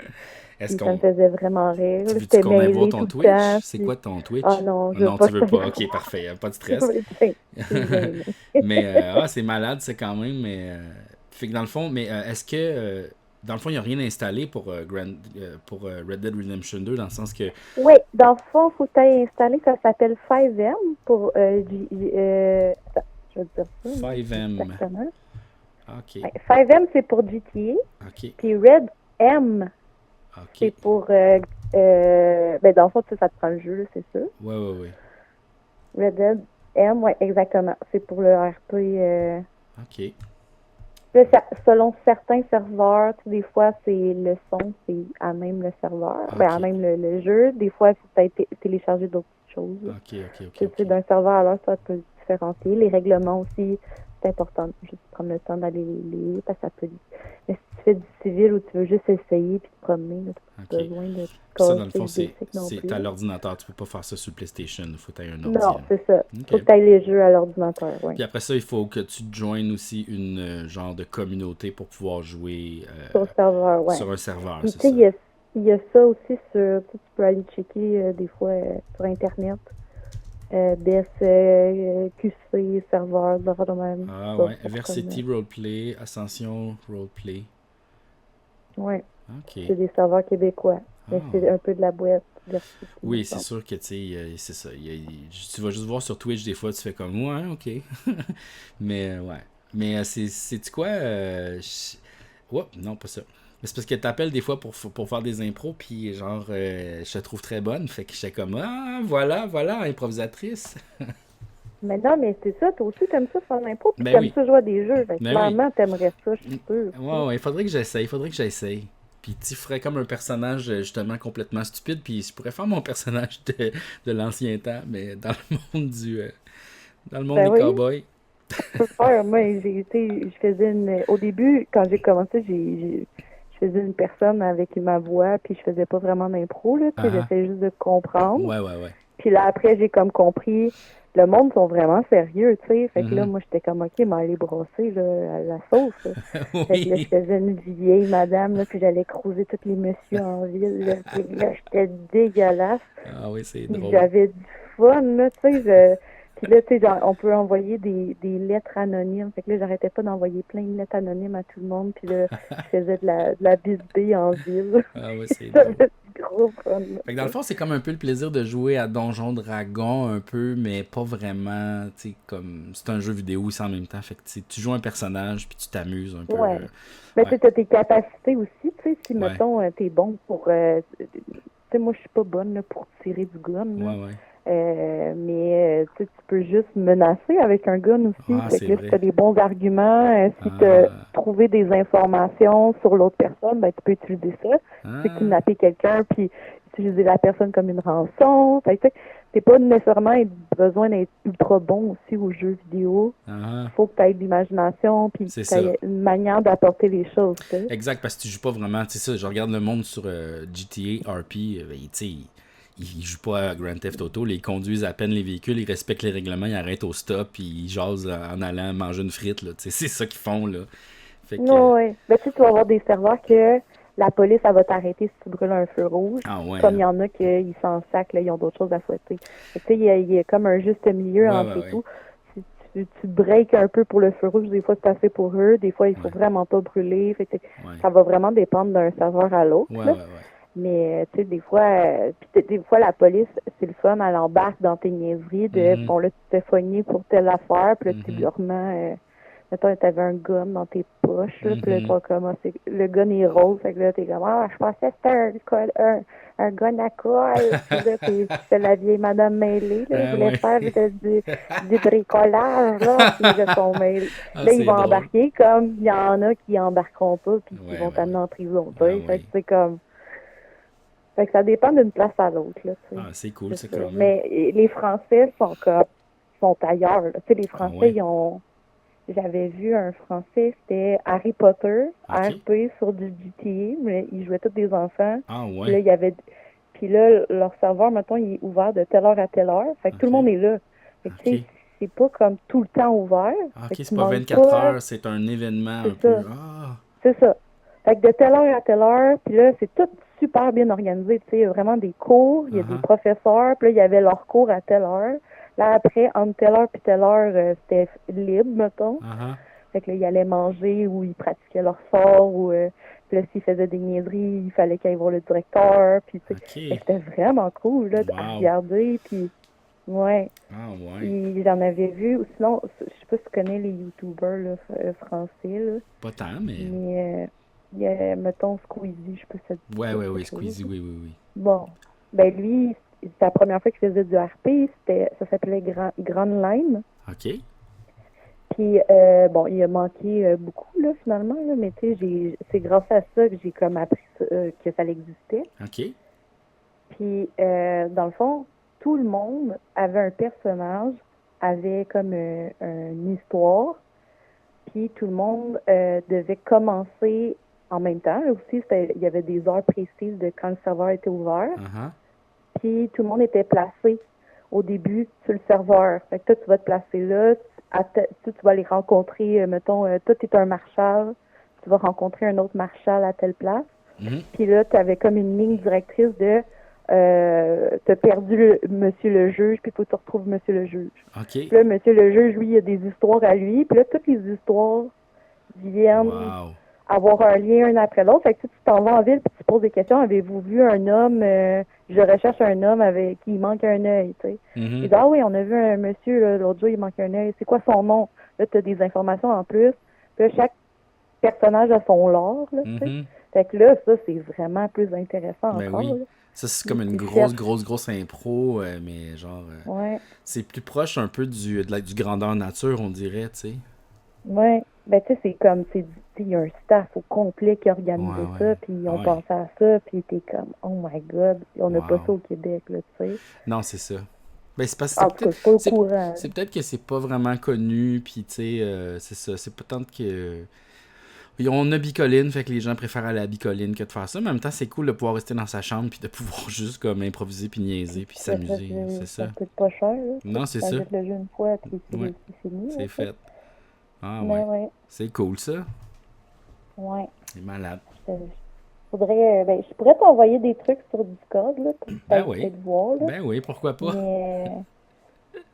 Ça me faisait vraiment rire. Veux-tu qu'on aille voir ton Twitch? C'est quoi ton Twitch? Ah non, tu veux pas. OK, parfait. Pas de stress. Mais c'est malade, c'est quand même. Mais, fait que dans le fond, est-ce que... dans le fond, il n'y a rien installé pour Red Dead Redemption 2, dans le sens que... Oui, dans le fond, il faut que tu aies installé, ça s'appelle 5M pour... je vais te dire ça. 5M. Exactement. OK. 5M, c'est pour GTA. OK. Puis Red M, c'est pour... ben, dans le fond, ça te prend le jeu, là, c'est sûr. Oui. Red Dead M, oui, exactement. C'est pour le RP... OK. Là, selon certains serveurs, des fois, c'est le son, c'est à même le serveur, à même le jeu. Des fois, il faut peut-être télécharger d'autres choses. C'est d'un serveur à l'autre, ça peut différencier. Les règlements aussi, c'est important. Juste prendre le temps d'aller les lire, parce que ça peut... Mais si tu fais du civil ou tu veux juste essayer puis te promener, tu n'as pas besoin de... Ça, dans le fond, c'est à l'ordinateur. Tu peux pas faire ça sur PlayStation. Il faut que tu aies un ordi. Non, c'est ça. Il faut que tu aies les jeux à l'ordinateur, oui. Puis après ça, il faut que tu joignes aussi une genre de communauté pour pouvoir jouer sur un serveur, c'est ça. Il y a ça aussi sur... Tu peux aller checker des fois sur Internet. QC, serveur, de même. Ah ouais, Versity Roleplay, Ascension Roleplay. Ouais. OK. C'est des serveurs québécois. Mais c'est un peu de la boîte. Oui, c'est sûr que, tu sais, c'est ça. Tu vas juste voir sur Twitch, des fois, tu fais comme, ouais, OK. Mais, ouais. Mais c'est quoi? Non, pas ça. Mais c'est parce que t'appelles des fois pour faire des impros, puis genre, je te trouve très bonne. Fait que j'étais comme, voilà, improvisatrice. Mais non, mais c'est ça, toi aussi, t'aimes ça faire l'impro, puis t'aimes ça jouer à des jeux. Clairement, t'aimerais ça, je suis sûre. Ouais, il faudrait que j'essaye. Puis tu ferais comme un personnage, justement, complètement stupide, puis je pourrais faire mon personnage de l'ancien temps, mais dans le monde des cowboys. Je peux faire, moi, je faisais au début, quand j'ai commencé, je faisais une personne avec ma voix, puis je faisais pas vraiment d'impro, là, tu sais, j'essayais juste de comprendre. Ouais. Puis là, après, j'ai comme compris, le monde sont vraiment sérieux, tu sais. Fait que là, moi, j'étais comme, OK, m'aller brosser, là, à la sauce. Oui. Fait que là, je faisais une vieille madame, là, puis j'allais cruiser tous les messieurs en ville, là. Puis là, j'étais dégueulasse. Ah oui, c'est drôle. J'avais du fun, là, tu sais, puis là, tu sais, on peut envoyer des lettres anonymes. Fait que là, j'arrêtais pas d'envoyer plein de lettres anonymes à tout le monde. Puis là, je faisais de la bisbille en ville. Ah oui, c'est drôle. Gros fun. Fait que dans le fond, c'est comme un peu le plaisir de jouer à Donjon Dragon, un peu, mais pas vraiment, tu sais, comme... C'est un jeu vidéo aussi en même temps. Fait que tu joues un personnage, puis tu t'amuses un peu. Ouais. Mais tu as tes capacités aussi, tu sais, si, mettons, t'es bon pour... tu sais, moi, je suis pas bonne là, pour tirer du gun. Là. Ouais. Mais tu peux juste menacer avec un gun aussi. Fait que là, si tu as des bons arguments, si tu as trouvé des informations sur l'autre personne, ben, tu peux utiliser ça. Tu peux kidnapper quelqu'un puis utiliser la personne comme une rançon. Fait que t'es pas nécessairement besoin d'être ultra bon aussi aux jeux vidéo. Il faut que tu aies de l'imagination puis que tu aies une manière d'apporter les choses. T'sais. Exact, parce que tu joues pas vraiment. Tu sais ça, je regarde le monde sur GTA, RP, tu sais... Ils jouent pas à Grand Theft Auto, ils conduisent à peine les véhicules, ils respectent les règlements, ils arrêtent au stop, puis ils jasent en allant manger une frite. Là. C'est ça qu'ils font. Là. Fait que, oui. Ben, tu vas avoir des serveurs que la police elle va t'arrêter si tu brûles un feu rouge. Comme il y en a qui s'en sacent, ils ont d'autres choses à fouetter. Il y a comme un juste milieu entre tout. Si tu breaks un peu pour le feu rouge, des fois c'est assez pour eux, des fois il faut vraiment pas brûler. Fait que, ça va vraiment dépendre d'un serveur à l'autre. Mais, tu sais, des fois, la police, c'est le fun, elle embarque dans tes niaiseries de, bon, là, tu t'es fogné pour telle affaire, puis là, tu lui remets, mettons, t'avais un gun dans tes poches, là, puis là, toi, comme, le gun est rose, fait que là, t'es comme, je pensais que c'était un gun à colle, puis là, tu fais la vieille madame mêlée, là, je voulais faire du bricolage, là, puis là, sont mêlés. Là, ils vont embarquer, comme, il y en a qui embarqueront pas, puis qui vont t'amener en prison, tu sais, fait que c'est comme... Fait que ça dépend d'une place à l'autre, là, tu sais. Ah, c'est cool, c'est ça. quand même. Mais les Français sont ailleurs, là. Tu sais, les Français, ouais. ils ont... J'avais vu un Français, c'était Harry Potter, RP sur du GTA, mais ils jouaient tous des enfants. Ah ouais. Puis là, il y avait... Puis là, leur serveur, mettons, il est ouvert de telle heure à telle heure. Fait que tout le monde est là. Fait que, tu sais, c'est pas comme tout le temps ouvert. Ah, ok, c'est pas 24 heures, c'est un événement un peu. Ah. C'est ça. Fait que de telle heure à telle heure, puis là, c'est tout super bien organisé, tu sais, il y a vraiment des cours, il y a des professeurs, puis là, il y avait leurs cours à telle heure. Là, après, entre telle heure puis telle heure, c'était libre, mettons. Fait que là, ils allaient manger ou ils pratiquaient leur sport ou puis là, s'ils faisaient des niaiseries, il fallait qu'ils aillent voir le directeur, puis tu sais, c'était vraiment cool, là, à regarder, puis ouais. Ah ouais. Puis j'en avais vu, ou sinon, je sais pas si tu connais les YouTubers là, français, là. Pas tant, mais... il y a, mettons, Squeezie, je sais pas si ça te dit Ouais, Squeezie, oui. Bon, ben lui, c'est la première fois qu'il faisait du RP, ça s'appelait Grand Line. OK. Puis, bon, il a manqué beaucoup, là, finalement, là, mais tu sais, c'est grâce à ça que j'ai comme appris que ça existait. OK. Puis, dans le fond, tout le monde avait un personnage, avait comme une histoire, puis tout le monde devait commencer en même temps. Là aussi, il y avait des heures précises de quand le serveur était ouvert. Puis tout le monde était placé au début sur le serveur. Fait que toi, tu vas te placer là. Tu vas les rencontrer, mettons, toi, tu es un marshal. Tu vas rencontrer un autre marshal à telle place. Puis là, tu avais comme une ligne directrice de t'as perdu monsieur le juge, puis il faut que tu retrouves monsieur le juge. Puis là, monsieur le juge, lui, il a des histoires à lui. Puis là, toutes les histoires viennent avoir un lien un après l'autre. Fait que tu t'en vas en ville puis tu poses des questions. Avez-vous vu un homme, je recherche un homme avec qui manque un œil, tu sais. Il dit, ah oui, on a vu un monsieur, là, l'autre jour, il manque un œil. C'est quoi son nom? Là, tu as des informations en plus. Puis là, chaque personnage a son lore, là, tu sais. Fait que là, ça, c'est vraiment plus intéressant encore, oui. là. Ça, c'est comme une grosse impro, mais genre... c'est plus proche un peu du grandeur nature, on dirait, tu sais. Ouais. Ben, tu sais, c'est comme, il y a un staff au complet qui organisait ça, puis ils ont pensé à ça, puis t'es comme, oh my God, on n'a pas ça au Québec, là, tu sais. Non, c'est ça. Ben, c'est parce que c'est peut-être que c'est pas vraiment connu, puis tu sais, c'est ça, c'est peut-être que... On a Bicoline, fait que les gens préfèrent aller à Bicoline que de faire ça, mais en même temps, c'est cool de pouvoir rester dans sa chambre, puis de pouvoir juste comme improviser, puis niaiser, puis s'amuser, c'est ça. Ça coûte pas cher, là. Non, c'est ça. Le jeu une fois, puis c'est fini. C'est fait. Ah ouais. C'est cool, ça. Ouais. C'est malade. Je pourrais t'envoyer des trucs sur Discord, là, pour peut-être voir, là. Ben oui, pourquoi pas. Mais,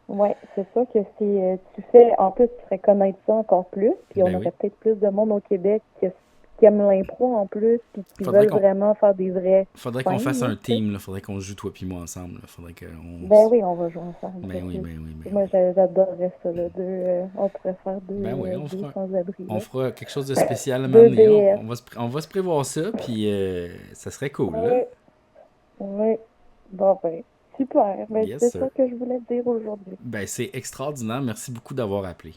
ouais, c'est sûr que si tu fais, en plus, tu ferais connaître ça encore plus, puis on aurait peut-être plus de monde au Québec qui aiment l'impro en plus, puis qui veulent vraiment faire des vrais... Faudrait qu'on fasse un team, là. Faudrait qu'on joue toi puis moi ensemble, là. Faudrait qu'on... Ben oui, on va jouer ensemble. Ben oui. Moi, j'adorerais ça, là. On pourrait faire deux sans-abri. On fera quelque chose de spécial à un moment donné. On va se prévoir ça, puis ça serait cool, là. Oui. Bon, ben, super. Ben, c'est ça que je voulais te dire aujourd'hui. Ben, c'est extraordinaire. Merci beaucoup d'avoir appelé.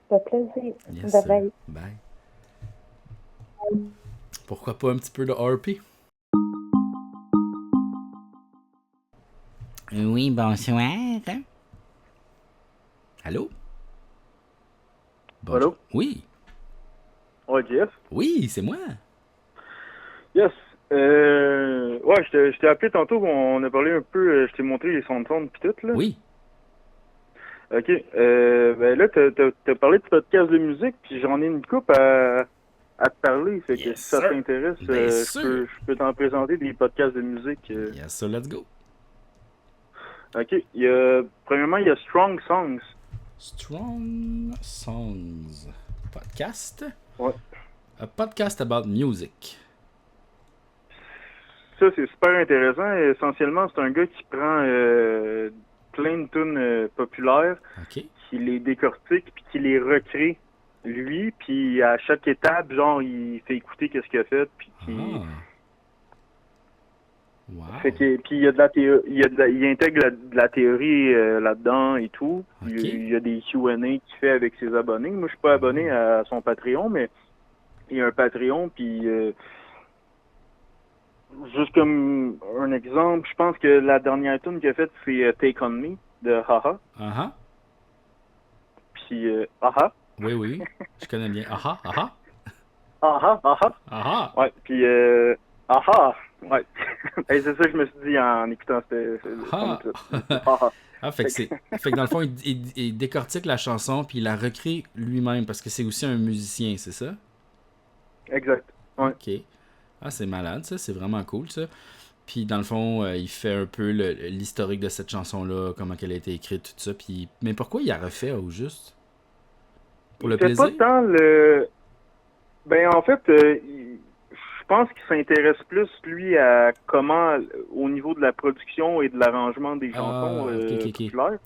Ça fait plaisir. Bye. Bye. Pourquoi pas un petit peu de RP? Oui, bonsoir. Allô? Bonjour. Allô? Oui. Ouais, Jeff? Oui, c'est moi. Yes. Ouais, je t'ai appelé tantôt, on a parlé un peu, je t'ai montré les sons de pis tout, là. Oui. OK. Ben là, t'as parlé de podcast de musique, puis j'en ai une coupe à te parler, fait que si ça t'intéresse, je peux t'en présenter des podcasts de musique. Yes, so let's go. OK. Premièrement, il y a Strong Songs. Strong Songs. Podcast? Ouais. A podcast about music. Ça, c'est super intéressant. Essentiellement, c'est un gars qui prend plein de tunes populaires, qui les décortique, puis qui les recrée, lui, puis à chaque étape, genre, il fait écouter qu'est-ce qu'il a fait, puis fait que, puis il y a de la théorie, il intègre de la théorie là-dedans et tout. Il y a des Q&A qu'il fait avec ses abonnés. Moi, je suis pas abonné à son Patreon, mais il y a un Patreon, puis juste comme un exemple, je pense que la dernière tune qu'il a faite, c'est Take On Me de Haha. Uh-huh. Puis Aha. Oui, je connais bien. Aha. Aha. Ouais, puis Aha. Ouais. Et c'est ça que je me suis dit en écoutant fait que dans le fond, il décortique la chanson puis il la recrée lui-même parce que c'est aussi un musicien, c'est ça? Exact. Ouais. OK. Ah, c'est malade, ça. C'est vraiment cool, ça. Puis, dans le fond, il fait un peu l'historique de cette chanson-là, comment elle a été écrite, tout ça. Puis, mais pourquoi il a refait, au juste? Pour le plaisir? C'est pas tant le... Ben, en fait, je pense qu'il s'intéresse plus, lui, à comment, au niveau de la production et de l'arrangement des chansons populaires.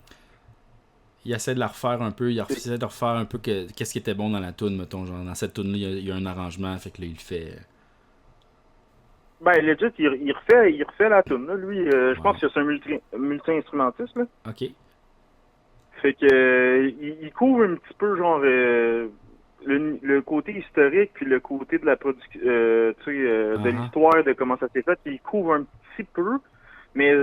Il essaie de la refaire un peu, il essaie de refaire un peu qu'est-ce qui était bon dans la toune, mettons. Genre, dans cette toune-là, il y a un arrangement, fait que là, il le fait... Ben, legit, il refait la toune, là. Lui, je pense que c'est un multi-instrumentiste, là. OK. Fait que, il couvre un petit peu, genre, le côté historique, puis le côté de la production, de l'histoire, de comment ça s'est fait. Il couvre un petit peu, mais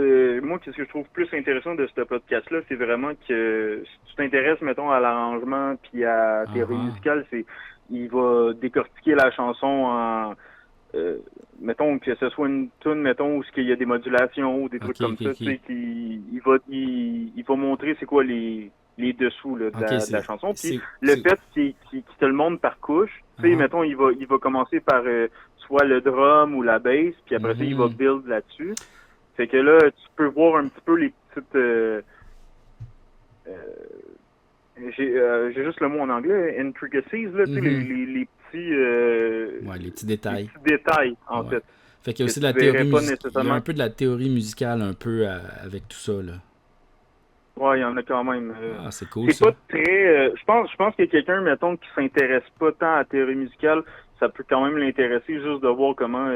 moi, ce que je trouve plus intéressant de ce podcast-là, c'est vraiment que si tu t'intéresses, mettons, à l'arrangement, puis à la théorie musicale, il va décortiquer la chanson en... mettons que ce soit une tune, mettons, où il y a des modulations ou des trucs comme ça, tu sais, il va montrer c'est quoi les dessous là, de la chanson. Puis le fait qu'il te le montre par couche, tu sais, mettons, il va commencer par soit le drum ou la bass, puis après ça, il va build là-dessus. Fait que là, tu peux voir un petit peu les petites... j'ai juste le mot en anglais, intricacies, là, tu sais, les petits... les petits détails. Les petits détails, en fait. Fait qu'il y a aussi de la théorie musicale. Il y a un peu de la théorie musicale, un peu, avec tout ça, là. Ouais, il y en a quand même. C'est cool, c'est pas très... je pense que quelqu'un, mettons, qui s'intéresse pas tant à la théorie musicale, ça peut quand même l'intéresser juste de voir comment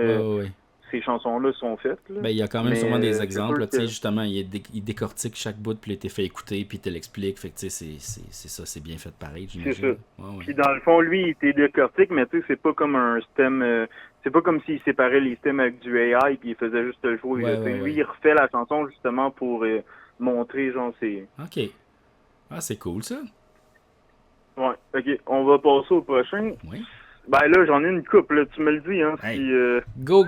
ces chansons-là sont faites. Là. Ben, il y a quand même sûrement des exemples. Tu sais, justement, il décortique chaque bout, puis il te fait écouter, puis il te l'explique. Fait que, tu sais, c'est ça, c'est bien fait pareil, j'imagine. C'est ça. Puis dans le fond, lui, il te décortique, mais tu sais, c'est pas comme un stem... c'est pas comme s'il séparait les stems avec du AI, puis il faisait juste le jouer. Lui, il refait la chanson, justement, pour... montrer, genre, c'est... OK. Ah, c'est cool, ça. Ouais, OK. On va passer au prochain. Oui. Ben là, j'en ai une couple, là. Tu me le dis, hein. Hey. Si, Go.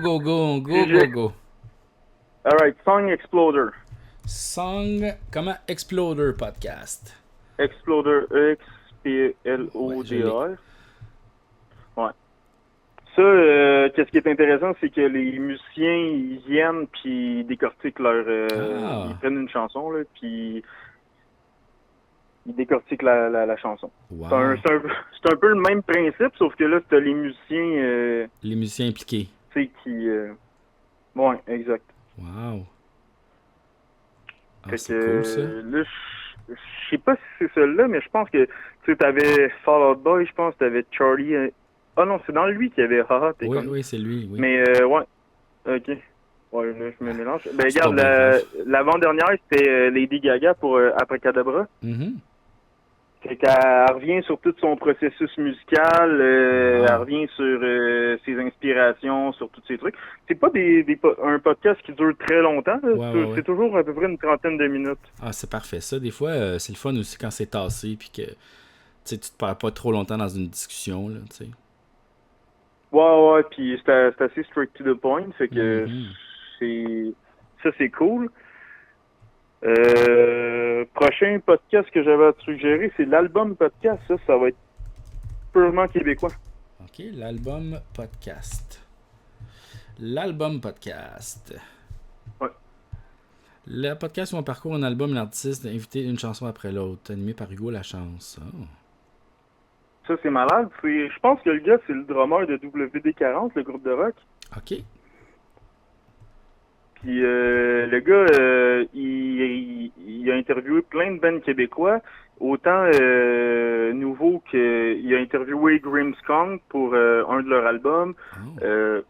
Alright, Song Exploder. Comment Exploder Podcast. Exploder, X-P-L-O-D-R. Ouais. Ça, qu'est-ce qui est intéressant, c'est que les musiciens, ils viennent, puis ils décortiquent leur... Ils prennent une chanson, là, puis ils décortiquent la chanson. Wow. C'est un peu le même principe, sauf que là, c'est les musiciens... les musiciens impliqués. Tu sais, qui... Ouais, exact. Wow. Fait c'est que, cool, ça. là, je sais pas si c'est celui-là, mais je pense que, tu sais, t'avais Fall Out Boy, je pense, t'avais Charlie... Ah non, c'est dans lui qu'il y avait Haha. Oui, c'est lui, oui. Mais, ouais. OK. Ouais, là, je me mélange. Ben, regarde, l'avant-dernière, c'était Lady Gaga pour Abracadabra. Fait qu'elle revient sur tout son processus musical, elle revient sur ses inspirations, sur tous ces trucs. C'est pas un podcast qui dure très longtemps, c'est toujours à peu près une trentaine de minutes. Ah, c'est parfait. Ça, des fois, c'est le fun aussi quand c'est tassé, puis que tu te perds pas trop longtemps dans une discussion, là, tu sais. Ouais, puis c'est assez straight to the point, fait que c'est cool. Prochain podcast que j'avais à te suggérer, c'est l'album podcast. Ça va être purement québécois. OK, l'album podcast. L'album podcast. Ouais. Le podcast où on parcourt un album, l'artiste, invité une chanson après l'autre, animé par Hugo Lachance. Oh. Ça, c'est malade. Je pense que le gars, c'est le drummer de WD-40, le groupe de rock. OK. Puis le gars, il a interviewé plein de bands québécois, autant nouveaux qu'il a interviewé Grimmskong pour un de leurs albums. Je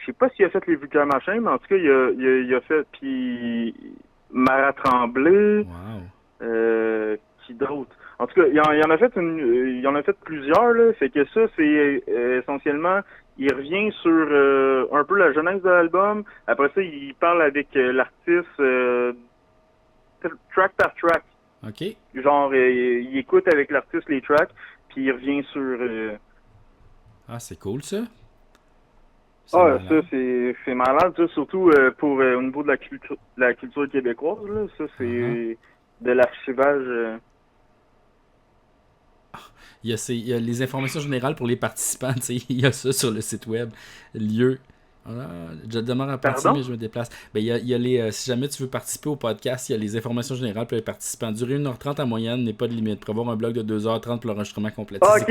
sais pas s'il a fait Les Vulgaires Machins, mais en tout cas, il a fait puis Marat Tremblay. Wow. Qui d'autre? En tout cas, il en a fait plusieurs, là. Fait que ça, c'est essentiellement, il revient sur un peu la genèse de l'album. Après ça, il parle avec l'artiste track par track. OK. Genre, il écoute avec l'artiste les tracks, puis il revient sur... Ah, c'est cool, ça. Ça, c'est malade, ça, surtout pour au niveau de la culture québécoise, là. Ça, c'est de l'archivage... Il y a les informations générales pour les participants, tu sais, il y a ça sur le site web, lieu. Je demeure à partir, mais je me déplace. Ben, il y a les, si jamais tu veux participer au podcast, il y a les informations générales pour les participants. Durée 1h30 en moyenne n'est pas de limite. Prévoir un bloc de 2h30 pour l'enregistrement complet. Ah, ok,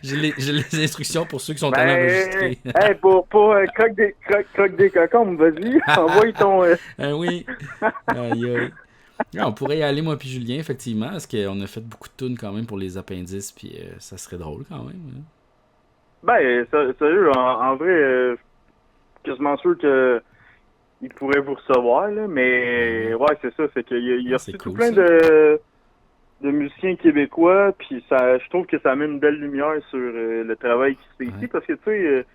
j'ai les instructions pour ceux qui sont allés enregistrer. Hey, pour croque des cocombes, vas-y, envoie ton... oui. Aïe, aïe. On pourrait y aller, moi puis Julien, effectivement, parce qu'on a fait beaucoup de tunes quand même pour les appendices, puis ça serait drôle quand même. Hein. Ben, sérieux, en vrai, quasiment sûr que il pourrait vous recevoir, là, mais ouais, c'est ça, c'est qu'il y a reçu tout plein de musiciens québécois, puis ça, je trouve que ça met une belle lumière sur le travail qui se fait ici, parce que, tu sais,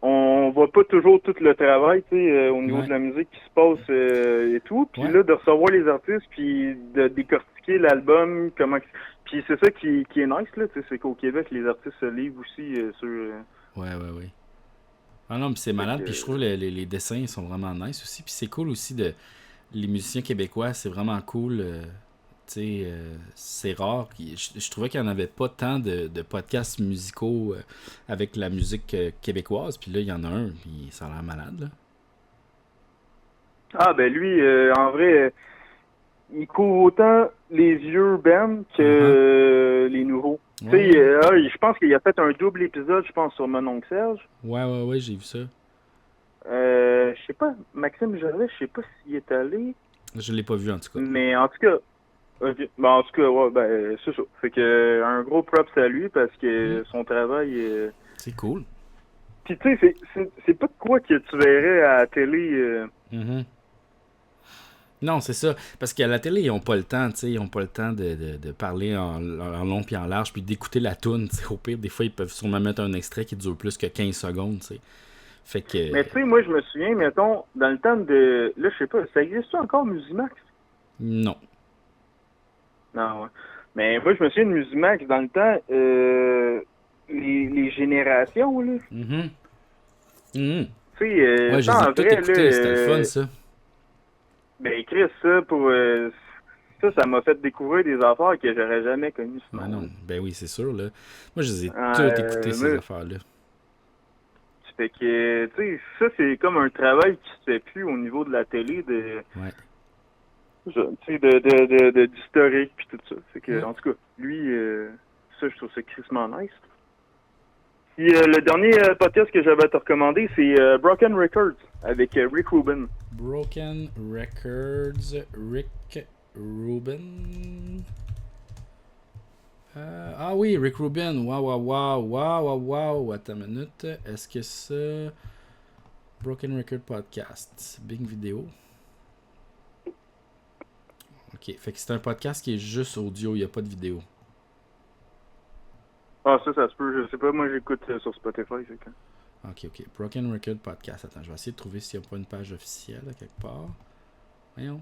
on voit pas toujours tout le travail, tu sais, au niveau de la musique qui se passe et tout. Puis là, de recevoir les artistes, puis de décortiquer l'album, comment... Puis c'est ça qui est nice, là, tu sais, c'est qu'au Québec, les artistes se livrent aussi sur... Ouais. Ah non, puis c'est malade, puis je trouve les dessins sont vraiment nice aussi. Puis c'est cool aussi les musiciens québécois, c'est vraiment cool. Tu sais, c'est rare. Je trouvais qu'il n'y en avait pas tant de podcasts musicaux avec la musique québécoise. Puis là, il y en a un, puis ça a l'air malade, là. Ah, ben lui, en vrai, il couvre autant les vieux bands que les nouveaux. Tu sais, je pense qu'il a fait un double épisode, je pense, sur mon oncle Serge. Ouais, j'ai vu ça. Je sais pas, Maxime Gervais, je sais pas s'il est allé. Je l'ai pas vu, en tout cas. Mais en tout cas... Okay. Ben, en tout cas, ouais, ben, c'est ça. Fait que un gros props à lui parce que son travail c'est cool. Puis tu sais, c'est pas de quoi que tu verrais à la télé. Non, c'est ça. Parce qu'à la télé, ils ont pas le temps, tu sais. Ils ont pas le temps de parler en long puis en large puis d'écouter la toune. Au pire, des fois, ils peuvent sûrement mettre un extrait qui dure plus que 15 secondes, tu sais. Fait que... Mais tu sais, moi, je me souviens, mettons, dans le temps de... Là, je sais pas, ça existe encore Musimax? Non. Non, ouais. Mais moi, je me souviens de Musimax dans le temps, les générations, là. Tu sais, ouais, j'ai tout écouté, c'était le fun, ça. Ben, Chris, ça, pour... ça m'a fait découvrir des affaires que j'aurais jamais connues. Ben non, ben oui, c'est sûr, là. Moi, je les ai toutes écoutées, ces affaires-là. Fait que, tu sais, ça, c'est comme un travail qui se fait plus au niveau de la télé, Ouais. Tu sais, d'historique puis tout ça. Fait que, en tout cas, lui, ça, je trouve ça crissement nice. Puis le dernier podcast que j'avais à te recommander, c'est Broken Records avec Rick Rubin. Broken Records, Rick Rubin. Ah oui, Rick Rubin. Wow. Attends une minute. Est-ce que ça... Broken Record Podcast. Big vidéo. Ok, fait que c'est un podcast qui est juste audio, il n'y a pas de vidéo. Ah, ça se peut, je sais pas, moi j'écoute sur Spotify, c'est quand. Ok. Broken Record Podcast. Attends, je vais essayer de trouver s'il n'y a pas une page officielle à quelque part. Voyons.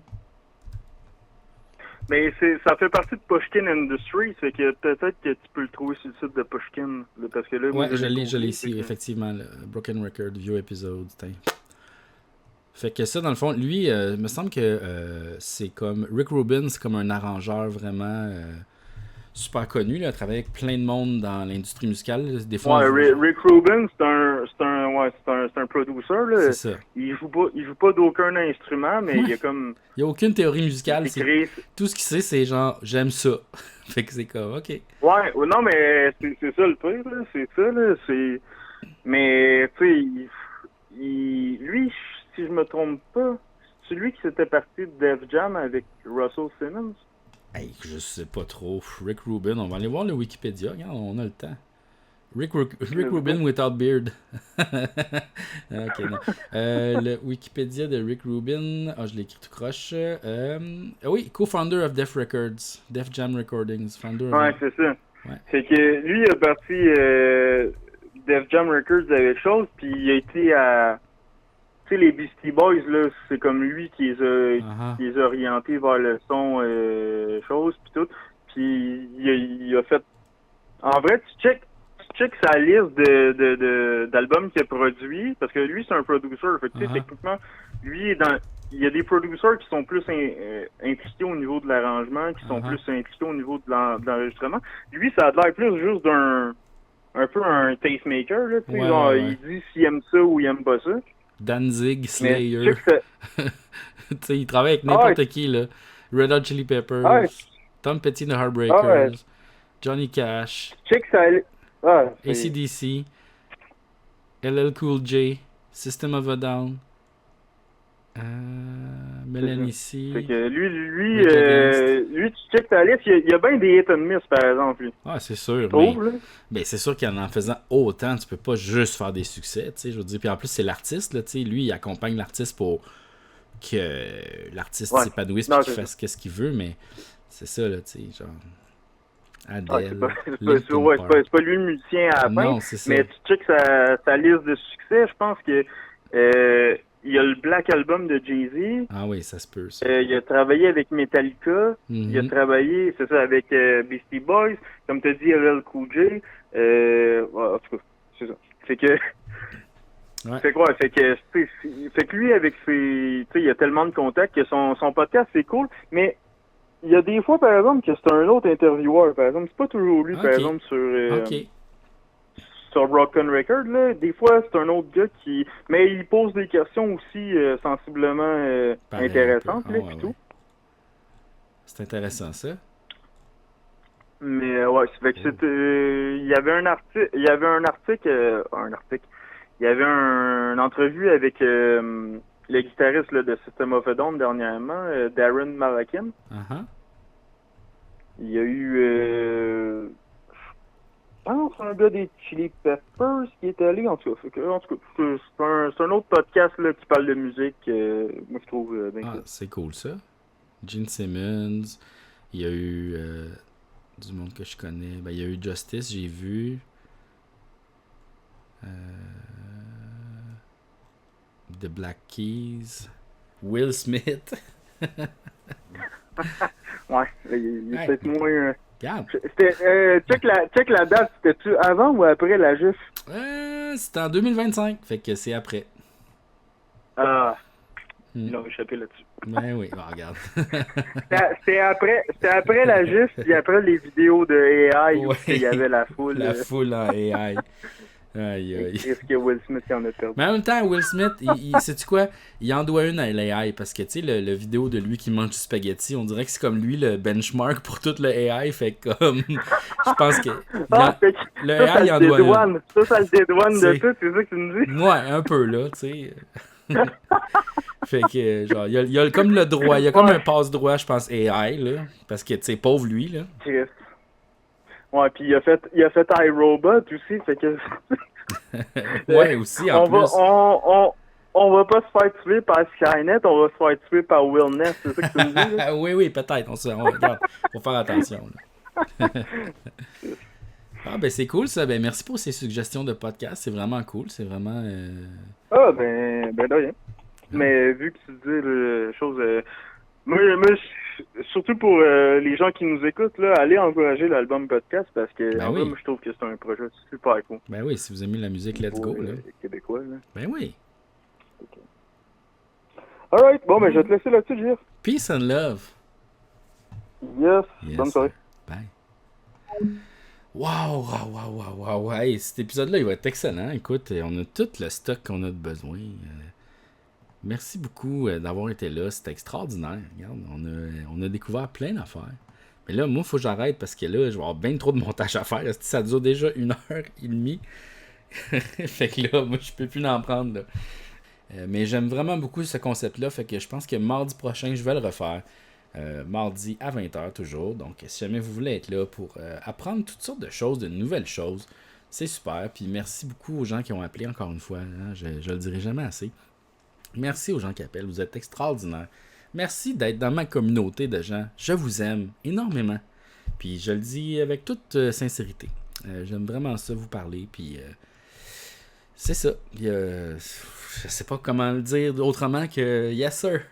Mais ça fait partie de Pushkin Industries, fait que peut-être que tu peux le trouver sur le site de Pushkin. Là, parce que là, ouais, je l'ai ici, effectivement. Le Broken Record, View Episode. Fait que ça, dans le fond, lui, il me semble que c'est comme... Rick Rubin, c'est comme un arrangeur vraiment super connu. Là, il travaille avec plein de monde dans l'industrie musicale. Des fois, Rick Rubin, c'est un producer. Là. C'est ça. Il joue pas d'aucun instrument, mais il y a comme... Il n'y a aucune théorie musicale. Tout ce qu'il sait, c'est genre, j'aime ça. Fait que c'est comme, ok. Ouais, non, mais c'est ça le pire, là. C'est ça, là. Mais, tu sais, lui, si je me trompe pas, c'est lui qui s'était parti de Def Jam avec Russell Simmons? Hey, je sais pas trop. Rick Rubin, on va aller voir le Wikipédia. Regarde, on a le temps. Rick Rubin without beard. Ok, non. Le Wikipédia de Rick Rubin. Je l'ai écrit tout croche. Oui, co-founder of Def Records. Def Jam Recordings. Ouais, c'est ça. Ouais. C'est que lui, il a parti Def Jam Records avec chose, puis il a été à... Tu sais, les Beastie Boys, là, c'est comme lui qui les a orientés vers le son, chose, puis tout. Puis il a fait... En vrai, tu check sa liste d'albums qu'il a produits, parce que lui, c'est un producer. Fait que, tu sais, techniquement, lui, il y a des producers qui sont plus impliqués au niveau de l'arrangement, qui sont plus impliqués au niveau de l'enregistrement. Lui, ça a l'air plus juste un peu un tastemaker, là, tu sais, genre, il dit s'il aime ça ou il aime pas ça. Danzig, Slayer. Tu sais, il travaille avec n'importe qui, là. Red Hot Chili Peppers, Tom Petty and the Heartbreakers, Johnny Cash, check ça. AC/DC, LL Cool J, System of a Down, Melanie C. Fait que lui, tu check ta liste, il y a bien des hit and miss, par exemple. Lui. Ah, c'est sûr. Mais c'est sûr qu'en faisant autant, tu peux pas juste faire des succès, tu sais, je veux dire. Puis en plus, c'est l'artiste, là, tu sais. Lui, il accompagne l'artiste pour que l'artiste s'épanouisse et qu'il fasse ce qu'il veut, mais c'est ça, là, tu sais, genre... Adele, c'est pas lui le musicien à la fin, mais tu check sa liste de succès, je pense que il y a le Black Album de Jay-Z. Ah oui, ça se peut, ça. Il a travaillé avec Metallica, il a travaillé, c'est ça, avec Beastie Boys, comme tu as dit, LL Cool J. En tout cas, c'est ça. C'est que... C'est quoi? Fait que lui, avec ses... Tu sais, il y a tellement de contacts que son podcast, c'est cool, mais il y a des fois, par exemple, que c'est un autre intervieweur, par exemple. C'est pas toujours lui, par exemple, sur Rock'n Record, là. Des fois, c'est un autre gars qui... Mais il pose des questions aussi sensiblement intéressantes, là, pis tout. C'est intéressant, ça. Mais, ouais, c'est fait que c'était... Il y avait un article... Il y avait une entrevue avec le guitariste là, de System of a Down dernièrement, Darren Malakian. Il y a eu, je pense, un gars des Chili Peppers qui est allé, en tout cas. C'est un autre podcast là, qui parle de musique, moi je trouve bien cool. C'est cool ça. Gene Simmons, il y a eu du monde que je connais. Ben, il y a eu Justice, j'ai vu. The Black Keys, Will Smith. Ouais, il est peut-être moins... Check la date, c'était-tu avant ou après la GIF? C'était en 2025, fait que c'est après. Ils l'ont échappé là-dessus. Ben oui, regarde. C'était après la GIF, puis après les vidéos de AI où il y avait la foule. La foule en AI. Aïe, aïe. Est-ce que Will Smith en a perdu? Mais en même temps, Will Smith, sais-tu quoi? Il en doit une à l'AI parce que, tu sais, le vidéo de lui qui mange du spaghetti, on dirait que c'est comme lui le benchmark pour tout le AI. Fait comme, je pense que le AI, il en doit une. Ça le dédouane de tout, c'est ça que tu me dis? Ouais, un peu, là, tu sais. Fait que, genre, il y a comme le droit, il y a comme un passe-droit, je pense, AI, là. Parce que, tu sais, pauvre lui, là. Ouais, puis il a fait iRobot aussi, fait que... ouais, aussi, en plus. On va pas se faire tuer par Skynet, on va se faire tuer par Will Ness, c'est ça que tu me dis? Là? Oui, peut-être, on regarde, faut faire attention, là. Ah, ben c'est cool, ça, ben merci pour ces suggestions de podcast, c'est vraiment cool, c'est vraiment... Ben de rien. Mais vu que tu dis les choses... Moi, surtout pour les gens qui nous écoutent, là, allez encourager l'album podcast parce que moi, je trouve que c'est un projet super cool. Ben oui, si vous aimez la musique, let's go. Là. Québécois, là. Ben oui. Okay. Alright, bon, ben je vais te laisser là-dessus, Gilles. Peace and love. Yes. Bonne soirée. Bye. Wow. Hey, cet épisode-là, il va être excellent. Écoute, on a tout le stock qu'on a de besoin. Merci beaucoup d'avoir été là. C'était extraordinaire. Regarde, on a découvert plein d'affaires. Mais là, moi, il faut que j'arrête parce que là, je vais avoir bien trop de montage à faire. Ça dure déjà 1h30. Fait que là, moi, je peux plus en prendre. Là. Mais j'aime vraiment beaucoup ce concept-là. Fait que je pense que mardi prochain, je vais le refaire. Mardi à 20h toujours. Donc, si jamais vous voulez être là pour apprendre toutes sortes de choses, de nouvelles choses, C'est super. Puis merci beaucoup aux gens qui ont appelé encore une fois. Hein? Je le dirai jamais assez. Merci aux gens qui appellent. Vous êtes extraordinaires. Merci d'être dans ma communauté de gens. Je vous aime énormément. Puis je le dis avec toute sincérité. J'aime vraiment ça vous parler. Puis c'est ça. Je sais pas comment le dire autrement que yes sir.